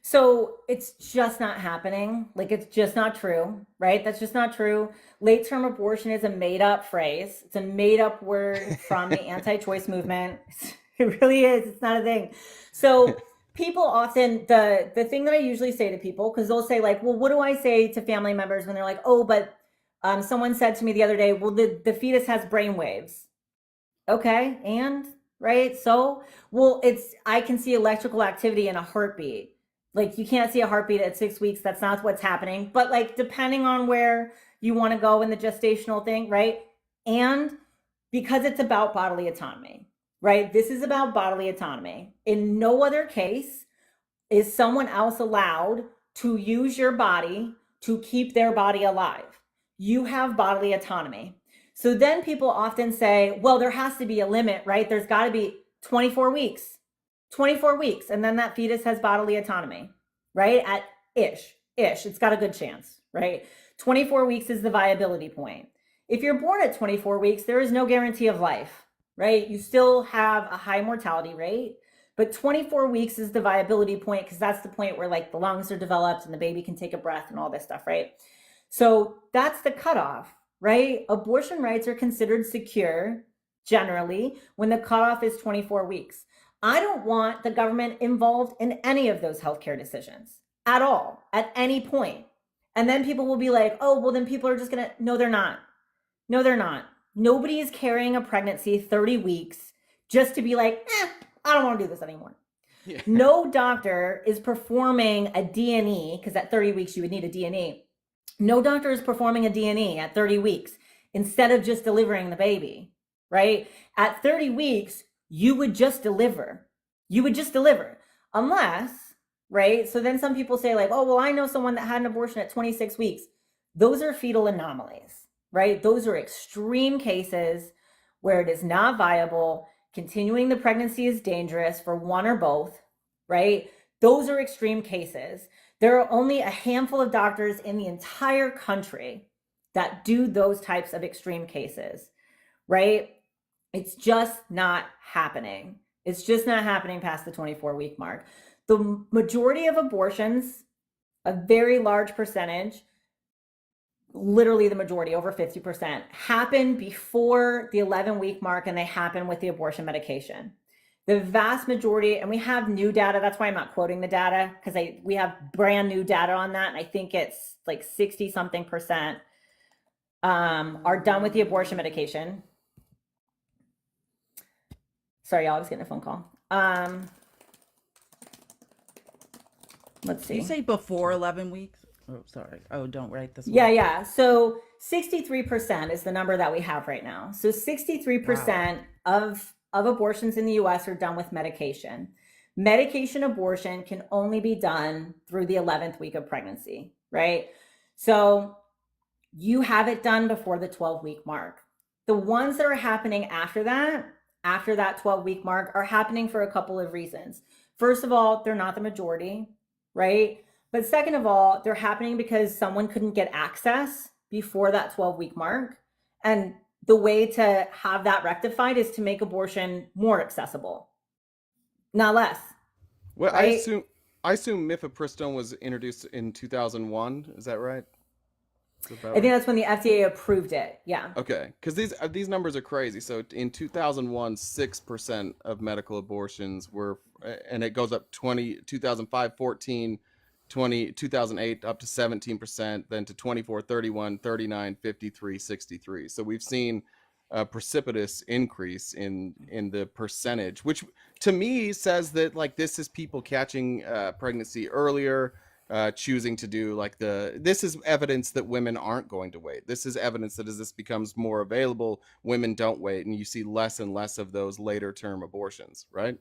So it's just not happening. Like, it's just not true, right? That's just not true. Late term abortion is a made up phrase. It's a made up word from the anti-choice movement. It really is. It's not a thing. So people often, the thing that I usually say to people, because they'll say like, well, what do I say to family members when they're like, oh, but someone said to me the other day, well, the fetus has brain waves. Okay. And right. So, well, I can see electrical activity in a heartbeat. Like, you can't see a heartbeat at 6 weeks. That's not what's happening. But like, depending on where you want to go in the gestational thing, right? And because it's about bodily autonomy, right? This is about bodily autonomy. In no other case is someone else allowed to use your body to keep their body alive. You have bodily autonomy. So then people often say, well, there has to be a limit, right? There's got to be 24 weeks. 24 weeks, and then that fetus has bodily autonomy, right? At ish, it's got a good chance, right? 24 weeks is the viability point. If you're born at 24 weeks, there is no guarantee of life, right? You still have a high mortality rate, but 24 weeks is the viability point, because that's the point where like the lungs are developed and the baby can take a breath and all this stuff, right? So that's the cutoff, right? Abortion rights are considered secure generally when the cutoff is 24 weeks. I don't want the government involved in any of those healthcare decisions at all, at any point. And then people will be like, oh, well, then people are just going to, no, they're not. No, they're not. Nobody is carrying a pregnancy 30 weeks just to be like, I don't want to do this anymore. Yeah. No doctor is performing a D&E, because at 30 weeks you would need a D&E. No doctor is performing a D&E at 30 weeks instead of just delivering the baby, right? At 30 weeks, you would just deliver. You would just deliver. Unless, right? So then some people say like, oh, well, I know someone that had an abortion at 26 weeks. Those are fetal anomalies, right? Those are extreme cases where it is not viable. Continuing the pregnancy is dangerous for one or both, right? Those are extreme cases. There are only a handful of doctors in the entire country that do those types of extreme cases, right? It's just not happening. It's just not happening past the 24-week mark. The majority of abortions, a very large percentage, literally the majority, over 50%, happen before the 11-week mark, and they happen with the abortion medication. The vast majority, and we have new data, that's why I'm not quoting the data, because we have brand new data on that, and I think it's like 60-something% are done with the abortion medication. Sorry, y'all, I was getting a phone call. Let's see. You say before 11 weeks? Oh, sorry. Oh, don't write this Yeah, one. yeah. So 63% is the number that we have right now. So Wow. 63% of abortions in the US are done with medication. Medication abortion can only be done through the 11th week of pregnancy, right? So you have it done before the 12-week mark. The ones that are happening after that 12-week mark, are happening for a couple of reasons. First of all, they're not the majority, right? But second of all, they're happening because someone couldn't get access before that 12-week mark. And the way to have that rectified is to make abortion more accessible, not less, Well, right? I assume mifepristone was introduced in 2001. Is that right? Is that about I think right? that's when the FDA approved it. Yeah. Okay, because these numbers are crazy. So in 2001, 6% of medical abortions were, and it goes up 2005, 14, 20, 2008 up to 17%, then to 24, 31, 39, 53, 63. So we've seen a precipitous increase in the percentage, which to me says that like this is people catching pregnancy earlier, choosing to do like this is evidence that women aren't going to wait. This is evidence that as this becomes more available, women don't wait, and you see less and less of those later term abortions, right?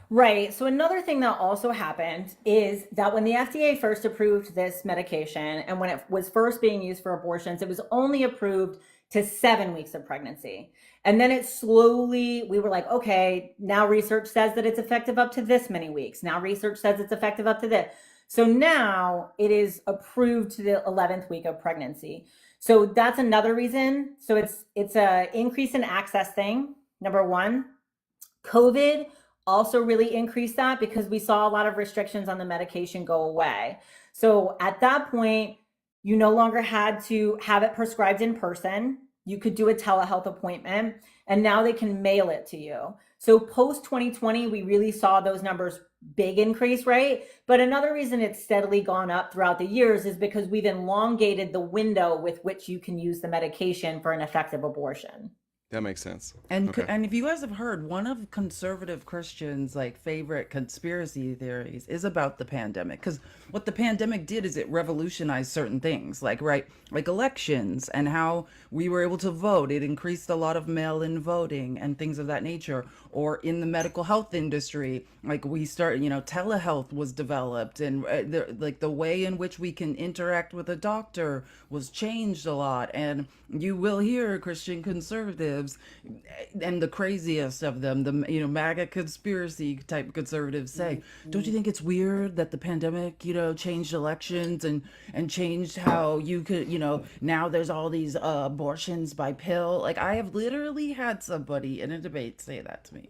Right. So another thing that also happened is that when the FDA first approved this medication and when it was first being used for abortions, it was only approved to 7 weeks of pregnancy. And then it slowly, we were like, okay, now research says that it's effective up to this many weeks. Now research says it's effective up to this. So now it is approved to the 11th week of pregnancy. So that's another reason. So it's a increase in access thing, number one. COVID also really increased that because we saw a lot of restrictions on the medication go away. So at that point, you no longer had to have it prescribed in person. You could do a telehealth appointment, and now they can mail it to you. So post 2020, we really saw those numbers big increase, right? But another reason it's steadily gone up throughout the years is because we've elongated the window with which you can use the medication for an effective abortion. That makes sense. And Okay. and if you guys have heard, one of conservative Christians' like favorite conspiracy theories is about the pandemic. Because what the pandemic did is it revolutionized certain things, like right, like elections and how we were able to vote. It increased a lot of mail-in voting and things of that nature. Or in the medical health industry, like we start, telehealth was developed, and like the way in which we can interact with a doctor was changed a lot. And you will hear Christian conservatives and the craziest of them, the MAGA conspiracy type conservatives say, "Don't you think it's weird that the pandemic, changed elections and changed how you could, now there's all these abortions by pill." Like I have literally had somebody in a debate say that to me.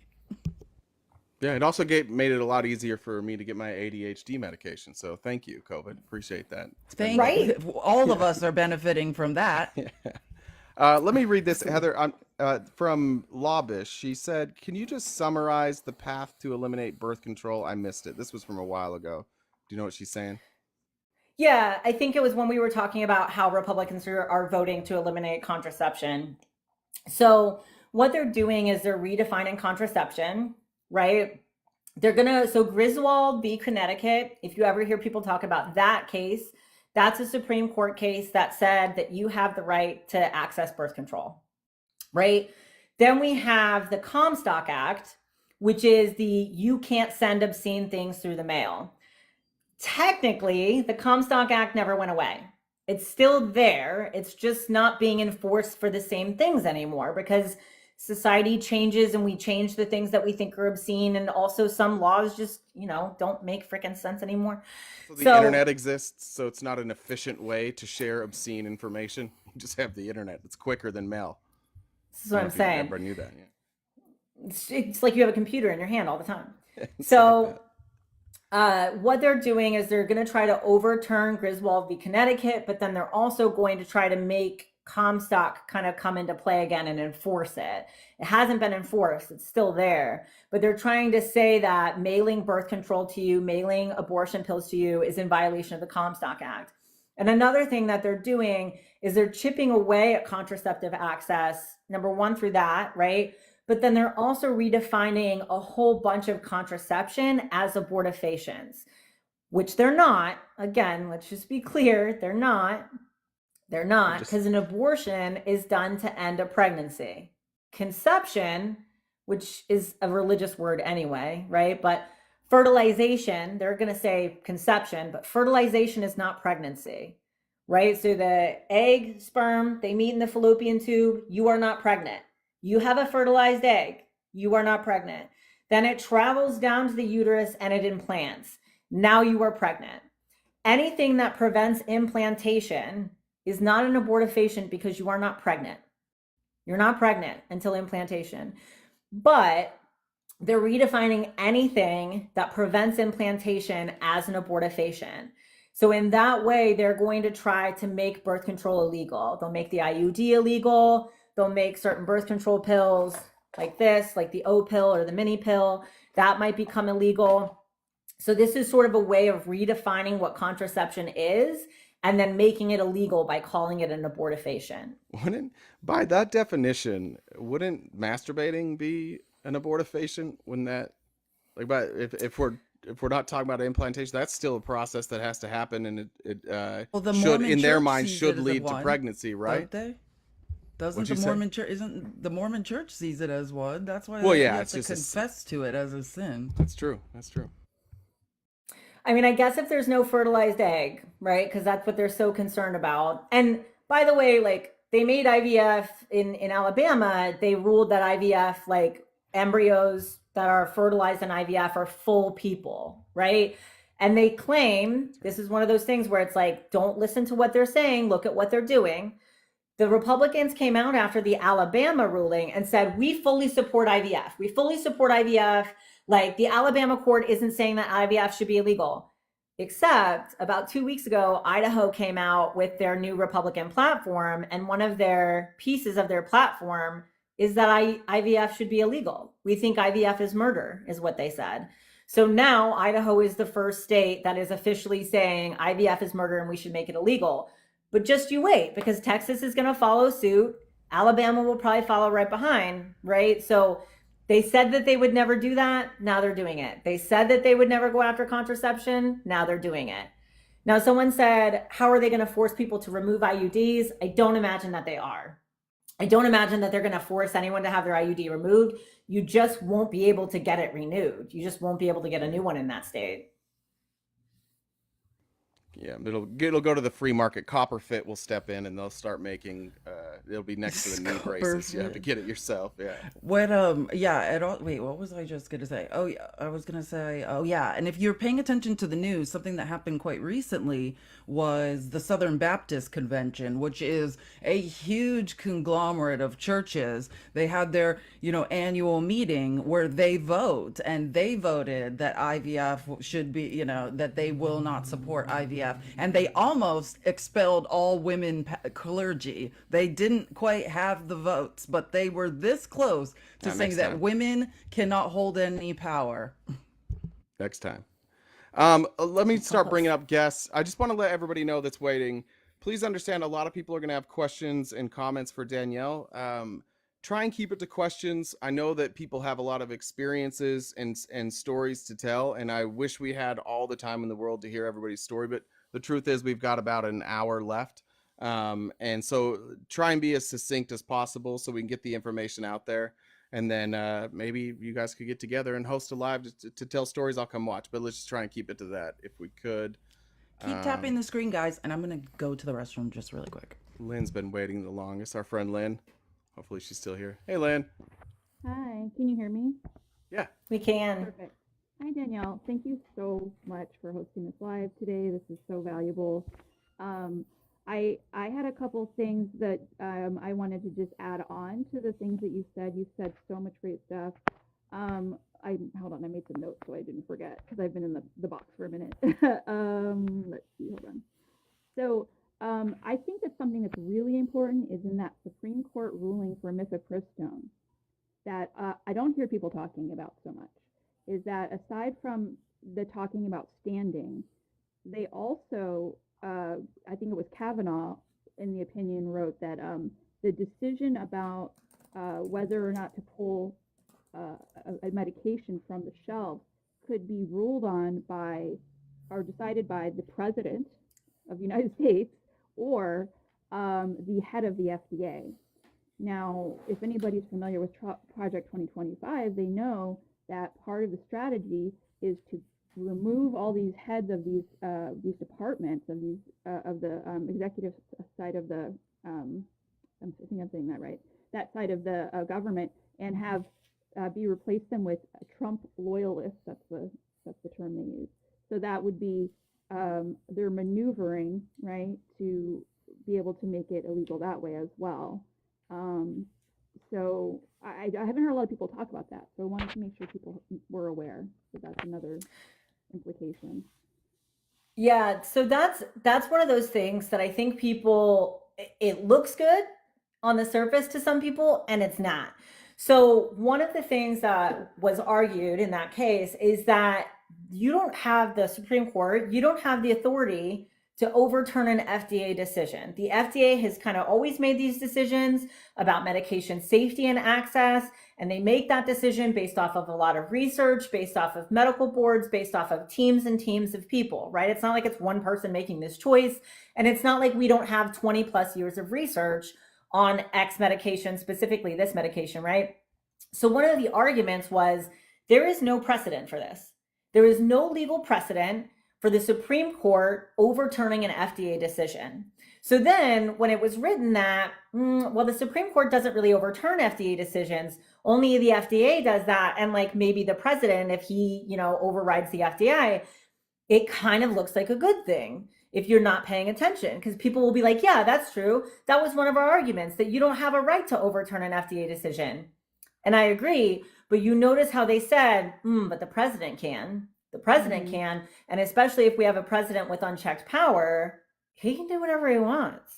Yeah, it also made it a lot easier for me to get my ADHD medication. So thank you, COVID. Appreciate that. It's been Right. All of us are benefiting from that. Let me read this, Heather, from Lawbish. She said, "Can you just summarize the path to eliminate birth control? I missed it. This was from a while ago. Do you know what she's saying?" Yeah, I think it was when we were talking about how Republicans are voting to eliminate contraception. So what they're doing is they're redefining contraception, right? So Griswold v. Connecticut, if you ever hear people talk about that case, that's a Supreme Court case that said that you have the right to access birth control, right? Then we have the Comstock Act, which is you can't send obscene things through the mail. Technically, the Comstock Act never went away. It's still there. It's just not being enforced for the same things anymore because society changes and we change the things that we think are obscene. And also some laws just, don't make freaking sense anymore. So the So internet exists, so it's not an efficient way to share obscene information. You just have the internet. It's quicker than mail. this is I what don't know I'm if you saying. ever knew that. It's like you have a computer in your hand all the time. Yeah. It's like So that. what they're doing is they're going to try to overturn Griswold v. Connecticut, but then they're also going to try to make Comstock kind of come into play again and enforce it. It hasn't been enforced. It's still there, but they're trying to say that mailing birth control to you, mailing abortion pills to you is in violation of the Comstock Act. And another thing that they're doing is they're chipping away at contraceptive access, number one, through that, right? But then they're also redefining a whole bunch of contraception as abortifacients. which they're not. Again, let's just be clear, they're not. They're not, because an abortion is done to end a pregnancy. Conception, which is a religious word anyway, right? But fertilization, they're going to say conception, but fertilization is not pregnancy, right? So the egg, sperm, they meet in the fallopian tube. You are not pregnant. You have a fertilized egg. You are not pregnant. Then it travels down to the uterus and it implants. Now you are pregnant. Anything that prevents implantation is not an abortifacient because you are not pregnant. You're not pregnant until implantation. But they're redefining anything that prevents implantation as an abortifacient. So in that way, they're going to try to make birth control illegal. They'll make the IUD illegal. They'll make certain birth control pills like this, like the O pill or the mini pill, that might become illegal. So this is sort of a way of redefining what contraception is and then making it illegal by calling it an abortifacient. By that definition, wouldn't masturbating be an abortifacient? Wouldn't that, like, but if we're not talking about implantation, that's still a process that has to happen, and it Well, the should, Mormon in their Church mind, sees should it as a lead to one, pregnancy, right? Don't they? Doesn't What'd you the say? Mormon Church, isn't the Mormon Church sees it as one? That's why Well, you yeah, have it's to just confess to it as a sin. That's true. That's true. I mean, I guess if there's no fertilized egg, right? Because that's what they're so concerned about. And by the way, like they made IVF in Alabama, they ruled that IVF, like embryos that are fertilized in IVF are full people, right? And they claim this is one of those things where it's like, don't listen to what they're saying, look at what they're doing. The Republicans came out after the Alabama ruling and said, we fully support IVF. We fully support IVF. Like the Alabama court isn't saying that IVF should be illegal. Except about 2 weeks ago, Idaho came out with their new Republican platform. And one of their pieces of their platform is that IVF should be illegal. We think IVF is murder, is what they said. So now Idaho is the first state that is officially saying IVF is murder and we should make it illegal. But just you wait, because Texas is going to follow suit. Alabama will probably follow right behind, right? So they said that they would never do that. Now they're doing it. They said that they would never go after contraception. Now they're doing it. Now, someone said, how are they going to force people to remove IUDs? I don't imagine that they are. I don't imagine that they're going to force anyone to have their IUD removed. You just won't be able to get it renewed. You just won't be able to get a new one in that state. Yeah, it'll go to the free market. Copperfit will step in and they'll start making. It'll be next to the knee braces. You have to get it yourself. Yeah. When wait, what was I just gonna say? Oh yeah, I was gonna say, oh yeah, and if you're paying attention to the news, something that happened quite recently was the Southern Baptist Convention, which is a huge conglomerate of churches. They had their, annual meeting where they vote, and they voted that IVF should be, that they will not support IVF, and they almost expelled all women clergy. They didn't quite have the votes, but they were this close to saying that women cannot hold any power. Next time. Let me start bringing up guests. I just want to let everybody know that's waiting. Please understand, a lot of people are going to have questions and comments for Danielle. Try and keep it to questions. I know that people have a lot of experiences and stories to tell, and I wish we had all the time in the world to hear everybody's story, but the truth is we've got about an hour left. And so try and be as succinct as possible so we can get the information out there. And then maybe you guys could get together and host a live to tell stories. I'll come watch, but let's just try and keep it to that if we could. Keep tapping the screen, guys, and I'm going to go to the restroom just really quick. Lynn's been waiting the longest. Our friend Lynn. Hopefully she's still here. Hey, Lynn. Hi, can you hear me? Yeah. We can. Perfect. Hi, Danielle. Thank you so much for hosting this live today. This is so valuable. I had a couple things that I wanted to just add on to the things that you said. You said so much great stuff. Hold on, I made some notes so I didn't forget because I've been in the box for a minute. Let's see, hold on. So I think that something that's really important is in that Supreme Court ruling for mifepristone that I don't hear people talking about so much, is that aside from the talking about standing, they also, I think it was Kavanaugh in the opinion wrote that the decision about whether or not to pull a medication from the shelves could be ruled on by are decided by the president of the United States or the head of the FDA. Now, if anybody's familiar with Project 2025, they know that part of the strategy is to remove all these heads of these departments of these of the executive side of the I think I'm saying that right, that side of the government, and have replace them with Trump loyalists. That's the term they use. So that would be they're maneuvering, right, to be able to make it illegal that way as well. So I haven't heard a lot of people talk about that. So I wanted to make sure people were aware that that's another implication. Yeah, so that's one of those things that I think people, it looks good on the surface to some people and it's not. So one of the things that was argued in that case is that you don't have the Supreme Court, you don't have the authority to overturn an FDA decision. The FDA has kind of always made these decisions about medication safety and access, and they make that decision based off of a lot of research, based off of medical boards, based off of teams and teams of people, right? It's not like it's one person making this choice, and it's not like we don't have 20 plus years of research on X medication, specifically this medication, right? So one of the arguments was there is no precedent for this. There is no legal precedent for the Supreme Court overturning an FDA decision. So then when it was written that, well, the Supreme Court doesn't really overturn FDA decisions, only the FDA does that, and like maybe the president, if he, overrides the FDA, it kind of looks like a good thing if you're not paying attention, because people will be like, yeah, that's true. That was one of our arguments, that you don't have a right to overturn an FDA decision. And I agree, but you notice how they said, but the president can. The president can, and especially if we have a president with unchecked power, he can do whatever he wants.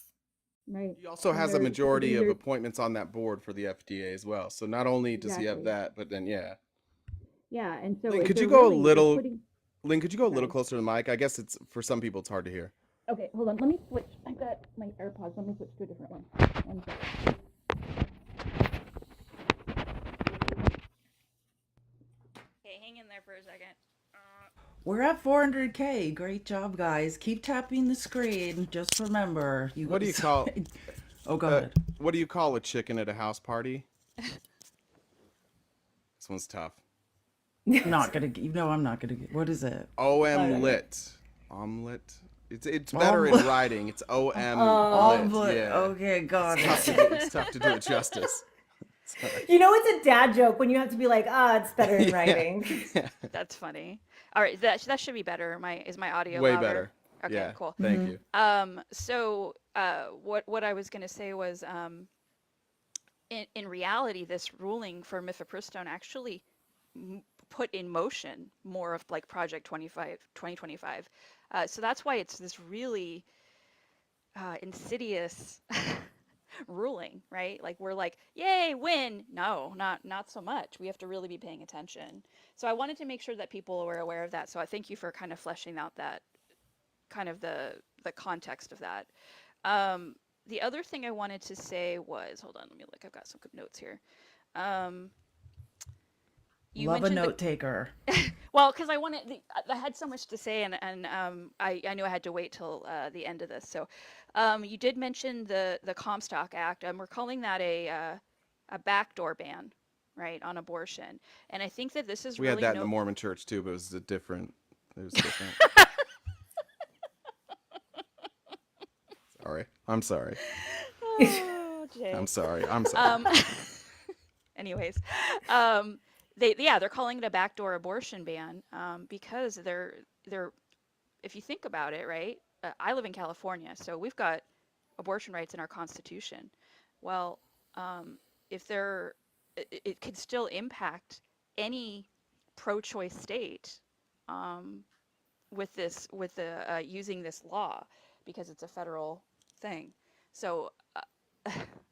Right. He also has a majority of appointments on that board for the FDA as well. So not only does he have that, but then Yeah, and so Lynn, could you go a little closer to the mic? I guess it's for some people it's hard to hear. Okay, hold on. Let me switch. I got my AirPods. Let me switch to a different one. One second. Okay, hang in there for a second. We're at 400K. Great job, guys. Keep tapping the screen. Just remember, What do you call? Oh, go ahead. What do you call a chicken at a house party? This one's tough. Not gonna. I'm not gonna. What is it? Omelet. Omelet. It's better in writing. It's Omelet. Yeah. Okay, got it. It's tough to do it justice. Sorry. It's a dad joke when you have to be like, it's better in writing. That's funny. All right, that should be better. Is my audio Way louder? better. Okay, Yeah, cool. Thank you. So what I was going to say was, in reality, this ruling for mifepristone actually put in motion more of like Project 2025. So that's why it's this really insidious ruling, right? Like we're like, yay, win. No, not so much. We have to really be paying attention. So I wanted to make sure that people were aware of that. So I thank you for kind of fleshing out that kind of the context of that. The other thing I wanted to say was, hold on, let me look. I've got some good notes here. You Love a mentioned note taker. well, because I had so much to say, and I knew I had to wait till the end of this. So, you did mention the Comstock Act, and we're calling that a backdoor ban, right, on abortion. And I think that this is We really had that in the Mormon Church too, but it was different. Sorry, I'm sorry. Oh, Jay. I'm sorry. Anyways, they're calling it a backdoor abortion ban because they're if you think about it, right? I live in California, so we've got abortion rights in our Constitution. Well, if it could still impact any pro-choice state with using this law because it's a federal thing. So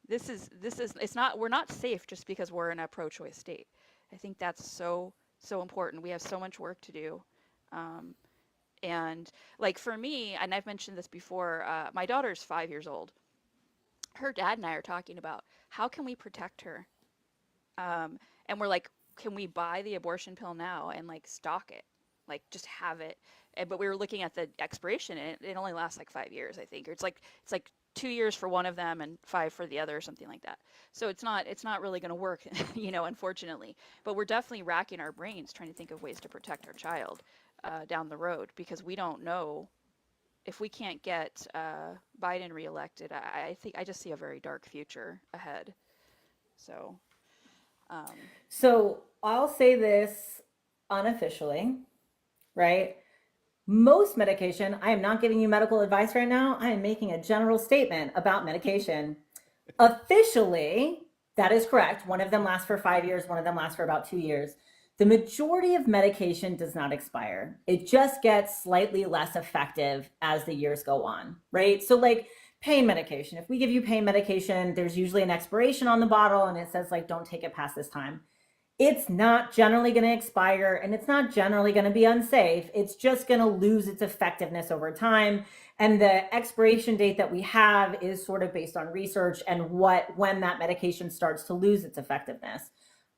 we're not safe just because we're in a pro-choice state. I think that's so important. We have so much work to do. And like for me, and I've mentioned this before, my daughter's 5 years old. Her dad and I are talking about how can we protect her? And we're like, can we buy the abortion pill now and like stock it? like just have it. But we were looking at the expiration, and it only lasts like 5 years, I think. Or it's like 2 years for one of them and 5 for the other, or something like that. So it's not really going to work, unfortunately. But we're definitely racking our brains trying to think of ways to protect our child down the road, because we don't know if we can't get Biden reelected. I think I just see a very dark future ahead. So, um, So I'll say this unofficially, right? Most medication, I am not giving you medical advice right now. I am making a general statement about medication. Officially, that is correct. One of them lasts for 5 years, one of them lasts for about 2 years. The majority of medication does not expire. It just gets slightly less effective as the years go on, right? So like pain medication, if we give you pain medication, there's usually an expiration on the bottle and it says like, don't take it past this time. It's not generally going to expire, and it's not generally going to be unsafe. It's just going to lose its effectiveness over time. And the expiration date that we have is sort of based on research and when that medication starts to lose its effectiveness.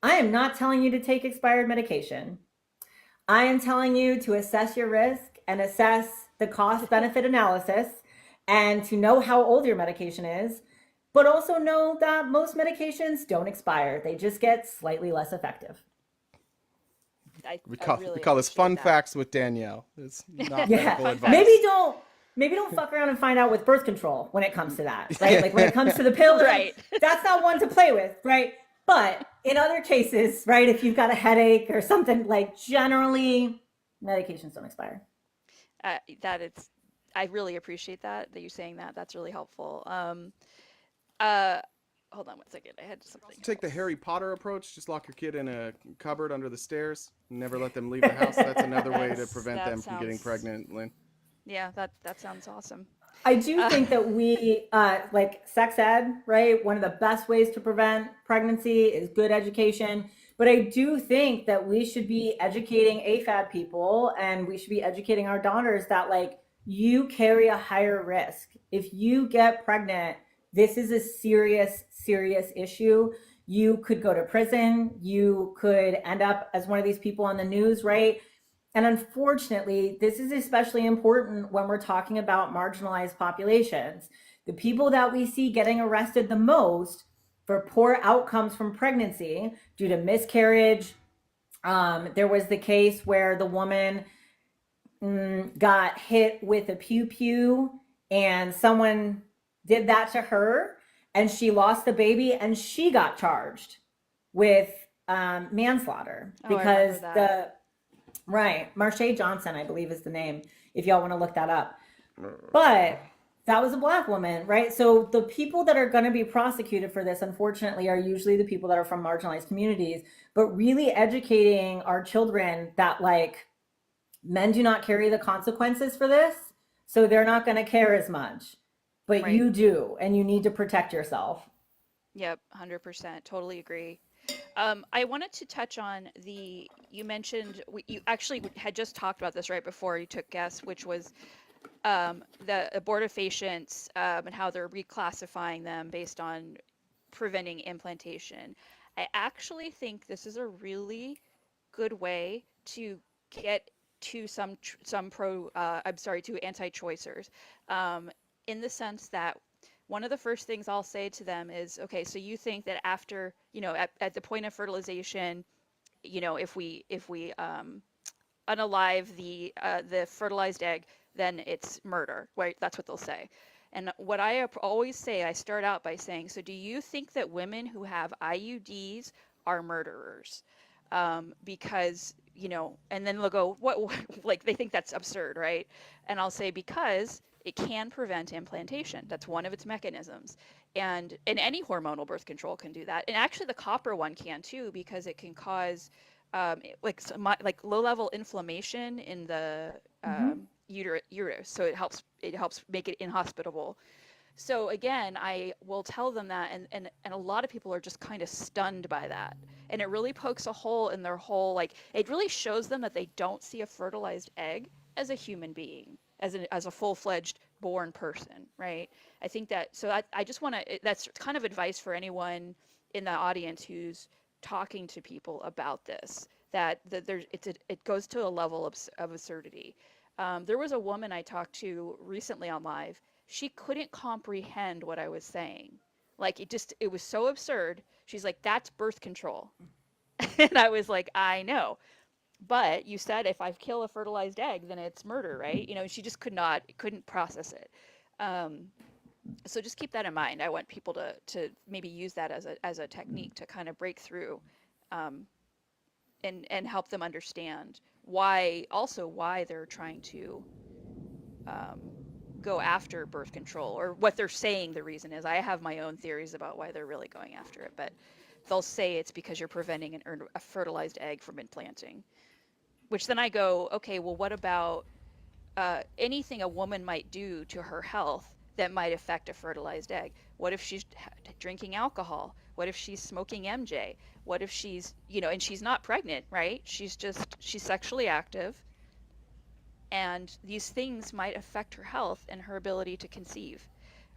I am not telling you to take expired medication. I am telling you to assess your risk and assess the cost benefit analysis, and to know how old your medication is, but also know that most medications don't expire. They just get slightly less effective. We I call really this appreciate fun that. facts with Danielle. It's not Yeah, medical Fun advice. facts. maybe don't fuck around and find out with birth control when it comes to that, right? Like when it comes to the pill, Right. that's not one to play with, right? But in other cases, right, if you've got a headache or something, like generally medications don't expire. That it's, I really appreciate that you saying that. That's really helpful. Hold on 1 second. I had something. Take the else. Harry Potter approach. Just lock your kid in a cupboard under the stairs. Never let them leave the house. That's another way to prevent that them from getting sounds- pregnant, Lynn. Yeah, that sounds awesome. I do think that we, like sex ed, right? One of the best ways to prevent pregnancy is good education. But I do think that we should be educating AFAB people, and we should be educating our daughters that like you carry a higher risk. If you get pregnant, this is a serious, serious issue. You could go to prison. You could end up as one of these people on the news, right? And unfortunately, this is especially important when we're talking about marginalized populations. The people that we see getting arrested the most for poor outcomes from pregnancy due to miscarriage. There was the case where the woman got hit with a pew pew, and someone did that to her, and she lost the baby, and she got charged with manslaughter because Right. Marsha Johnson, I believe is the name, if y'all want to look that up. But that was a Black woman, right? So the people that are going to be prosecuted for this, unfortunately, are usually the people that are from marginalized communities. But really educating our children that like men do not carry the consequences for this, so they're not going to care as much. But Right. you do, and you need to protect yourself. Yep, 100%. Totally agree. I wanted to touch on you mentioned, you actually had just talked about this right before you took guests, which was the abortifacients and how they're reclassifying them based on preventing implantation. I actually think this is a really good way to get to to anti-choicers, in the sense that one of the first things I'll say to them is, okay, so you think that after, at the point of fertilization, if we unalive the fertilized egg, then it's murder, right? That's what they'll say. And what I always say, I start out by saying, so do you think that women who have IUDs are murderers? Because, and then they'll go, what, like they think that's absurd, right? And I'll say, because it can prevent implantation. That's one of its mechanisms. And any hormonal birth control can do that. And actually the copper one can too, because it can cause like low-level inflammation in the uterus. So it helps make it inhospitable. So again, I will tell them that, and a lot of people are just kind of stunned by that. And it really pokes a hole in their whole, like, it really shows them that they don't see a fertilized egg as a human being, as a full-fledged born person, right? I think that, so I just want to, that's kind of advice for anyone in the audience who's talking to people about this, that it goes to a level of absurdity. There was a woman I talked to recently on live. She couldn't comprehend what I was saying. Like it was so absurd. She's like, "That's birth control," and I was like, "I know." But you said if I kill a fertilized egg, then it's murder, right? She just couldn't process it. Um, so just keep that in mind. I want people to maybe use that as a technique to kind of break through, um, and help them understand why they're trying to um, go after birth control, or what they're saying the reason is. I have my own theories about why they're really going after it, but they'll say it's because you're preventing a fertilized egg from implanting. Which then I go, okay, well, what about anything a woman might do to her health that might affect a fertilized egg? What if she's drinking alcohol? What if she's smoking MJ? What if she's, and she's not pregnant, right? She's sexually active, and these things might affect her health and her ability to conceive.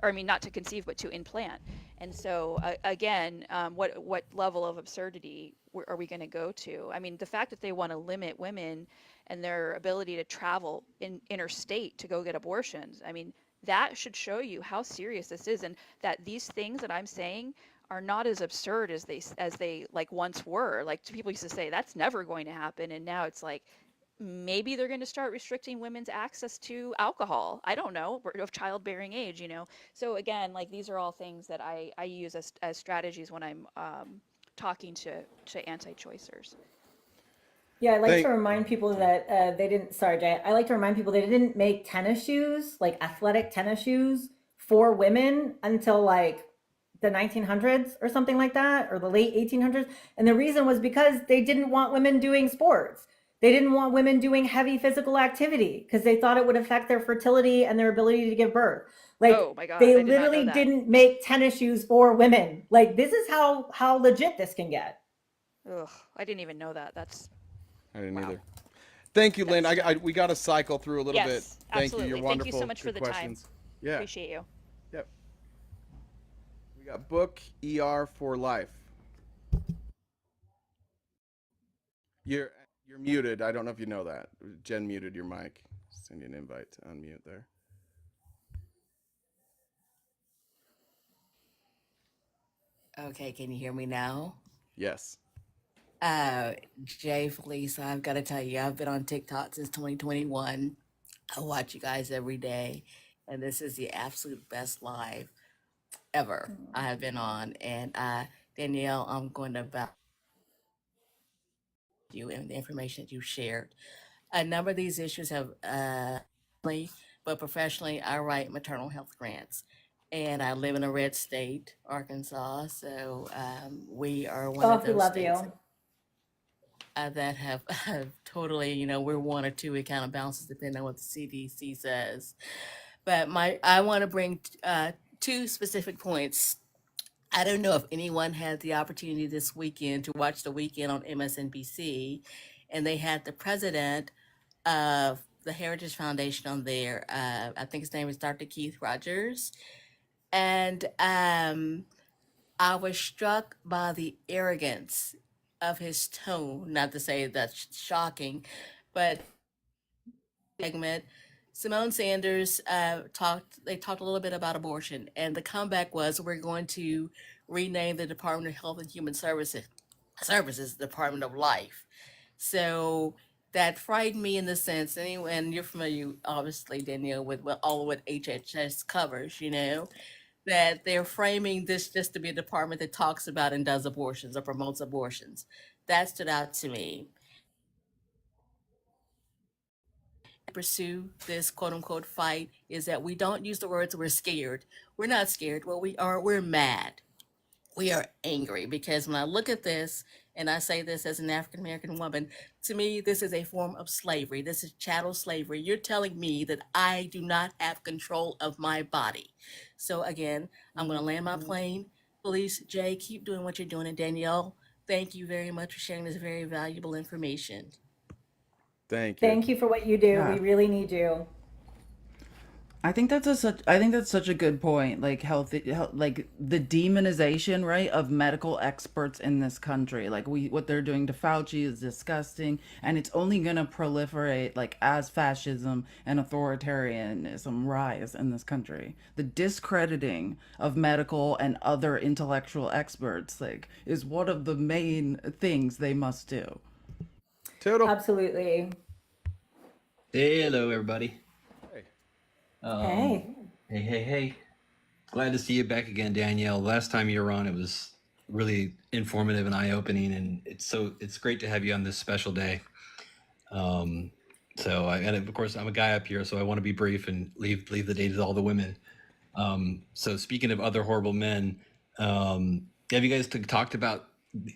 Or I mean, not to conceive, but to implant. And so again, what level of absurdity are we going to go to? I mean, the fact that they want to limit women and their ability to travel interstate to go get abortions, I mean, that should show you how serious this is, and that these things that I'm saying are not as absurd as they like once were. Like people used to say that's never going to happen, and now it's like maybe they're going to start restricting women's access to alcohol. I don't know, of childbearing age. So again, like these are all things that I use as strategies when I'm talking to anti-choicers. Yeah, I like to Thank. remind people that they didn't, sorry, Jay, I like to remind people they didn't make tennis shoes, like athletic tennis shoes for women until like the 1900s or something like that, or the late 1800s. And the reason was because they didn't want women doing sports. They didn't want women doing heavy physical activity because they thought it would affect their fertility and their ability to give birth. Like Oh my God, they I did not know literally that. didn't make tennis shoes for women. Like this is how legit this can get. Ugh, I didn't even know that. That's I didn't wow. either. Thank you, Lynn. That's we got to cycle through a little bit. Yes, Thank you. You're absolutely. wonderful. Thank you so much Good for the questions. time. Yeah. Appreciate you. Yep. We got book ER for life. You're you're muted. I don't know if you know that. Jen muted your mic. Send you an invite to unmute there. Okay, can you hear me now? Yes. Jay, Felice, I've got to tell you, I've been on TikTok since 2021. I watch you guys every day, and this is the absolute best live ever I have been on. And Danielle, I'm going to back you and the information that you shared. A number of these issues have, but professionally, I write maternal health grants. And I live in a red state, Arkansas. So we are one Oh, of we those love states you. that have totally, we're one or two. It kind of bounces depending on what the CDC says. But I want to bring two specific points. I don't know if anyone had the opportunity this weekend to watch the weekend on MSNBC, and they had the president of the Heritage Foundation on there. I think his name is Dr. Keith Rogers. And I was struck by the arrogance of his tone. Not to say that's shocking, but segment, Simone Sanders They talked a little bit about abortion, and the comeback was, we're going to rename the Department of Health and Human Services Department of Life. So that frightened me in the sense, and you're familiar, obviously, Danielle, with all what HHS covers, that they're framing this just to be a department that talks about and does abortions or promotes abortions. That stood out to me. Pursue this quote unquote fight is that we don't use the words we're scared. We're not scared. Well, we're mad. We are angry because when I look at this, and I say this as an African American woman, to me, this is a form of slavery. This is chattel slavery. You're telling me that I do not have control of my body. So again, I'm going to land my plane. Felice, Jay, keep doing what you're doing. And Danielle, thank you very much for sharing this very valuable information. Thank you. Thank you for what you do. Yeah. We really need you. I think that's such a good point. Like like the demonization, right, of medical experts in this country. Like what they're doing to Fauci is disgusting, and it's only going to proliferate like as fascism and authoritarianism rise in this country. The discrediting of medical and other intellectual experts like is one of the main things they must do. Total. Absolutely. Hey, hello, everybody. Hey. Hey. Hey. Glad to see you back again, Danielle. Last time you were on, it was really informative and eye-opening, and it's great to have you on this special day. And of course, I'm a guy up here, so I want to be brief and leave the day to all the women. So speaking of other horrible men, have you guys talked about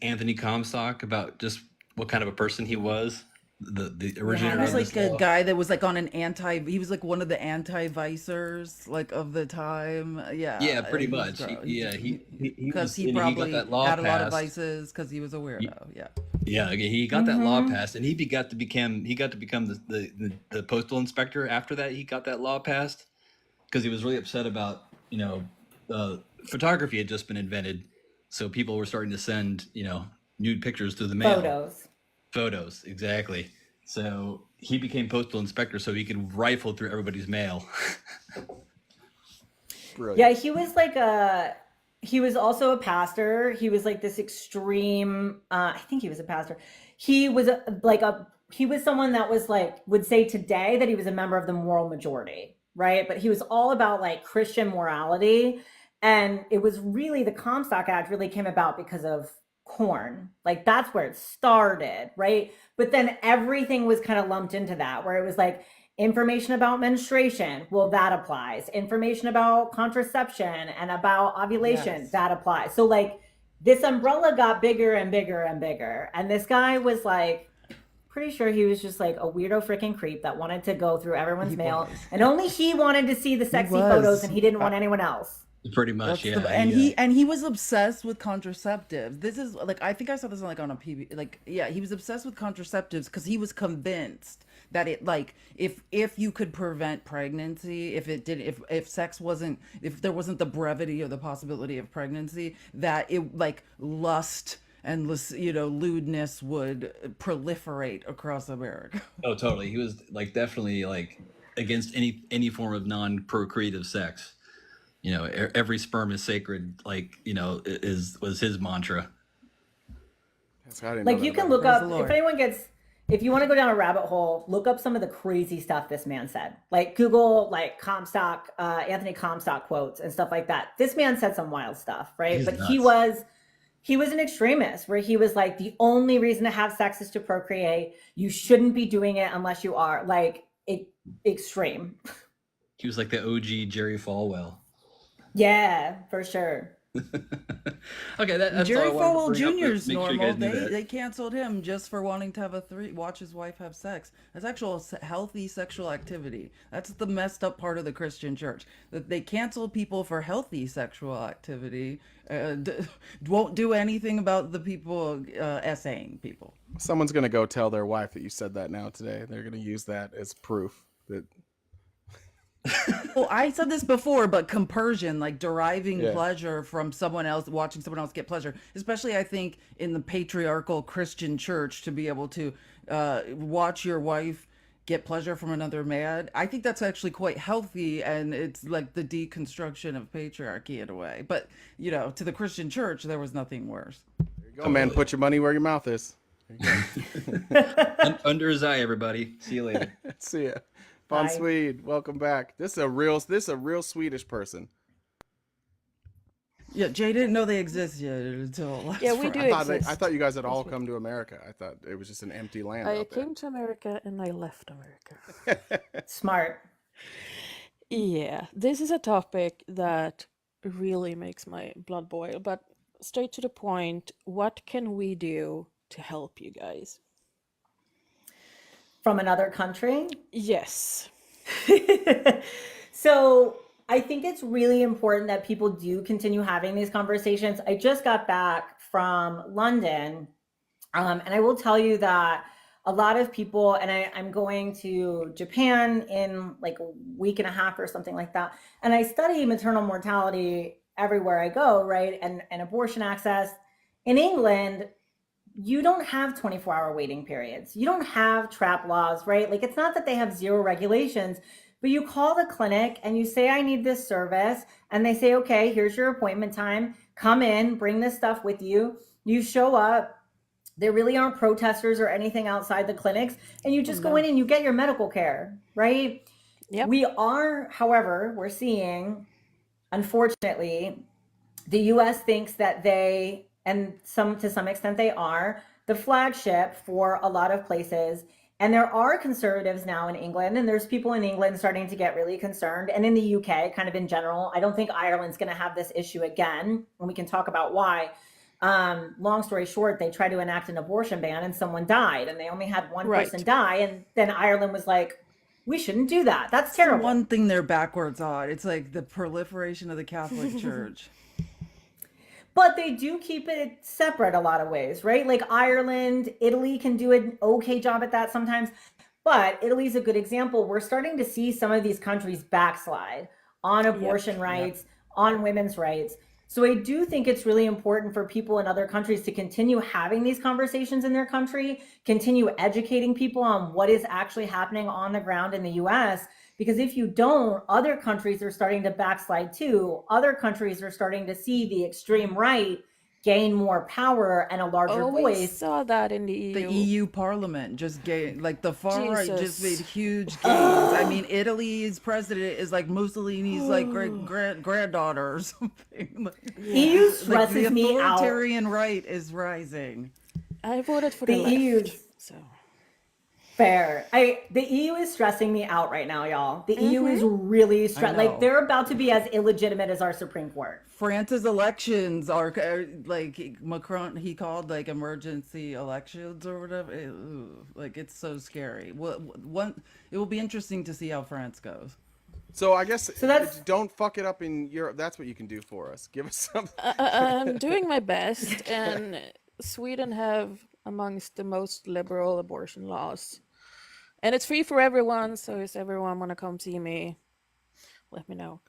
Anthony Comstock, about just what kind of a person he was? The originator He was of this like a law? guy that was like on an he was like one of the anti-vicers like of the time. Yeah, Yeah, pretty he was much. gross. He Because was, he and he got probably that law had a lot of passed. vices because he was a weirdo. Yeah. Yeah, okay, he got that law passed, and he got to become the postal inspector after that. He got that law passed because he was really upset about photography had just been invented, so people were starting to send nude pictures through the mail. Photos, exactly. So he became postal inspector so he could rifle through everybody's mail. Brilliant. Yeah, he was also a pastor. He was like this extreme, I think he was a pastor. He was he was someone that was like, would say today that he was a member of the moral majority, right? But he was all about like Christian morality. And it was really, the Comstock Act really came about because of corn. Like that's where it started, right? But then everything was kind of lumped into that, where it was like, information about menstruation, well, that applies. Information about contraception and about ovulation, Yes. that applies. So like this umbrella got bigger and bigger and bigger. And this guy was like, pretty sure he was just like a weirdo freaking creep that wanted to go through everyone's He mail. was. And only he wanted to see the sexy was. photos and he didn't want anyone else. Pretty much, That's yeah. and he was obsessed with contraceptives. This is like I think I saw this on like on a PB like yeah, he was obsessed with contraceptives because he was convinced that it like if you could prevent pregnancy, if sex wasn't, if there wasn't the brevity or the possibility of pregnancy, that it like lust and lewdness would proliferate across America. Oh, totally. He was like definitely like against any form of non-procreative sex. Every sperm is sacred. Like was his mantra. I didn't know Like that you can about look Praise up, the Lord. if you want to go down a rabbit hole, look up some of the crazy stuff this man said. Like Google like Comstock, Anthony Comstock quotes and stuff like that. This man said some wild stuff, right? He's But nuts. he was an extremist where he was like, the only reason to have sex is to procreate. You shouldn't be doing it unless you are like extreme. He was like the OG Jerry Falwell. Yeah, for sure. Okay, that's Jerry all I wanted to Falwell bring up, Jr. but is make sure you normal. guys knew that. They canceled him just for wanting to watch his wife have sex. That's actual healthy sexual activity. That's the messed up part of the Christian church. That they cancel people for healthy sexual activity. Won't do anything about the people essaying people. Someone's gonna go tell their wife that you said that now today. They're gonna use that as proof that. Well, I said this before, but compersion, like deriving Yeah. pleasure from someone else, watching someone else get pleasure, especially I think in the patriarchal Christian church, to be able to watch your wife get pleasure from another man, I think that's actually quite healthy, and it's like the deconstruction of patriarchy in a way. But to the Christian church, there was nothing worse. There you go, man. Put your money where your mouth is. Under his eye, everybody. See you later. See ya. Von Bye. Swede, welcome back. This is a real Swedish person. Yeah, Jay didn't know they existed until last Yeah, we Friday. do I exist. thought you guys had all That's come to America. I thought it was just an empty land I out there. came to America and I left America. Smart. Yeah, this is a topic that really makes my blood boil, but straight to the point, what can we do to help you guys? From another country? Yes. So I think it's really important that people do continue having these conversations. I just got back from London, and I will tell you that a lot of people, and I'm going to Japan in like a week and a half or something like that. And I study maternal mortality everywhere I go, right? And abortion access. In England, you don't have 24-hour waiting periods. You don't have trap laws, right? Like, it's not that they have zero regulations, but you call the clinic and you say, I need this service. And they say, okay, here's your appointment time. Come in, bring this stuff with you. You show up. There really aren't protesters or anything outside the clinics. And you just go in and you get your medical care, right? Yep. We are, however, we're seeing, unfortunately, the US thinks that they, and to some extent they are, the flagship for a lot of places. And there are conservatives now in England, and there's people in England starting to get really concerned. And in the UK, kind of in general, I don't think Ireland's going to have this issue again, and we can talk about why. Long story short, they tried to enact an abortion ban and someone died, and they only had one person die. And then Ireland was like, we shouldn't do that. That's terrible. One thing they're backwards on. It's like the proliferation of the Catholic Church. But they do keep it separate a lot of ways, right? Like Ireland, Italy can do an okay job at that sometimes. But Italy's a good example. We're starting to see some of these countries backslide on abortion rights, on women's rights. So I do think it's really important for people in other countries to continue having these conversations in their country, continue educating people on what is actually happening on the ground in the US. Because if you don't, other countries are starting to backslide too. Other countries are starting to see the extreme right gain more power and a larger We voice. saw that in the EU. The EU Parliament just gained, like the far right just made Jesus. huge gains. I mean, Italy's president is like Mussolini's like granddaughter or something. EU Like stresses the me out. authoritarian right is rising. I voted for the The left. EU's So fair. The EU is stressing me out right now, y'all. The EU is really like know. they're about to be as illegitimate as our Supreme Court. France's elections are like Macron, he called like emergency elections or whatever. Like it's so scary. It will be interesting to see how France goes. So I guess that's- don't fuck it up in Europe. That's what you can do for us. Give us some. I'm doing my best, and Sweden have amongst the most liberal abortion laws. And it's free for everyone, so if everyone want to come see me, let me know.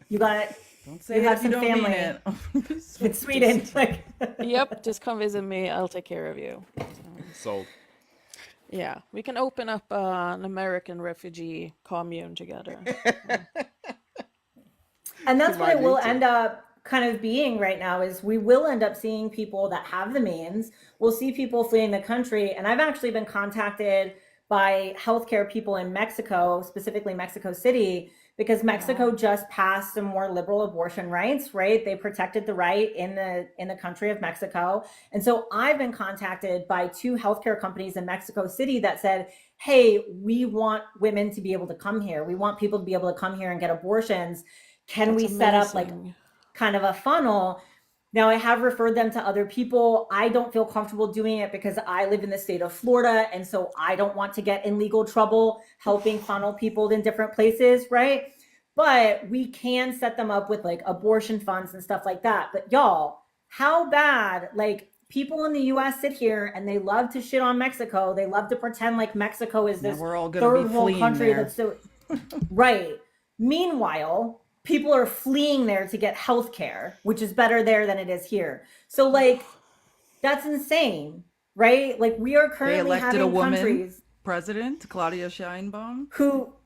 You got it. Don't say You it have if you some don't mean family. it. In Sweden. Like, Yep, just come visit me. I'll take care of you. Sold. Yeah, we can open up an American refugee commune together. and that's what it will Might need to. end up kind of being right now is we will end up seeing people that have the means. We'll see people fleeing the country. And I've actually been contacted by healthcare people in Mexico, specifically Mexico City, because Mexico just passed some more liberal abortion rights, right? They protected the right in the country of Mexico. And so I've been contacted by 2 healthcare companies in Mexico City that said, hey, we want women to be able to come here. We want people to be able to come here and get abortions. Can we set up like kind of a funnel? Now, I have referred them to other people. I don't feel comfortable doing it because I live in the state of Florida. And so I don't want to get in legal trouble helping funnel people in different places, right? But we can set them up with like abortion funds and stuff like that. But y'all, how bad, like people in the US sit here and they love to shit on Mexico. They love to pretend like Mexico is this we're all gonna third be world fleeing country there. that's so right. Meanwhile, people are fleeing there to get health care, which is better there than it is here. So like, that's insane, right? Like we are They currently elected a having woman countries president, Claudia Sheinbaum.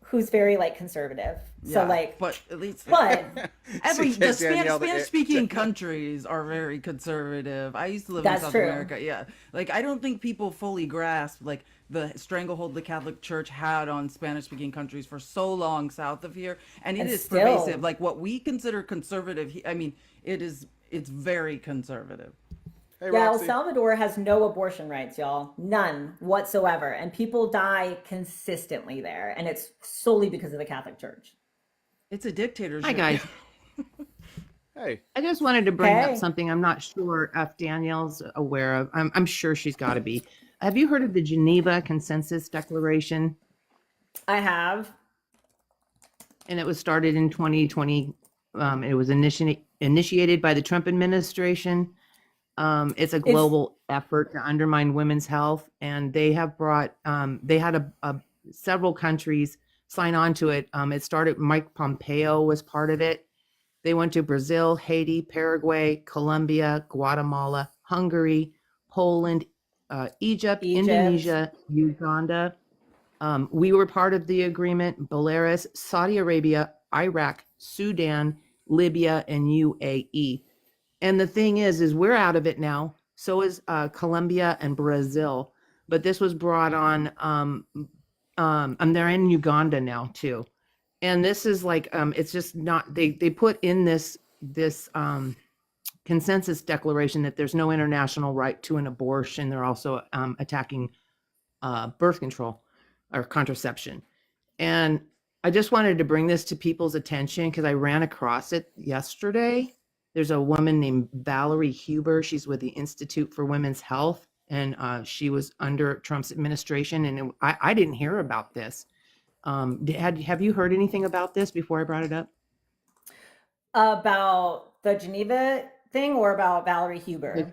who's very like conservative. So like, but at least but the Danielle, Spanish speaking countries are very conservative. I used to live in That's South true. America. Yeah. Like I don't think people fully grasp like the stranglehold the Catholic Church had on Spanish speaking countries for so long south of here. And it And is still. pervasive. Like what we consider conservative, I mean, it's very conservative. Hey, yeah, El Roxy. Salvador has no abortion rights, y'all. None whatsoever. And people die consistently there. And it's solely because of the Catholic Church. It's a dictatorship. Hi, guys. Hey. I just wanted to bring Hey. up something I'm not sure if Danielle's aware of. I'm sure she's got to be. Have you heard of the Geneva Consensus Declaration? I have. And it was started in 2020. It was initiated by the Trump administration. It's a global effort to undermine women's health, and they have brought. They had several countries sign on to it. It started. Mike Pompeo was part of it. They went to Brazil, Haiti, Paraguay, Colombia, Guatemala, Hungary, Poland, Egypt, Indonesia, Uganda. We were part of the agreement. Belarus, Saudi Arabia, Iraq, Sudan, Libya, and UAE. And the thing is we're out of it now. So is Colombia and Brazil. But this was brought on. And they're in Uganda now too. And this is like it's just not. They put in this consensus declaration that there's no international right to an abortion. They're also attacking birth control or contraception. And I just wanted to bring this to people's attention because I ran across it yesterday. There's a woman named Valerie Huber. She's with the Institute for Women's Health, and she was under Trump's administration. And I didn't hear about this. Have you heard anything about this before I brought it up? About the Geneva thing or about Valerie Huber?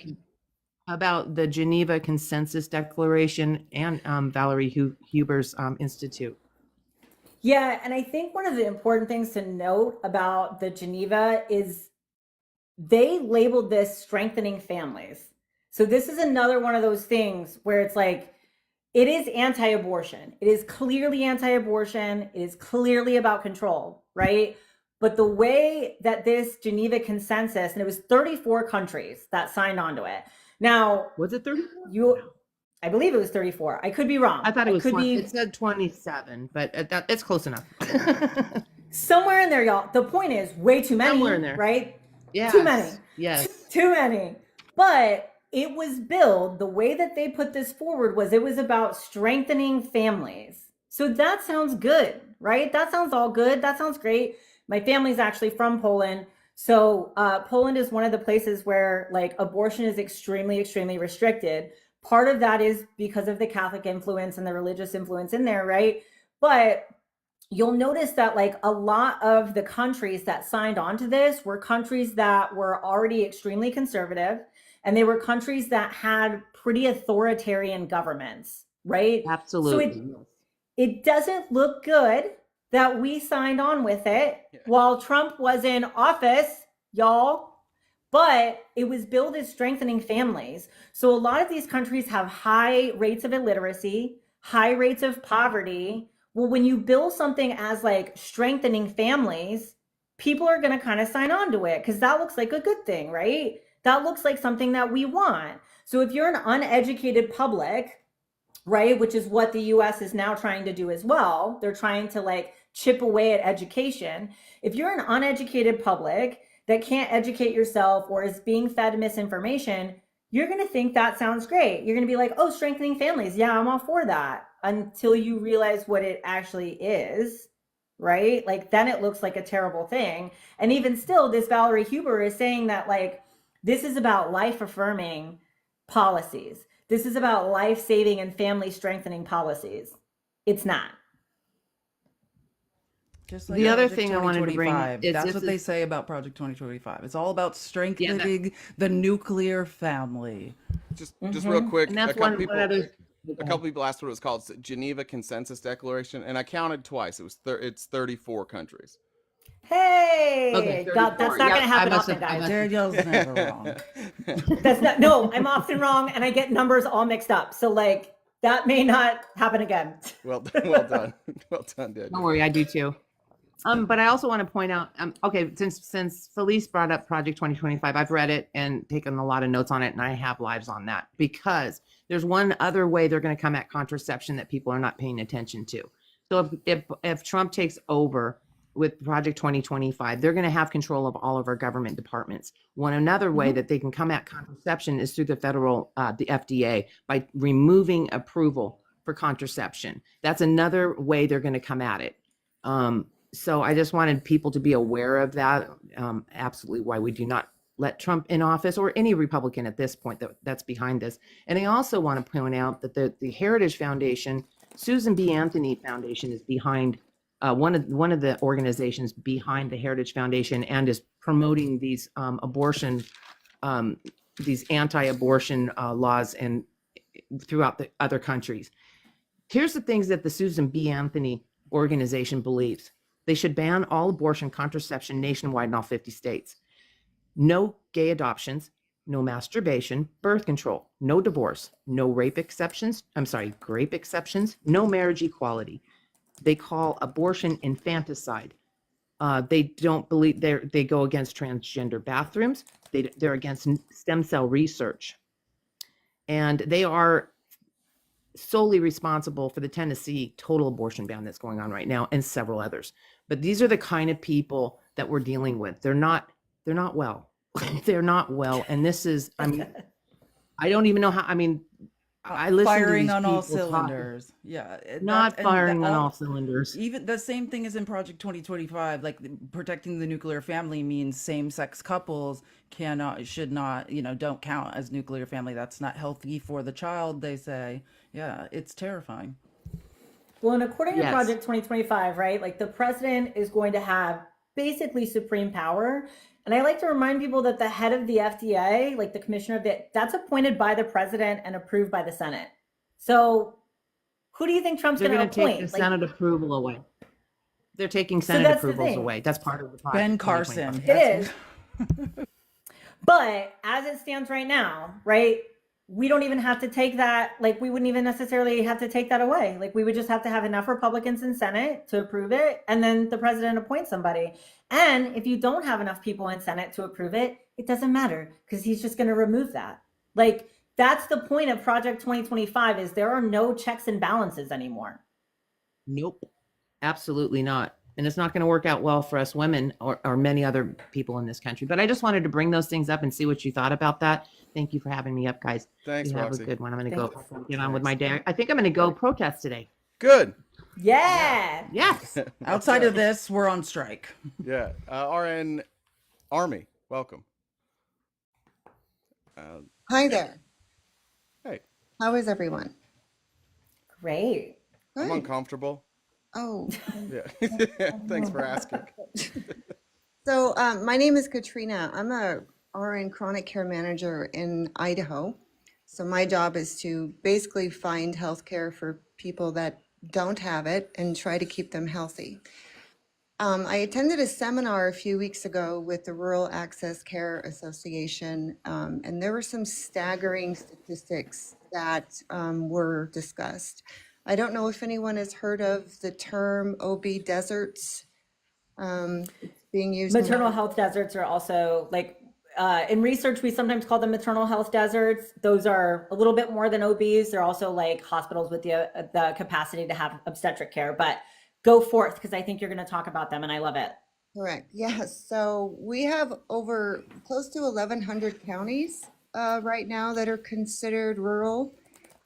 About the Geneva Consensus Declaration and Valerie Huber's institute. Yeah, and I think one of the important things to note about the Geneva is they labeled this strengthening families. So this is another one of those things where it's like, it is anti-abortion. It is clearly anti-abortion. It is clearly about control, right? But the way that this Geneva consensus, and it was 34 countries that signed on to it. Now, was it 34? I believe it was 34. I could be wrong. I thought it was 20. It said 27, but it's close enough. Somewhere in there, y'all. The point is way too many, Somewhere in there. right? Yes. Too many. Yes. Too many. But it was billed, the way that they put this forward was it was about strengthening families. So that sounds good, right? That sounds all good. That sounds great. My family's actually from Poland. So Poland is one of the places where like abortion is extremely, extremely restricted. Part of that is because of the Catholic influence and the religious influence in there, right? But you'll notice that like a lot of the countries that signed on to this were countries that were already extremely conservative, and they were countries that had pretty authoritarian governments, right? Absolutely. So it doesn't look good that we signed on with it while Trump was in office, y'all. But it was billed as strengthening families. So a lot of these countries have high rates of illiteracy, high rates of poverty. Well, when you bill something as like strengthening families, people are going to kind of sign on to it because that looks like a good thing, right? That looks like something that we want. So if you're an uneducated public, right, which is what the US is now trying to do as well, they're trying to like chip away at education. If you're an uneducated public that can't educate yourself or is being fed misinformation, you're going to think that sounds great. You're going to be like, oh, strengthening families. Yeah, I'm all for that, until you realize what it actually is, right? Like then it looks like a terrible thing. And even still, this Valerie Huber is saying that like, this is about life affirming policies. This is about life saving and family strengthening policies. It's not. Just like The other Project thing I wanted to bring 2025. is That's this what is- they say about Project 2025. It's all about strengthening the nuclear family. Just real quick, And that's a couple one people, other. a couple people asked what it was called. It's Geneva Consensus Declaration, and I counted twice. It was it's 34 countries. Hey, Okay, that's 34. not going to Yep, happen I must often, have- I guys. must- Danielle's never wrong. That's not, no, I'm often wrong and I get numbers all mixed up. So like that may not happen again. Well done, well done, Daniel. Don't worry, I do too. But I also want to point out, okay, since Felice brought up Project 2025, I've read it and taken a lot of notes on it, and I have lives on that because there's one other way they're going to come at contraception that people are not paying attention to. So if Trump takes over with Project 2025, they're going to have control of all of our government departments. Another way that they can come at contraception is through the the FDA, by removing approval for contraception. That's another way they're going to come at it. So I just wanted people to be aware of that. Absolutely why we do not let Trump in office, or any Republican at this point that's behind this. And I also want to point out that the Heritage Foundation, Susan B. Anthony Foundation, is behind one of the organizations behind the Heritage Foundation, and is promoting these abortion these anti-abortion laws and throughout the other countries. Here's the things that the Susan B. Anthony organization believes. They should ban all abortion contraception nationwide in all 50 states. No gay adoptions, no masturbation, birth control, no divorce, no rape exceptions, grape exceptions, no marriage equality. They call abortion infanticide. They don't believe they go against transgender bathrooms. They're against stem cell research. And they are solely responsible for the Tennessee total abortion ban that's going on right now and several others. But these are the kind of people that we're dealing with. They're not well. They're not well. And this is, I mean, I don't even know how, I mean, I listen Firing to on these all people talk, cylinders. Yeah. not firing on all cylinders. Even the same thing as in Project 2025, like protecting the nuclear family means same-sex couples should not, don't count as nuclear family. That's not healthy for the child, they say. Yeah, it's terrifying. Well, and according to Yes. Project 2025, right, like the president is going to have basically supreme power. And I like to remind people that the head of the FDA, like the commissioner of that's appointed by the president and approved by the Senate. So who do you think Trump's They're going going to to take appoint? the Senate approval away. They're taking So Senate that's the approvals thing. away. That's part of the project. Ben Carson. 2025. It is. But as it stands right now, right, we don't even have to take that, like we wouldn't even necessarily have to take that away. Like we would just have to have enough Republicans in Senate to approve it, and then the president appoints somebody. And if you don't have enough people in Senate to approve it, it doesn't matter because he's just going to remove that. Like that's the point of Project 2025 is there are no checks and balances anymore. Nope, absolutely not. And it's not going to work out well for us women or many other people in this country. But I just wanted to bring those things up and see what you thought about that. Thank you for having me up, guys. Thanks, You have Roxy. a good one. I'm going to Thank go get on with my day. I think I'm going to go protest today. Good. Yeah. Yes. Outside of this, we're on strike. Yeah. RN Army, welcome. Hi there. Hey. How is everyone? Great. I'm Good. uncomfortable. Oh, Yeah. Thanks for asking. so my name is Katrina. I'm a RN chronic care manager in Idaho. So my job is to basically find healthcare for people that don't have it and try to keep them healthy. I attended a seminar a few weeks ago with the Rural Access Care Association, and there were some staggering statistics that were discussed. I don't know if anyone has heard of the term OB deserts. It's being used. Maternal health deserts are also like in research, we sometimes call them maternal health deserts. Those are a little bit more than OBs. They're also like hospitals with the capacity to have obstetric care. But go forth, because I think you're going to talk about them, and I love it. Correct. Yes. So we have over close to 1,100 counties right now that are considered rural,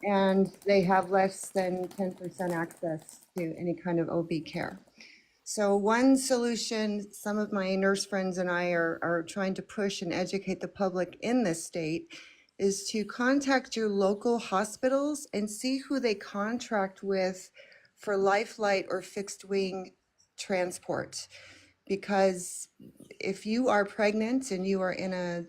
and they have less than 10% access to any kind of OB care. So one solution some of my nurse friends and I are trying to push and educate the public in this state is to contact your local hospitals and see who they contract with for life flight or fixed wing transport. Because if you are pregnant and you are in a,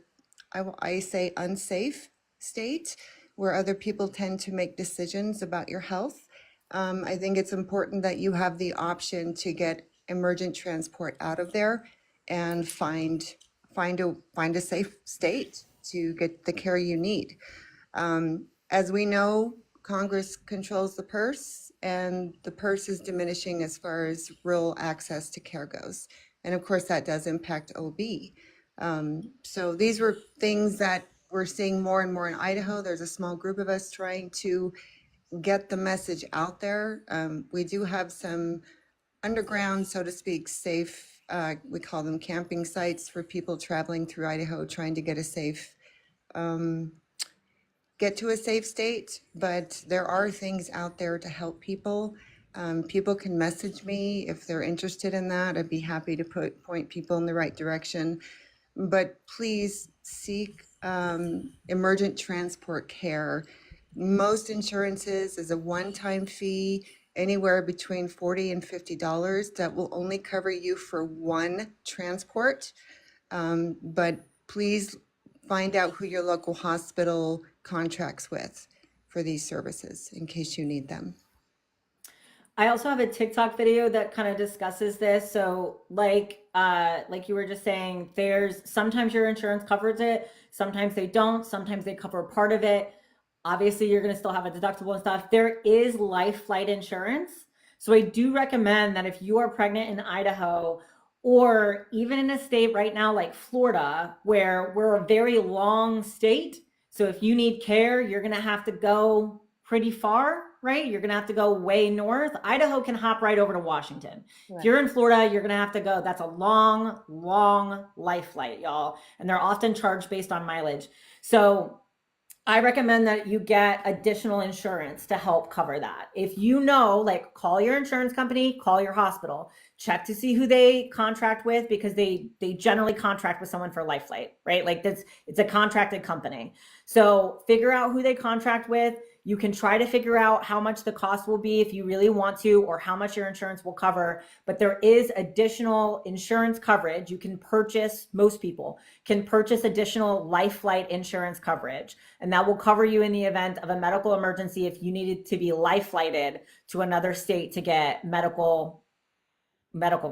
I say unsafe state where other people tend to make decisions about your health, I think it's important that you have the option to get emergent transport out of there and find a safe state to get the care you need. As we know, Congress controls the purse, and the purse is diminishing as far as rural access to care goes. And of course, that does impact OB. So these were things that we're seeing more and more in Idaho. There's a small group of us trying to get the message out there. We do have some underground, so to speak, safe, we call them camping sites for people traveling through Idaho trying to get a safe, get to a safe state, but there are things out there to help people. People can message me if they're interested in that. I'd be happy to point people in the right direction. But please seek emergent transport care. Most insurances is a one-time fee, anywhere between $40 and $50 that will only cover you for one transport. But please find out who your local hospital contracts with for these services in case you need them. I also have a TikTok video that kind of discusses this. So like you were just saying, there's sometimes your insurance covers it, sometimes they don't, sometimes they cover part of it. Obviously, you're going to still have a deductible and stuff. There is life flight insurance. So I do recommend that if you are pregnant in Idaho, or even in a state right now like Florida, where we're a very long state. So if you need care, you're going to have to go pretty far, right? You're going to have to go way north. Idaho can hop right over to Washington. Right. If you're in Florida, you're going to have to go. That's a long, long life flight, y'all. And they're often charged based on mileage. So I recommend that you get additional insurance to help cover that. If you know, like, call your insurance company, call your hospital, check to see who they contract with, because they generally contract with someone for life flight, right? Like it's a contracted company. So figure out who they contract with. You can try to figure out how much the cost will be if you really want to, or how much your insurance will cover. But there is additional insurance coverage. You can purchase, most people can purchase additional life flight insurance coverage. And that will cover you in the event of a medical emergency if you needed to be life flighted to another state to get medical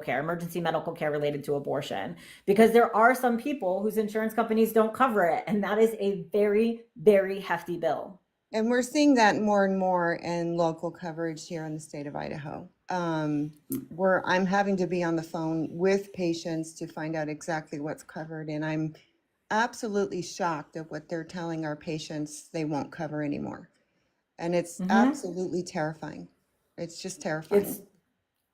care, emergency medical care related to abortion. Because there are some people whose insurance companies don't cover it. And that is a very, very hefty bill. And we're seeing that more and more in local coverage here in the state of Idaho. Where I'm having to be on the phone with patients to find out exactly what's covered. And I'm absolutely shocked at what they're telling our patients they won't cover anymore. And it's absolutely terrifying. It's just terrifying.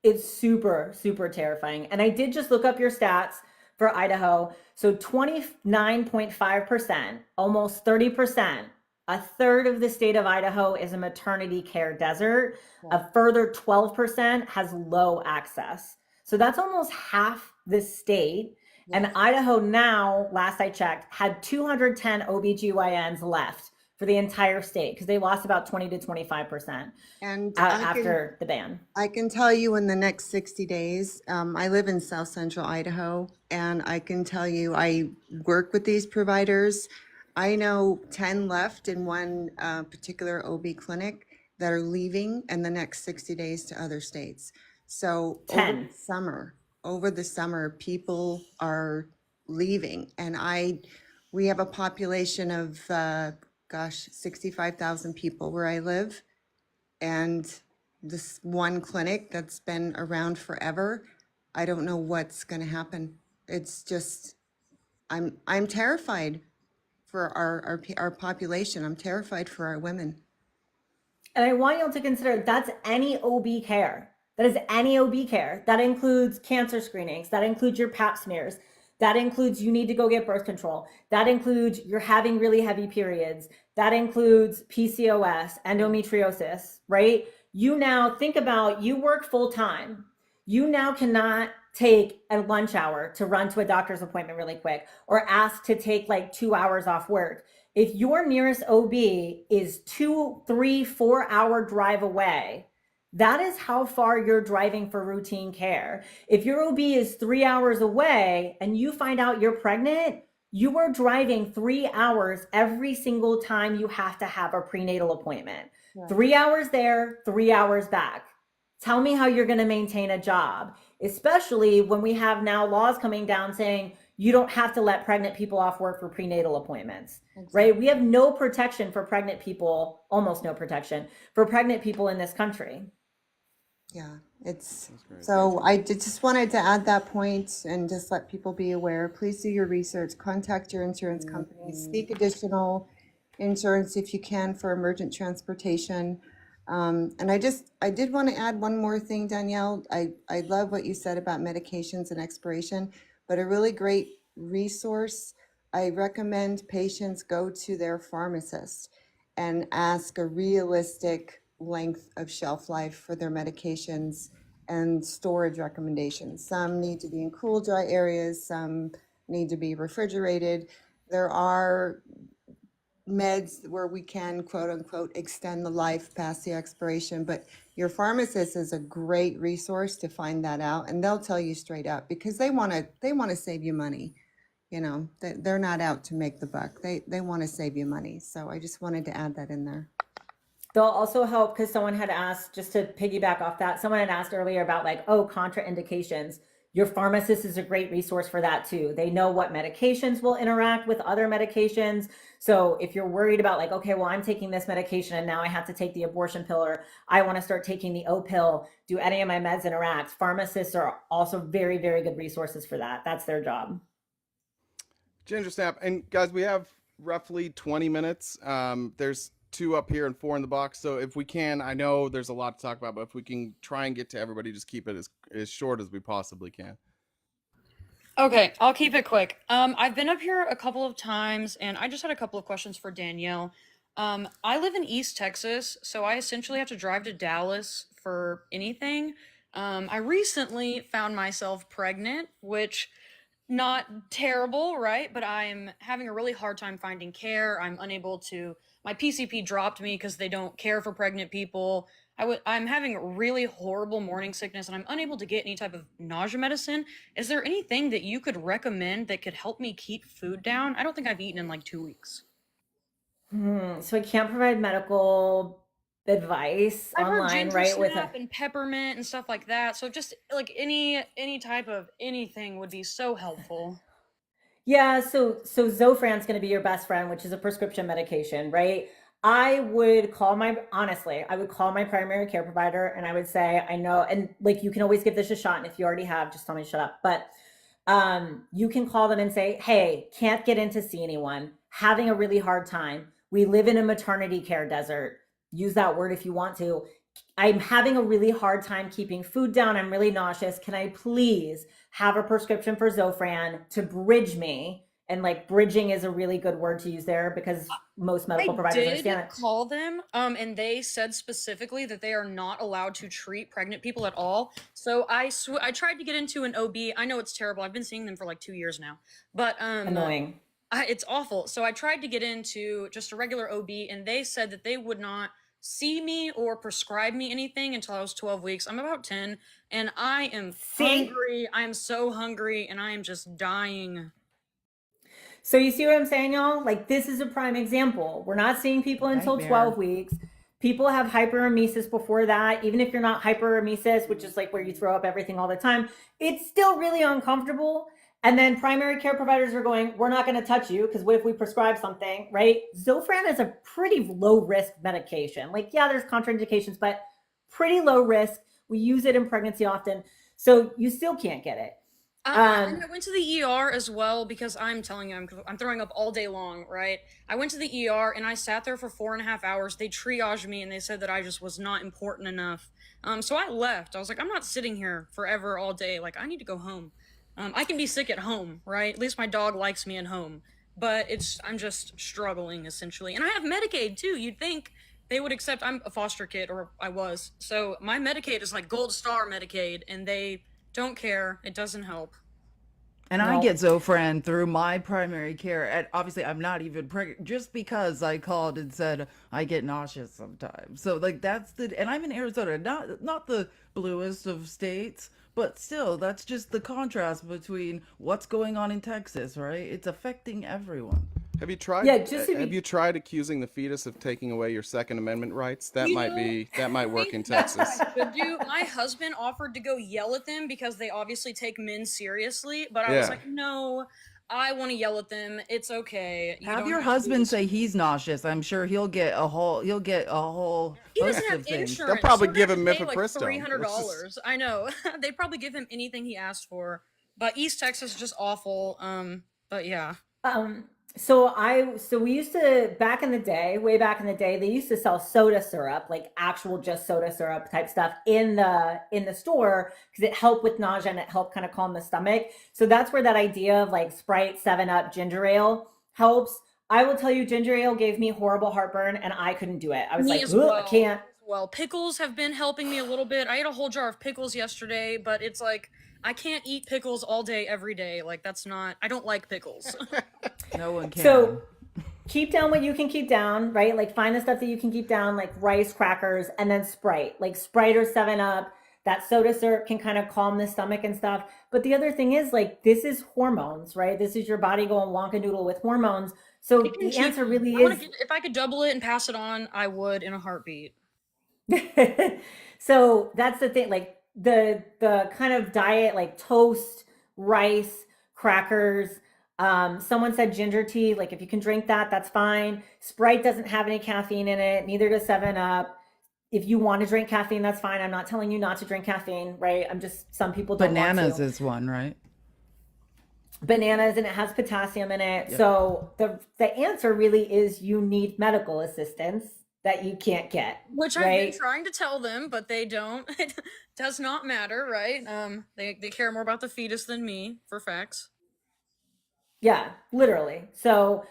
It's super, super terrifying. And I did just look up your stats for Idaho. So 29.5%, almost 30%. A third of the state of Idaho is a maternity care desert. A further 12% has low access. So that's almost half the state. And Idaho now, last I checked, had 210 OBGYNs left for the entire state, because they lost about 20 to 25% And after the ban. I can tell you in the next 60 days, I live in South Central Idaho, and I can tell you I work with these providers. I know 10 left in one particular OB clinic that are leaving in the next 60 days to other states. So 10. over the summer, people are leaving. And we have a population of, 65,000 people where I live. And this one clinic that's been around forever, I don't know what's going to happen. It's just, I'm terrified for our population. I'm terrified for our women. And I want y'all to consider that's any OB care. That is any OB care. That includes cancer screenings. That includes your pap smears. That includes you need to go get birth control. That includes you're having really heavy periods. That includes PCOS, endometriosis, right? You now think about, you work full time. You now cannot take a lunch hour to run to a doctor's appointment really quick, or ask to take like 2 hours off work. If your nearest OB is 2, 3, 4 hour drive away, that is how far you're driving for routine care. If your OB is 3 hours away and you find out you're pregnant, you are driving 3 hours every single time you have to have a prenatal appointment. Right. 3 hours there, 3 hours back. Tell me how you're going to maintain a job, especially when we have now laws coming down saying you don't have to let pregnant people off work for prenatal appointments, right? We have no protection for pregnant people, almost no protection for pregnant people in this country. Yeah, so I just wanted to add that point and just let people be aware. Please do your research, contact your insurance companies, seek additional insurance if you can for emergent transportation. And I did want to add one more thing, Danielle. I love what you said about medications and expiration, but a really great resource, I recommend patients go to their pharmacist and ask a realistic length of shelf life for their medications and storage recommendations. Some need to be in cool, dry areas, some need to be refrigerated. There are meds where we can, quote unquote, extend the life past the expiration, but your pharmacist is a great resource to find that out, and they'll tell you straight up, because they want to save you money. You know, they're not out to make the buck. They want to save you money. So I just wanted to add that in there. They'll also help because someone had asked, just to piggyback off that, someone had asked earlier about like, oh, contraindications. Your pharmacist is a great resource for that too. They know what medications will interact with other medications. So if you're worried about like, okay, well, I'm taking this medication and now I have to take the abortion pill, or I want to start taking the O pill, do any of my meds interact? Pharmacists are also very, very good resources for that. That's their job. Ginger Snap. And guys, we have roughly 20 minutes. There's 2 up here and 4 in the box. So if we can, I know there's a lot to talk about, but if we can try and get to everybody, just keep it as short as we possibly can. Okay, I'll keep it quick. I've been up here a couple of times, and I just had a couple of questions for Danielle. I live in East Texas, so I essentially have to drive to Dallas for anything. I recently found myself pregnant, which not terrible, right? But I'm having a really hard time finding care. I'm unable to, my PCP dropped me because they don't care for pregnant people. I'm having really horrible morning sickness and I'm unable to get any type of nausea medicine. Is there anything that you could recommend that could help me keep food down? I don't think I've eaten in like 2 weeks. So I can't provide medical advice I've heard online, ginger right? With snap and peppermint and stuff like that. So just like any type of anything would be so helpful. Yeah, so Zofran's going to be your best friend, which is a prescription medication, right? I would call my primary care provider and I would say, I know, and like you can always give this a shot, and if you already have, just tell me to shut up. But you can call them and say, hey, can't get in to see anyone, having a really hard time. We live in a maternity care desert. Use that word if you want to. I'm having a really hard time keeping food down. I'm really nauseous. Can I please have a prescription for Zofran to bridge me? And like bridging is a really good word to use there because most medical providers understand it. I did call them, and they said specifically that they are not allowed to treat pregnant people at all. So I tried to get into an OB. I know it's terrible. I've been seeing them for like 2 years now, but Annoying. it's awful. So I tried to get into just a regular OB, and they said that they would not see me or prescribe me anything until I was 12 weeks. I'm about 10, and I am hungry. I am so hungry, and I am just dying. So you see what I'm saying, y'all? Like this is a prime example. We're not seeing people until 12 weeks. People have hyperemesis before that. Even if you're not hyperemesis, which is like where you throw up everything all the time, it's still really uncomfortable. And then primary care providers are going, we're not going to touch you because what if we prescribe something, right? Zofran is a pretty low risk medication. Like, yeah, there's contraindications, but pretty low risk. We use it in pregnancy often. So you still can't get it. And I went to the ER as well because I'm telling you, I'm throwing up all day long, right? I went to the ER and I sat there for 4.5 hours. They triaged me and they said that I just was not important enough. So I left. I was like, I'm not sitting here forever all day. Like, I need to go home. I can be sick at home, right? At least my dog likes me at home. But I'm just struggling essentially. And I have Medicaid too. You'd think they would accept, I'm a foster kid, or I was. So my Medicaid is like Gold Star Medicaid, and they don't care. It doesn't help. And I get Zofran through my primary care. And obviously, I'm not even pregnant just because I called and said I get nauseous sometimes. So like and I'm in Arizona, not the bluest of states, but still, that's just the contrast between what's going on in Texas, right? It's affecting everyone. Have you tried? Have you tried accusing the fetus of taking away your Second Amendment rights? That might work in Texas. My husband offered to go yell at them because they obviously take men seriously, but I was like, no, I want to yell at them. It's okay. Have your husband say he's nauseous. I'm sure he'll get a whole. He doesn't have insurance. They'll probably so give him like mifepristone. $300. I know. They'd probably give him anything he asked for. But East Texas is just awful. But yeah. So we used to, way back in the day, they used to sell soda syrup, like actual just soda syrup type stuff in the store because it helped with nausea and it helped kind of calm the stomach. So that's where that idea of like Sprite, 7-Up, ginger ale helps. I will tell you, ginger ale gave me horrible heartburn and I couldn't do it. I was I can't. Well, pickles have been helping me a little bit. I ate a whole jar of pickles yesterday, but it's like, I can't eat pickles all day, every day. Like I don't like pickles. No one can. So keep down what you can keep down, right? Like find the stuff that you can keep down, like rice, crackers, and then Sprite. Like Sprite or 7-Up That soda syrup can kind of calm the stomach and stuff. But the other thing is, like, this is hormones, right? This is your body going wonkadoodle with hormones. So It can the keep. answer really I want is to. If I could double it and pass it on, I would in a heartbeat. so that's the thing, like the kind of diet, like toast, rice, crackers. Someone said ginger tea, like if you can drink that, that's fine. Sprite doesn't have any caffeine in it, neither does 7 Up. If you want to drink caffeine, that's fine. I'm not telling you not to drink caffeine, right? I'm just, some people don't want Bananas to. is one, right? Bananas, and it has potassium in it. Yep. So the answer really is you need medical assistance that you can't get, Which I've right? been trying to tell them, but they don't. It does not matter, right? They care more about the fetus than me, for facts. Yeah, literally. So,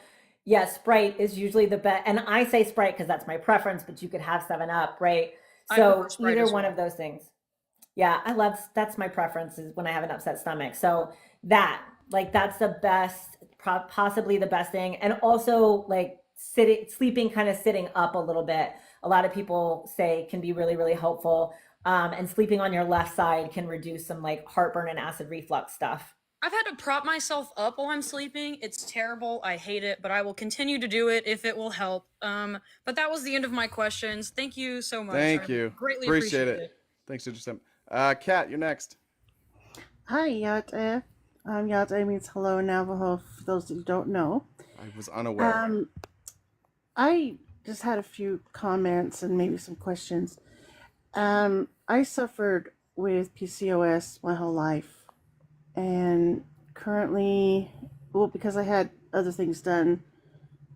yeah, Sprite is usually the best. And I say Sprite because that's my preference, but you could have 7 Up, right? I So prefer Sprite either as one well. of those things. Yeah, that's my preference is when I have an upset stomach. So that, like, that's the best, possibly the best thing. And also, like, sleeping, kind of sitting up a little bit. A lot of people say can be really, really helpful. And sleeping on your left side can reduce some like heartburn and acid reflux stuff. I've had to prop myself up while I'm sleeping. It's terrible. I hate it, but I will continue to do it if it will help. But that was the end of my questions. Thank you so much. Thank I you. greatly Appreciate appreciate it. Thanks, Sister Sim. Kat, you're next. Hi, Yate. Yate means hello in Navajo, for those that don't know. I was unaware. I just had a few comments and maybe some questions. I suffered with PCOS my whole life. And currently, well, because I had other things done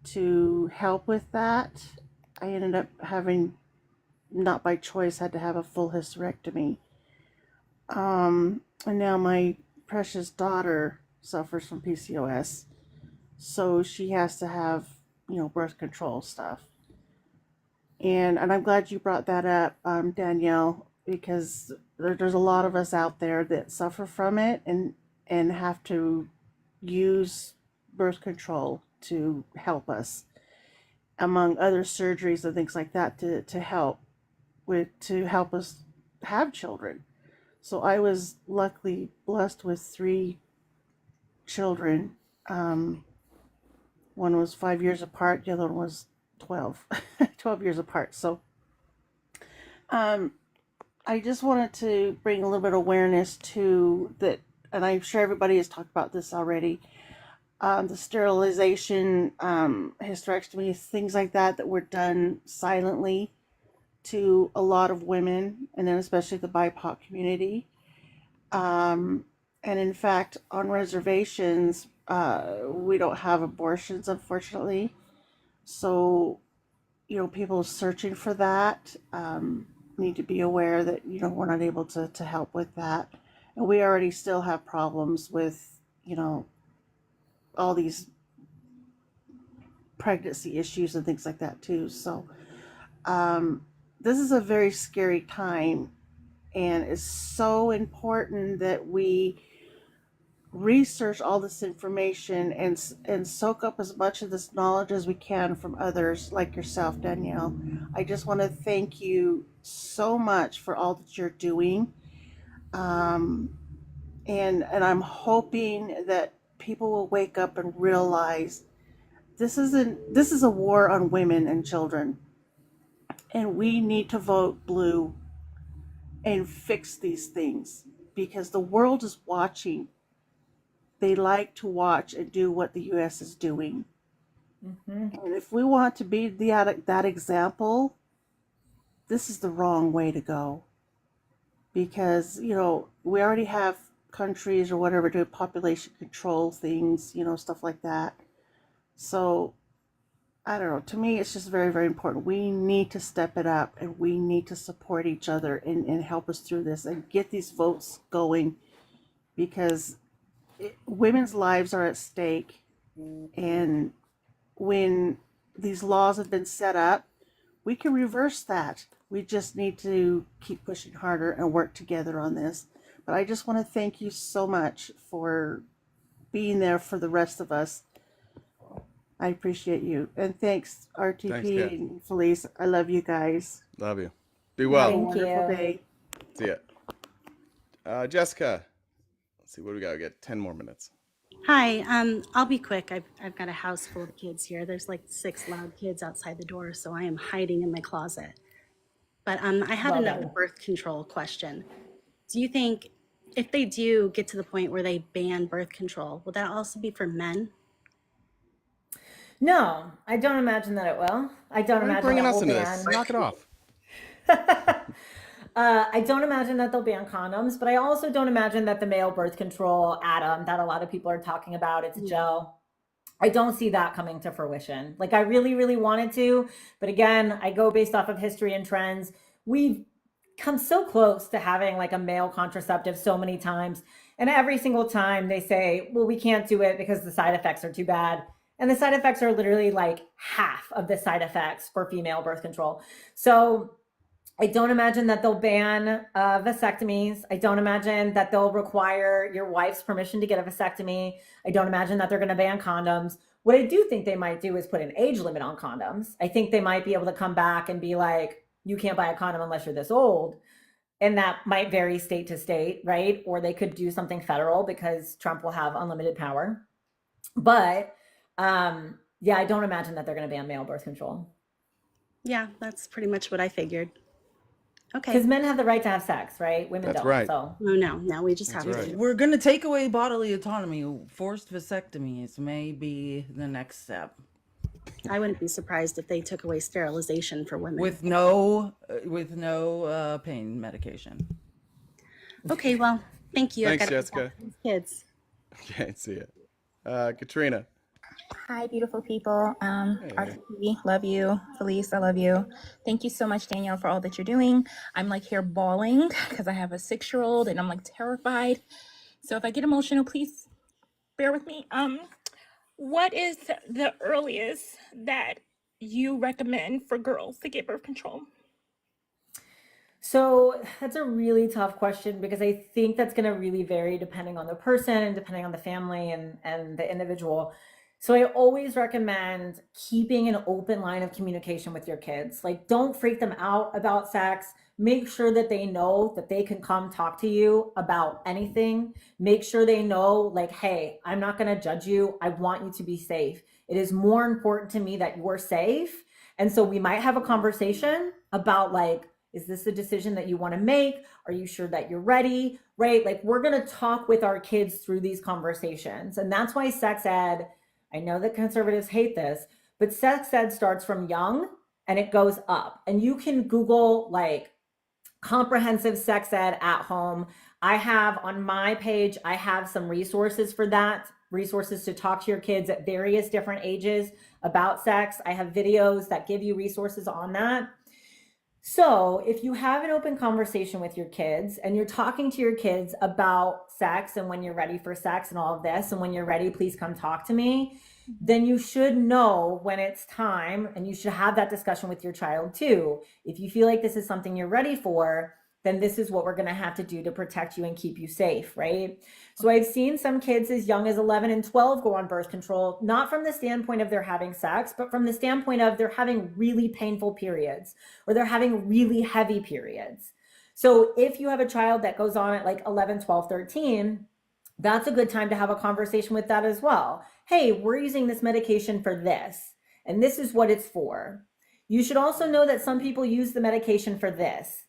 to help with that, I ended up having, not by choice, had to have a full hysterectomy. And now my precious daughter suffers from PCOS, so she has to have, birth control stuff. And I'm glad you brought that up, Danielle, because there's a lot of us out there that suffer from it and have to use birth control to help us, among other surgeries and things like that, to help us have children. So I was luckily blessed with 3 children. One was 5 years apart, the other one was 12 years apart. So I just wanted to bring a little bit of awareness to that, and I'm sure everybody has talked about this already. The sterilization, hysterectomy, things like that were done silently to a lot of women, and then especially the BIPOC community. And in fact, on reservations, we don't have abortions, unfortunately. So, people searching for that need to be aware that, we're not able to help with that. And we already still have problems with, all these pregnancy issues and things like that too. So, this is a very scary time, and it's so important that we research all this information and soak up as much of this knowledge as we can from others like yourself, Danielle. I just want to thank you so much for all that you're doing, and I'm hoping that people will wake up and realize this is a war on women and children, and we need to vote blue and fix these things because the world is watching. They like to watch and do what the U.S. is doing. Mm-hmm. And if we want to be that example, this is the wrong way to go. Because, we already have countries or whatever do population control things, stuff like that. So, I don't know. To me, it's just very, very important. We need to step it up, and we need to support each other and help us through this and get these votes going, because women's lives are at stake. And when these laws have been set up, we can reverse that. We just need to keep pushing harder and work together on this. But I just want to thank you so much for being there for the rest of us. I appreciate you. And thanks, RTP. Thanks, Kat. And Felice. I love you guys. Love you. Be well. Have a Thank wonderful you. day. See ya. Jessica, let's see, what do we got? We got 10 more minutes. Hi, I'll be quick. I've got a house full of kids here. There's like 6 loud kids outside the door, so I am hiding in my closet. But I had another birth control question. Do you think if they do get to the point where they ban birth control, will that also be for men? No, I don't imagine that it will. I don't Why are you imagine bringing that us will into ban. this? Knock it off. I don't imagine that they'll ban condoms, but I also don't imagine that the male birth control atom that a lot of people are talking about, it's a gel. I don't see that coming to fruition. Like I really, really wanted to, but again, I go based off of history and trends. We've come so close to having like a male contraceptive so many times. And every single time they say, well, we can't do it because the side effects are too bad. And the side effects are literally like half of the side effects for female birth control. So I don't imagine that they'll ban vasectomies. I don't imagine that they'll require your wife's permission to get a vasectomy. I don't imagine that they're going to ban condoms. What I do think they might do is put an age limit on condoms. I think they might be able to come back and be like, you can't buy a condom unless you're this old. And that might vary state to state, right? Or they could do something federal because Trump will have unlimited power. But yeah, I don't imagine that they're going to ban male birth control. Yeah, that's pretty much what I figured. Okay. Because men have the right to have sex, right? Women That's don't. right. So No, we just That's have right. to. We're gonna take away bodily autonomy. Forced vasectomies may be the next step. I wouldn't be surprised if they took away sterilization for women. With no pain medication. Okay, well, thank you. Thanks, I've got Jessica. kids. Okay, see ya. Katrina. Hi, beautiful people. RTP, love you. Felice, I love you. Thank you so much, Danielle, for all that you're doing. I'm like here bawling because I have a 6-year-old and I'm like terrified. So if I get emotional, please bear with me. What is the earliest that you recommend for girls to get birth control? So that's a really tough question because I think that's going to really vary depending on the person and depending on the family and the individual. So I always recommend keeping an open line of communication with your kids. Like, don't freak them out about sex. Make sure that they know that they can come talk to you about anything. Make sure they know, like, hey, I'm not going to judge you. I want you to be safe. It is more important to me that you're safe. And so we might have a conversation about, like, is this a decision that you want to make? Are you sure that you're ready? Right? Like, we're going to talk with our kids through these conversations. And that's why sex ed, I know that conservatives hate this, but sex ed starts from young and it goes up. And you can Google like comprehensive sex ed at home. I have on my page, I have some resources for that, resources to talk to your kids at various different ages about sex. I have videos that give you resources on that. So if you have an open conversation with your kids and you're talking to your kids about sex and when you're ready for sex and all of this, and when you're ready, please come talk to me, then you should know when it's time, and you should have that discussion with your child too. If you feel like this is something you're ready for, then this is what we're going to have to do to protect you and keep you safe, right? So I've seen some kids as young as 11 and 12 go on birth control, not from the standpoint of they're having sex, but from the standpoint of they're having really painful periods or they're having really heavy periods. So if you have a child that goes on at like 11, 12, 13, that's a good time to have a conversation with that as well. Hey, we're using this medication for this, and this is what it's for. You should also know that some people use the medication for this.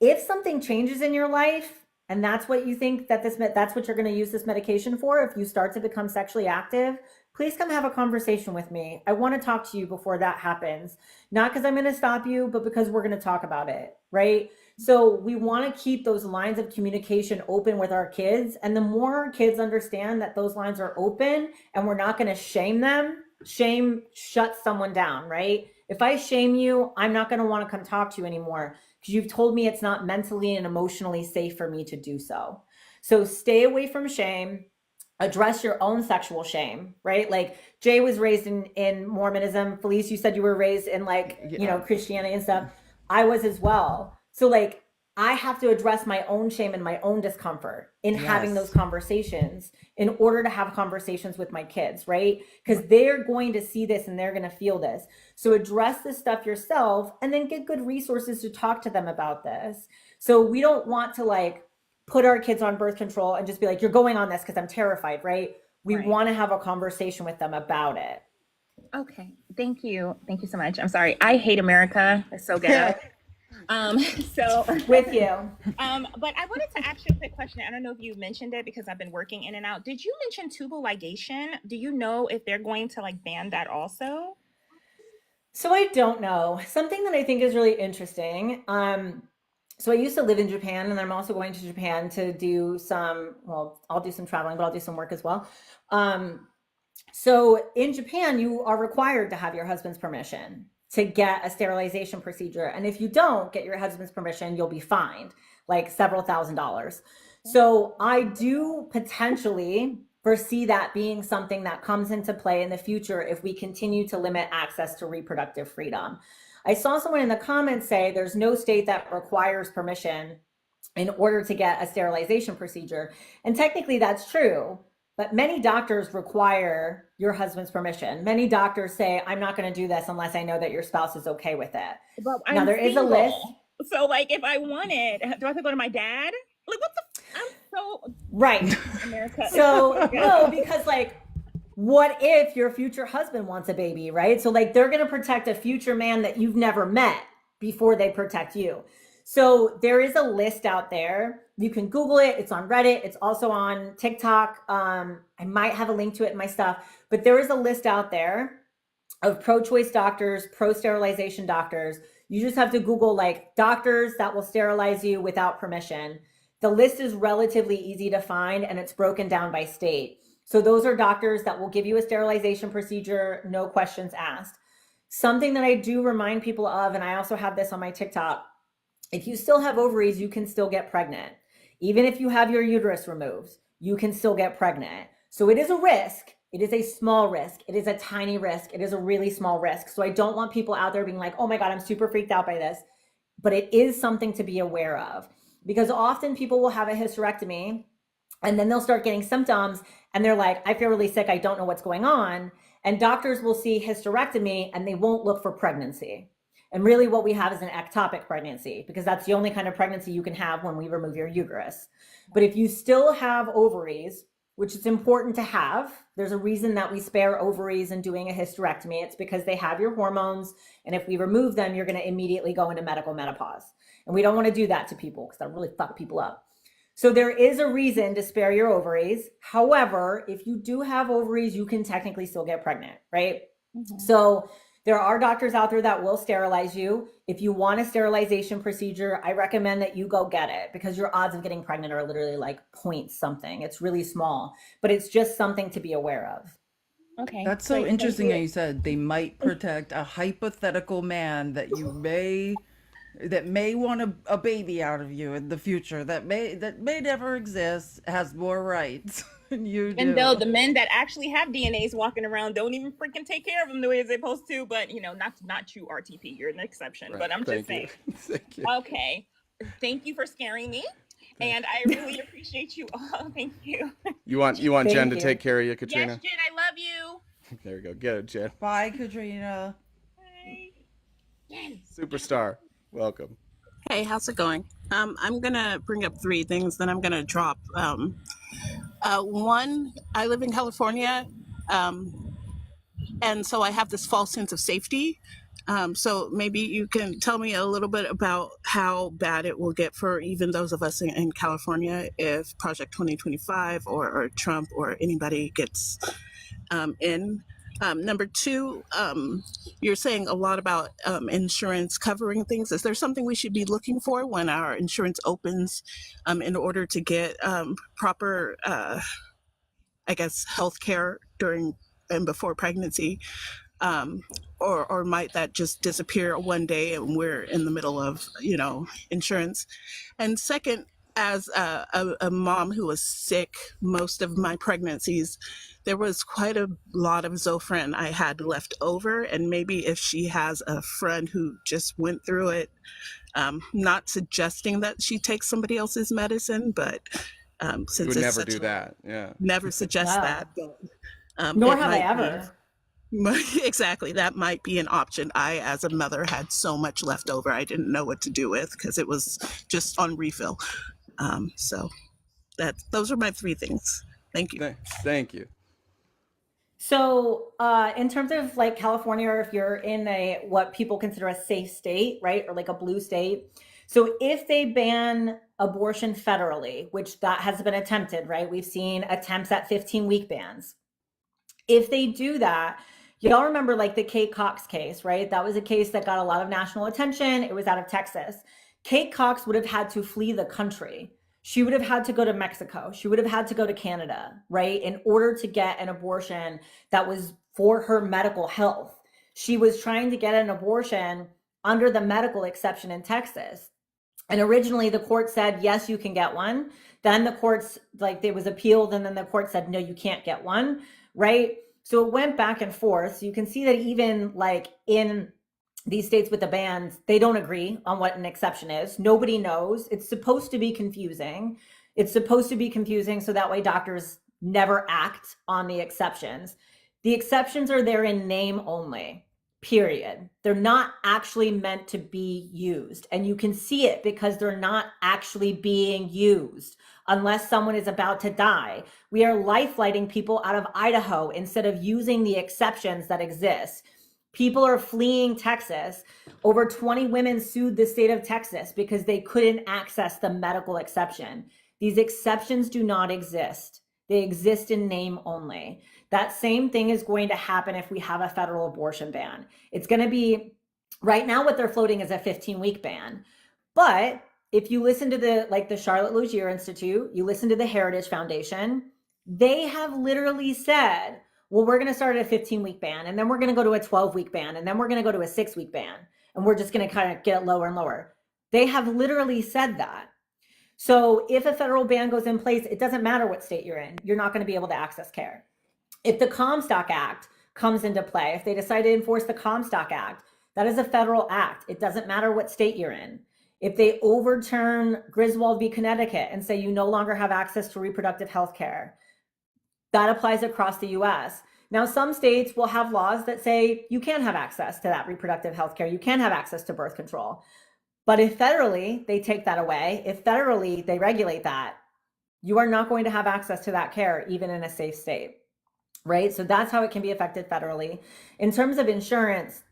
If something changes in your life and that's what you think that that's what you're going to use this medication for, if you start to become sexually active, please come have a conversation with me. I want to talk to you before that happens. Not because I'm going to stop you, but because we're going to talk about it, right? So we want to keep those lines of communication open with our kids. And the more our kids understand that those lines are open and we're not going to shame them, shame shuts someone down, right? If I shame you, I'm not going to want to come talk to you anymore because you've told me it's not mentally and emotionally safe for me to do so. So stay away from shame. Address your own sexual shame, right? Like Jay was raised in Mormonism. Felice, you said you were raised in like, you know, Christianity and stuff. I was as well. So like, I have to address my own shame and my own discomfort in having those conversations in order to have conversations with my kids, right? Because they're going to see this and they're going to feel this. So address this stuff yourself and then get good resources to talk to them about this. So we don't want to like put our kids on birth control and just be like, you're going on this because I'm terrified, right? We Right. want to have a conversation with them about it. Okay. Thank you. Thank you so much. I'm sorry. I hate America. It's so ghetto. So with you. But I wanted to ask you a quick question. I don't know if you mentioned it because I've been working in and out. Did you mention tubal ligation? Do you know if they're going to like ban that also? So I don't know. Something that I think is really interesting. So I used to live in Japan, and I'm also going to Japan to do some, well, I'll do some traveling, but I'll do some work as well. So in Japan, you are required to have your husband's permission to get a sterilization procedure. And if you don't get your husband's permission, you'll be fined like several $1,000s. So I do potentially foresee that being something that comes into play in the future if we continue to limit access to reproductive freedom. I saw someone in the comments say there's no state that requires permission in order to get a sterilization procedure. And technically that's true, but many doctors require your husband's permission. Many doctors say, I'm not going to do this unless I know that your spouse is okay with it. But now there is a list. So like if I want it, do I have to go to my dad? Like what the, I'm so. Right. America. So no, because like, what if your future husband wants a baby, right? So like they're going to protect a future man that you've never met before they protect you. So there is a list out there. You can Google it. It's on Reddit. It's also on TikTok. I might have a link to it in my stuff, but there is a list out there of pro-choice doctors, pro-sterilization doctors. You just have to Google like doctors that will sterilize you without permission. The list is relatively easy to find and it's broken down by state. So those are doctors that will give you a sterilization procedure, no questions asked. Something that I do remind people of, and I also have this on my TikTok, if you still have ovaries, you can still get pregnant. Even if you have your uterus removed, you can still get pregnant. So it is a risk. It is a small risk. It is a tiny risk. It is a really small risk. So I don't want people out there being like, oh my God, I'm super freaked out by this. But it is something to be aware of, because often people will have a hysterectomy and then they'll start getting symptoms and they're like, I feel really sick. I don't know what's going on. And doctors will see hysterectomy and they won't look for pregnancy. And really what we have is an ectopic pregnancy, because that's the only kind of pregnancy you can have when we remove your uterus. But if you still have ovaries, which is important to have, there's a reason that we spare ovaries in doing a hysterectomy. It's because they have your hormones. And if we remove them, you're going to immediately go into medical menopause. And we don't want to do that to people because that really fuck people up. So there is a reason to spare your ovaries. However, if you do have ovaries, you can technically still get pregnant, right? Mm-hmm. So there are doctors out there that will sterilize you. If you want a sterilization procedure, I recommend that you go get it, because your odds of getting pregnant are literally like point something. It's really small, but it's just something to be aware of. Okay. That's so interesting how you said they might protect a hypothetical man that you may want a baby out of you in the future, that may never exist, has more rights than you do. And though the men that actually have DNAs walking around don't even freaking take care of them the way they're supposed to, but you know, not you, RTP, you're an exception. Right. But I'm just saying. Thank you. Okay. Thank you for scaring me. And I really appreciate you all. Thank you. You want Jen to take care of you, Katrina? Yes, Jen, I love you. There we go. Get it, Jen. Bye, Katrina. Bye. Jen. Superstar. Welcome. Hey, how's it going? I'm gonna bring up three things, then I'm gonna drop. One, I live in California, and so I have this false sense of safety. So maybe you can tell me a little bit about how bad it will get for even those of us in California if Project 2025 or Trump or anybody gets in. Number two, you're saying a lot about insurance covering things. Is there something we should be looking for when our insurance opens in order to get proper, I guess, health care during and before pregnancy? Or might that just disappear one day and we're in the middle of, insurance? And second, as a mom who was sick most of my pregnancies, there was quite a lot of Zofran I had left over. And maybe if she has a friend who just went through it, not suggesting that she takes somebody else's medicine, but since you would it's never do that. Yeah. Never suggest that. But, nor have I ever. Exactly. That might be an option. I, as a mother, had so much left over I didn't know what to do with because it was just on refill. So those are my 3 things. Thank you. Thank you. So in terms of like California, or if you're in what people consider a safe state, right, or like a blue state. So if they ban abortion federally, which that has been attempted, right? We've seen attempts at 15-week bans. If they do that, y'all remember like the Kate Cox case, right? That was a case that got a lot of national attention. It was out of Texas. Kate Cox would have had to flee the country. She would have had to go to Mexico. She would have had to go to Canada, right? In order to get an abortion that was for her medical health. She was trying to get an abortion under the medical exception in Texas. And originally the court said, yes, you can get one. Then the courts, like, it was appealed, and then the court said, no, you can't get one, right? So it went back and forth. So you can see that even like in these states with the bans, they don't agree on what an exception is. Nobody knows. It's supposed to be confusing. It's supposed to be confusing so that way doctors never act on the exceptions. The exceptions are there in name only, period. They're not actually meant to be used. And you can see it because they're not actually being used unless someone is about to die. We are life-flighting people out of Idaho instead of using the exceptions that exist. People are fleeing Texas. Over 20 women sued the state of Texas because they couldn't access the medical exception. These exceptions do not exist. They exist in name only. That same thing is going to happen if we have a federal abortion ban. It's going to be, right now what they're floating is a 15-week ban. But if you listen to the Charlotte Logier Institute, you listen to the Heritage Foundation, they have literally said, well, we're going to start at a 15-week ban, and then we're going to go to a 12-week ban, and then we're going to go to a 6-week ban, and we're just going to kind of get lower and lower. They have literally said that. So if a federal ban goes in place, it doesn't matter what state you're in, you're not going to be able to access care. If the Comstock Act comes into play, if they decide to enforce the Comstock Act, that is a federal act. It doesn't matter what state you're in. If they overturn Griswold v. Connecticut and say you no longer have access to reproductive health care, that applies across the US. Now, some states will have laws that say you can't have access to that reproductive health care. You can't have access to birth control. But if federally they take that away, if federally they regulate that, you are not going to have access to that care, even in a safe state, right? So that's how it can be affected federally. In terms of insurance,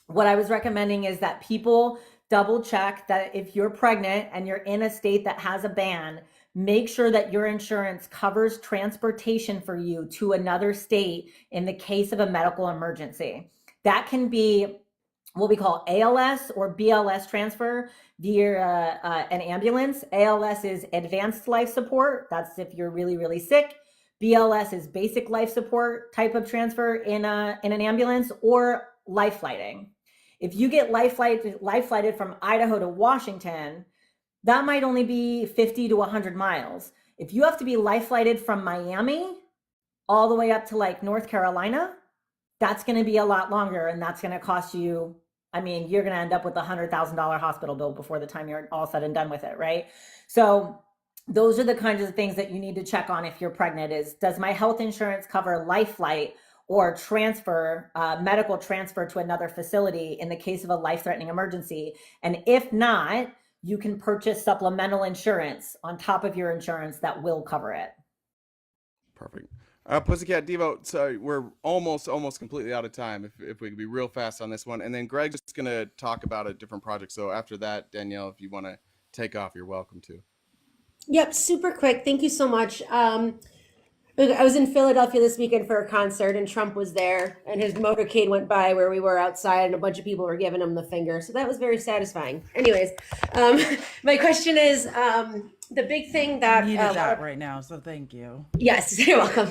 what I was recommending is that people double check that if you're pregnant and you're in a state that has a ban, make sure that your insurance covers transportation for you to another state in the case of a medical emergency. That can be what we call ALS or BLS transfer via an ambulance. ALS is advanced life support. That's if you're really, really sick. BLS is basic life support type of transfer in an ambulance, or life flighting. If you get life flighted from Idaho to Washington, that might only be 50 to 100 miles. If you have to be life flighted from Miami all the way up to like North Carolina, that's going to be a lot longer, and that's going to cost you, I mean, you're going to end up with a $100,000 hospital bill before the time you're all said and done with it, right? So those are the kinds of things that you need to check on if you're pregnant is, does my health insurance cover life flight or transfer, medical transfer to another facility in the case of a life-threatening emergency? And if not, you can purchase supplemental insurance on top of your insurance that will cover it. Perfect. Pussycat Devo, so we're almost completely out of time. If we could be real fast on this one. And then Greg's just going to talk about a different project. So after that, Danielle, if you want to take off, you're welcome to. Yep, super quick. Thank you so much. I was in Philadelphia this weekend for a concert, and Trump was there, and his motorcade went by where we were outside, and a bunch of people were giving him the finger. So that was very satisfying. Anyways, my question is, the big thing that I needed that right now, so thank you. Yes, you're welcome.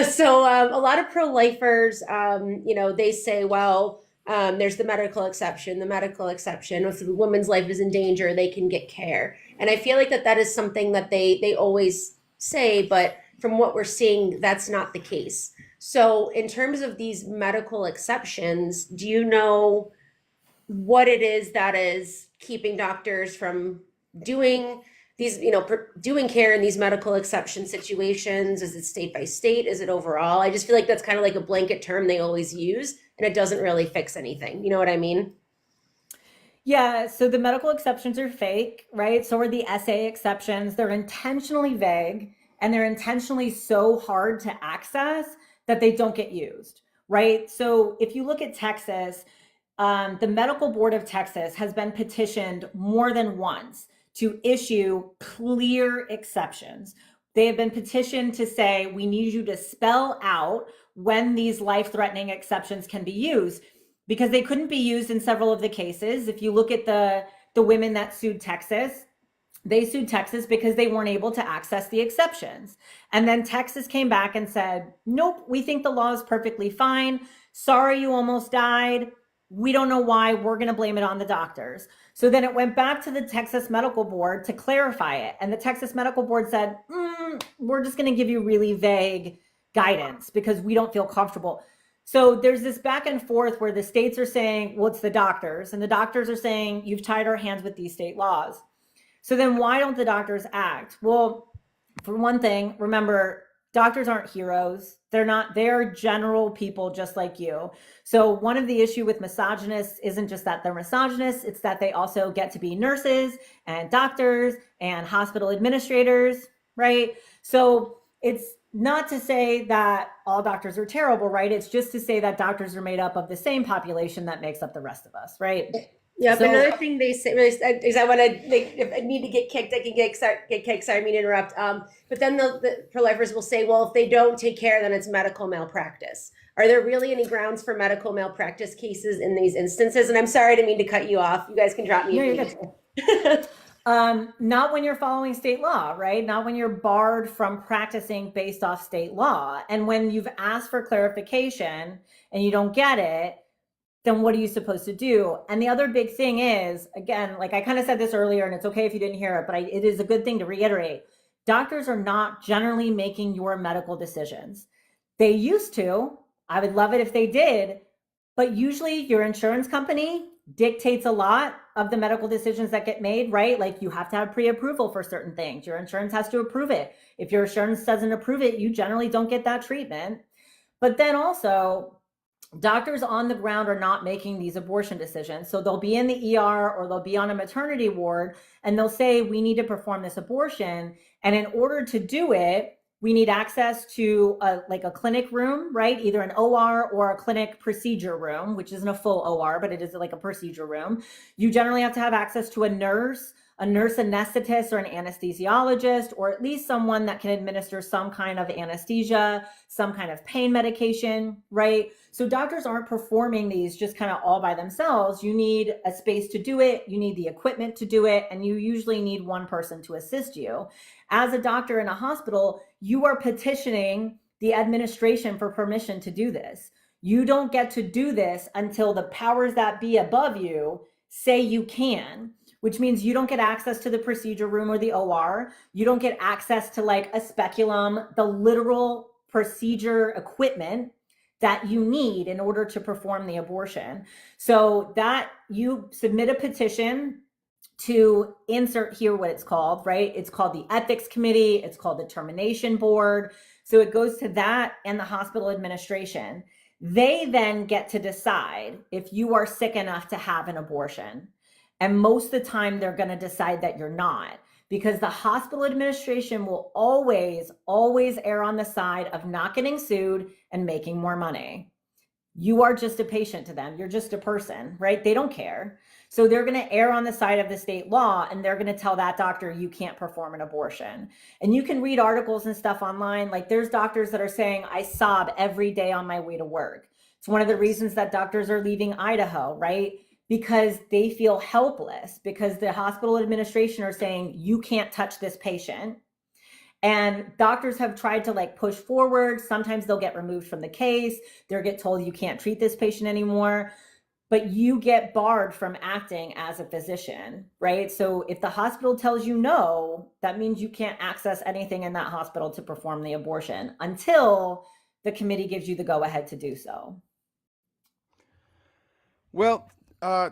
So a lot of pro-lifers, they say, well, there's the medical exception. If the woman's life is in danger, they can get care. And I feel like that is something that they always say, but from what we're seeing, that's not the case. So in terms of these medical exceptions, do you know what it is that is keeping doctors from doing these, doing care in these medical exception situations? Is it state by state? Is it overall? I just feel like that's kind of like a blanket term they always use, and it doesn't really fix anything. You know what I mean? Yeah, so the medical exceptions are fake, right? So are the essay exceptions. They're intentionally vague and they're intentionally so hard to access that they don't get used, right? So if you look at Texas, the Medical Board of Texas has been petitioned more than once to issue clear exceptions. They have been petitioned to say, we need you to spell out when these life-threatening exceptions can be used, because they couldn't be used in several of the cases. If you look at the women that sued Texas, they sued Texas because they weren't able to access the exceptions. And then Texas came back and said, nope, we think the law is perfectly fine. Sorry, you almost died. We don't know why. We're going to blame it on the doctors. So then it went back to the Texas Medical Board to clarify it. And the Texas Medical Board said, we're just going to give you really vague guidance because we don't feel comfortable. So there's this back and forth where the states are saying, well, it's the doctors. And the doctors are saying, you've tied our hands with these state laws. So then why don't the doctors act? Well, for one thing, remember, doctors aren't heroes. They're general people just like you. So one of the issue with misogynists isn't just that they're misogynists, it's that they also get to be nurses and doctors and hospital administrators, right? So it's not to say that all doctors are terrible, right? It's just to say that doctors are made up of the same population that makes up the rest of us, right? Yeah, So- but another thing they say is I want to, if I need to get kicked, I can get kicked. Sorry, I mean to interrupt. But then the pro-lifers will say, well, if they don't take care, then it's medical malpractice. Are there really any grounds for medical malpractice cases in these instances? And I'm sorry, I didn't mean to cut you off. You guys can drop me. No, if you're you good. Not when you're following state law, right? Not when you're barred from practicing based off state law. And when you've asked for clarification and you don't get it, then what are you supposed to do? And the other big thing is, again, like I kind of said this earlier, and it's okay if you didn't hear it, but it is a good thing to reiterate. Doctors are not generally making your medical decisions. They used to. I would love it if they did, but usually your insurance company dictates a lot of the medical decisions that get made, right? Like you have to have pre-approval for certain things. Your insurance has to approve it. If your insurance doesn't approve it, you generally don't get that treatment. But then also, doctors on the ground are not making these abortion decisions. So they'll be in the ER or they'll be on a maternity ward and they'll say, we need to perform this abortion. And in order to do it, we need access to a clinic room, right? Either an OR or a clinic procedure room, which isn't a full OR, but it is like a procedure room. You generally have to have access to a nurse anesthetist or an anesthesiologist, or at least someone that can administer some kind of anesthesia, some kind of pain medication, right? So doctors aren't performing these just kind of all by themselves. You need a space to do it, you need the equipment to do it, and you usually need one person to assist you. As a doctor in a hospital, you are petitioning the administration for permission to do this. You don't get to do this until the powers that be above you say you can, which means you don't get access to the procedure room or the OR. You don't get access to like a speculum, the literal procedure equipment that you need in order to perform the abortion. So that you submit a petition to insert here what it's called, right? It's called the ethics committee. It's called the termination board. So it goes to that and the hospital administration. They then get to decide if you are sick enough to have an abortion. And most of the time they're going to decide that you're not, because the hospital administration will always err on the side of not getting sued and making more money. You are just a patient to them. You're just a person, right? They don't care. So they're going to err on the side of the state law, and they're going to tell that doctor you can't perform an abortion. And you can read articles and stuff online. Like there's doctors that are saying, I sob every day on my way to work. It's one of the reasons that doctors are leaving Idaho, right? Because they feel helpless, because the hospital administration are saying, you can't touch this patient. And doctors have tried to like push forward. Sometimes they'll get removed from the case. They'll get told you can't treat this patient anymore, but you get barred from acting as a physician, right? So if the hospital tells you no, that means you can't access anything in that hospital to perform the abortion until the committee gives you the go ahead to do so. Well,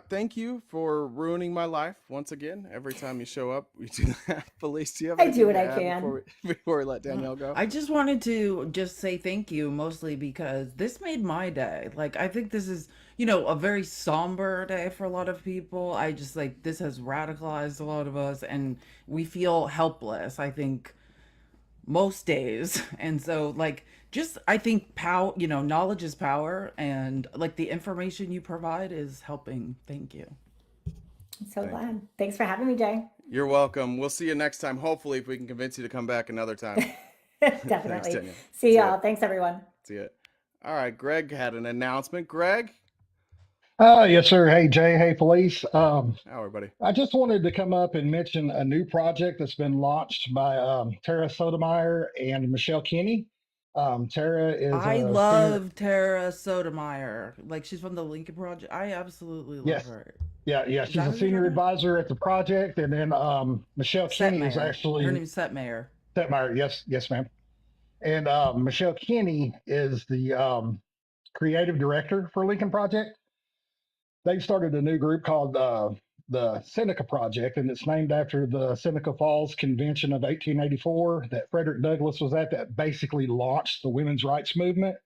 thank you for ruining my life once again. Every time you show up, we do that. Felice, do you have I do anything what to I add can. before we let Danielle go? I just wanted to just say thank you, mostly because this made my day. Like, I think this is a very somber day for a lot of people. I just like this has radicalized a lot of us, and we feel helpless, I think, most days. And so, like, just I think power, knowledge is power, and like the information you provide is helping. Thank you. I'm so Thank you. glad. Thanks for having me, Jay. You're welcome. We'll see you next time. Hopefully, if we can convince you to come back another time. Thanks, Definitely. Danielle. See ya. y'all. Thanks, everyone. See ya. All right, Greg had an announcement. Greg, Yes, sir. Hey, Jay. Hey, Felice. how are buddy? I just wanted to come up and mention a new project that's been launched by Tara Sotomayor and Michelle Kinney. Tara is I a senior. love Tara Sotomayor. Like, she's from the Lincoln Project. I absolutely love Yes. her. Yeah, Is she's that a who you're senior talking about? advisor at the project, and then Michelle Kinney is Setmayer. Her actually name's Setmayer. Setmeyer. Yes, ma'am. And Michelle Kinney is the creative director for Lincoln Project. They've started a new group called the Seneca Project, and it's named after the Seneca Falls Convention of 1884 that Frederick Douglass was at, that basically launched the women's rights movement.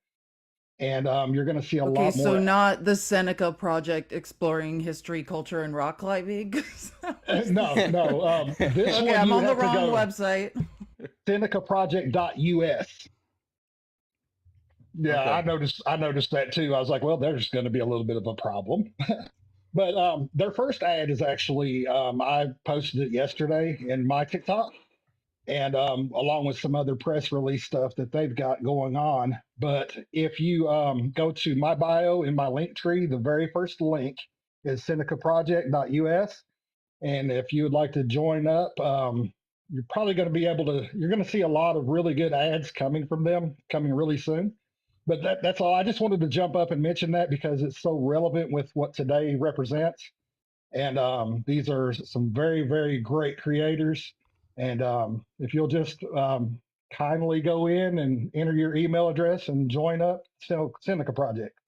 And you're going to see a Okay, lot so more. not the Seneca Project exploring history, culture, and rock climbing. No. This Okay, one I'm you on the have to wrong go website. senecaproject.us. Yeah, Okay. I noticed that too. I was like, well, there's going to be a little bit of a problem. But their first ad is actually I posted it yesterday in my TikTok, and along with some other press release stuff that they've got going on. But if you go to my bio in my link tree, the very first link is senecaproject.us. And if you would like to join up, you're probably going to be able to, you're going to see a lot of really good ads coming from them coming really soon. But that's all. I just wanted to jump up and mention that because it's so relevant with what today represents. And these are some very, very great creators. And if you'll just kindly go in and enter your email address and join up Seneca Project.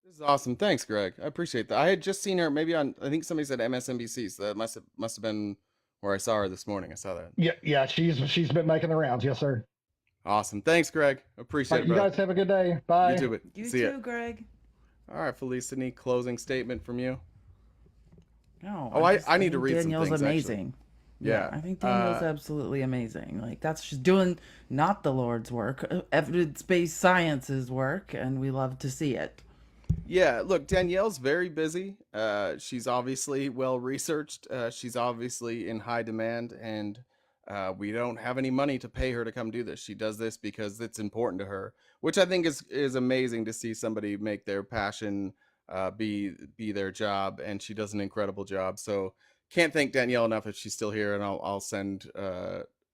This is awesome. Thanks, Greg. I appreciate that. I had just seen her maybe on, I think somebody said MSNBC, so that must have been where I saw her this morning. I saw that. Yeah, she's been making the rounds. Yes, sir. Awesome. Thanks, Greg. Appreciate All right, it, you brother. guys have a good day. Bye. You too. But You see too, ya. Greg. All right, Felice, any closing statement from you? No. Oh, I need to think read Danielle's some things. amazing. Actually. Yeah. I think Danielle's absolutely amazing. Like, that's just doing not the Lord's work, evidence-based science's work, and we love to see it. Yeah, look, Danielle's very busy. She's obviously well researched. She's obviously in high demand, and we don't have any money to pay her to come do this. She does this because it's important to her, which I think is amazing to see somebody make their passion be their job, and she does an incredible job. So can't thank Danielle enough if she's still here, and I'll send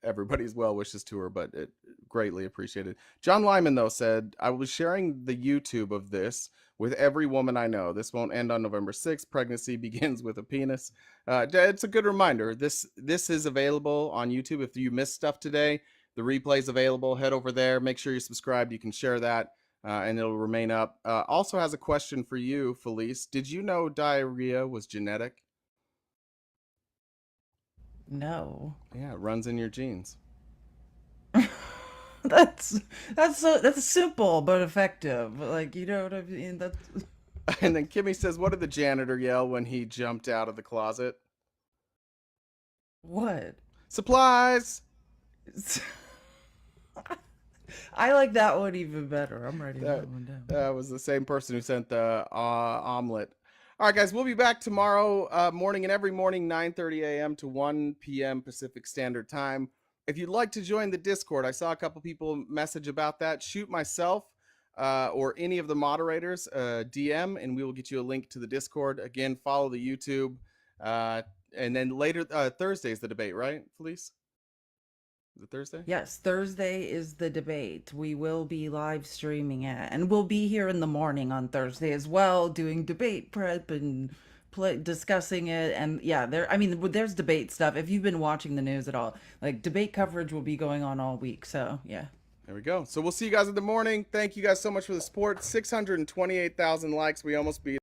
everybody's well wishes to her, but it greatly appreciated. John Lyman though said, I will be sharing the YouTube of this with every woman I know. This won't end on November 6th. Pregnancy begins with a penis. It's a good reminder. This is available on YouTube. If you missed stuff today, the replay's available. Head over there. Make sure you're subscribed. You can share that, and it'll remain up. Also has a question for you, Felice. Did you know diarrhea was genetic? No. Yeah, it runs in your genes. That's simple but effective. Like, you know what I mean? That's And then Kimmy says, what did the janitor yell when he jumped out of the closet? what? Supplies! I like that one even better. I'm writing that one down. That was the same person who sent the omelet. All right, guys, we'll be back tomorrow morning and every morning, 9:30 a.m. to 1 p.m. Pacific Standard Time. If you'd like to join the Discord, I saw a couple people message about that. Shoot myself or any of the moderators DM, and we will get you a link to the Discord. Again, follow the YouTube. And then later, Thursday is the debate, right, Felice? Is it Thursday? Yes, Thursday is the debate. We will be live streaming it, and we'll be here in the morning on Thursday as well, doing debate prep and discussing it. And yeah, there's debate stuff. If you've been watching the news at all, like, debate coverage will be going on all week. So yeah. There we go. So we'll see you guys in the morning. Thank you guys so much for the support. 628,000 likes. We almost beat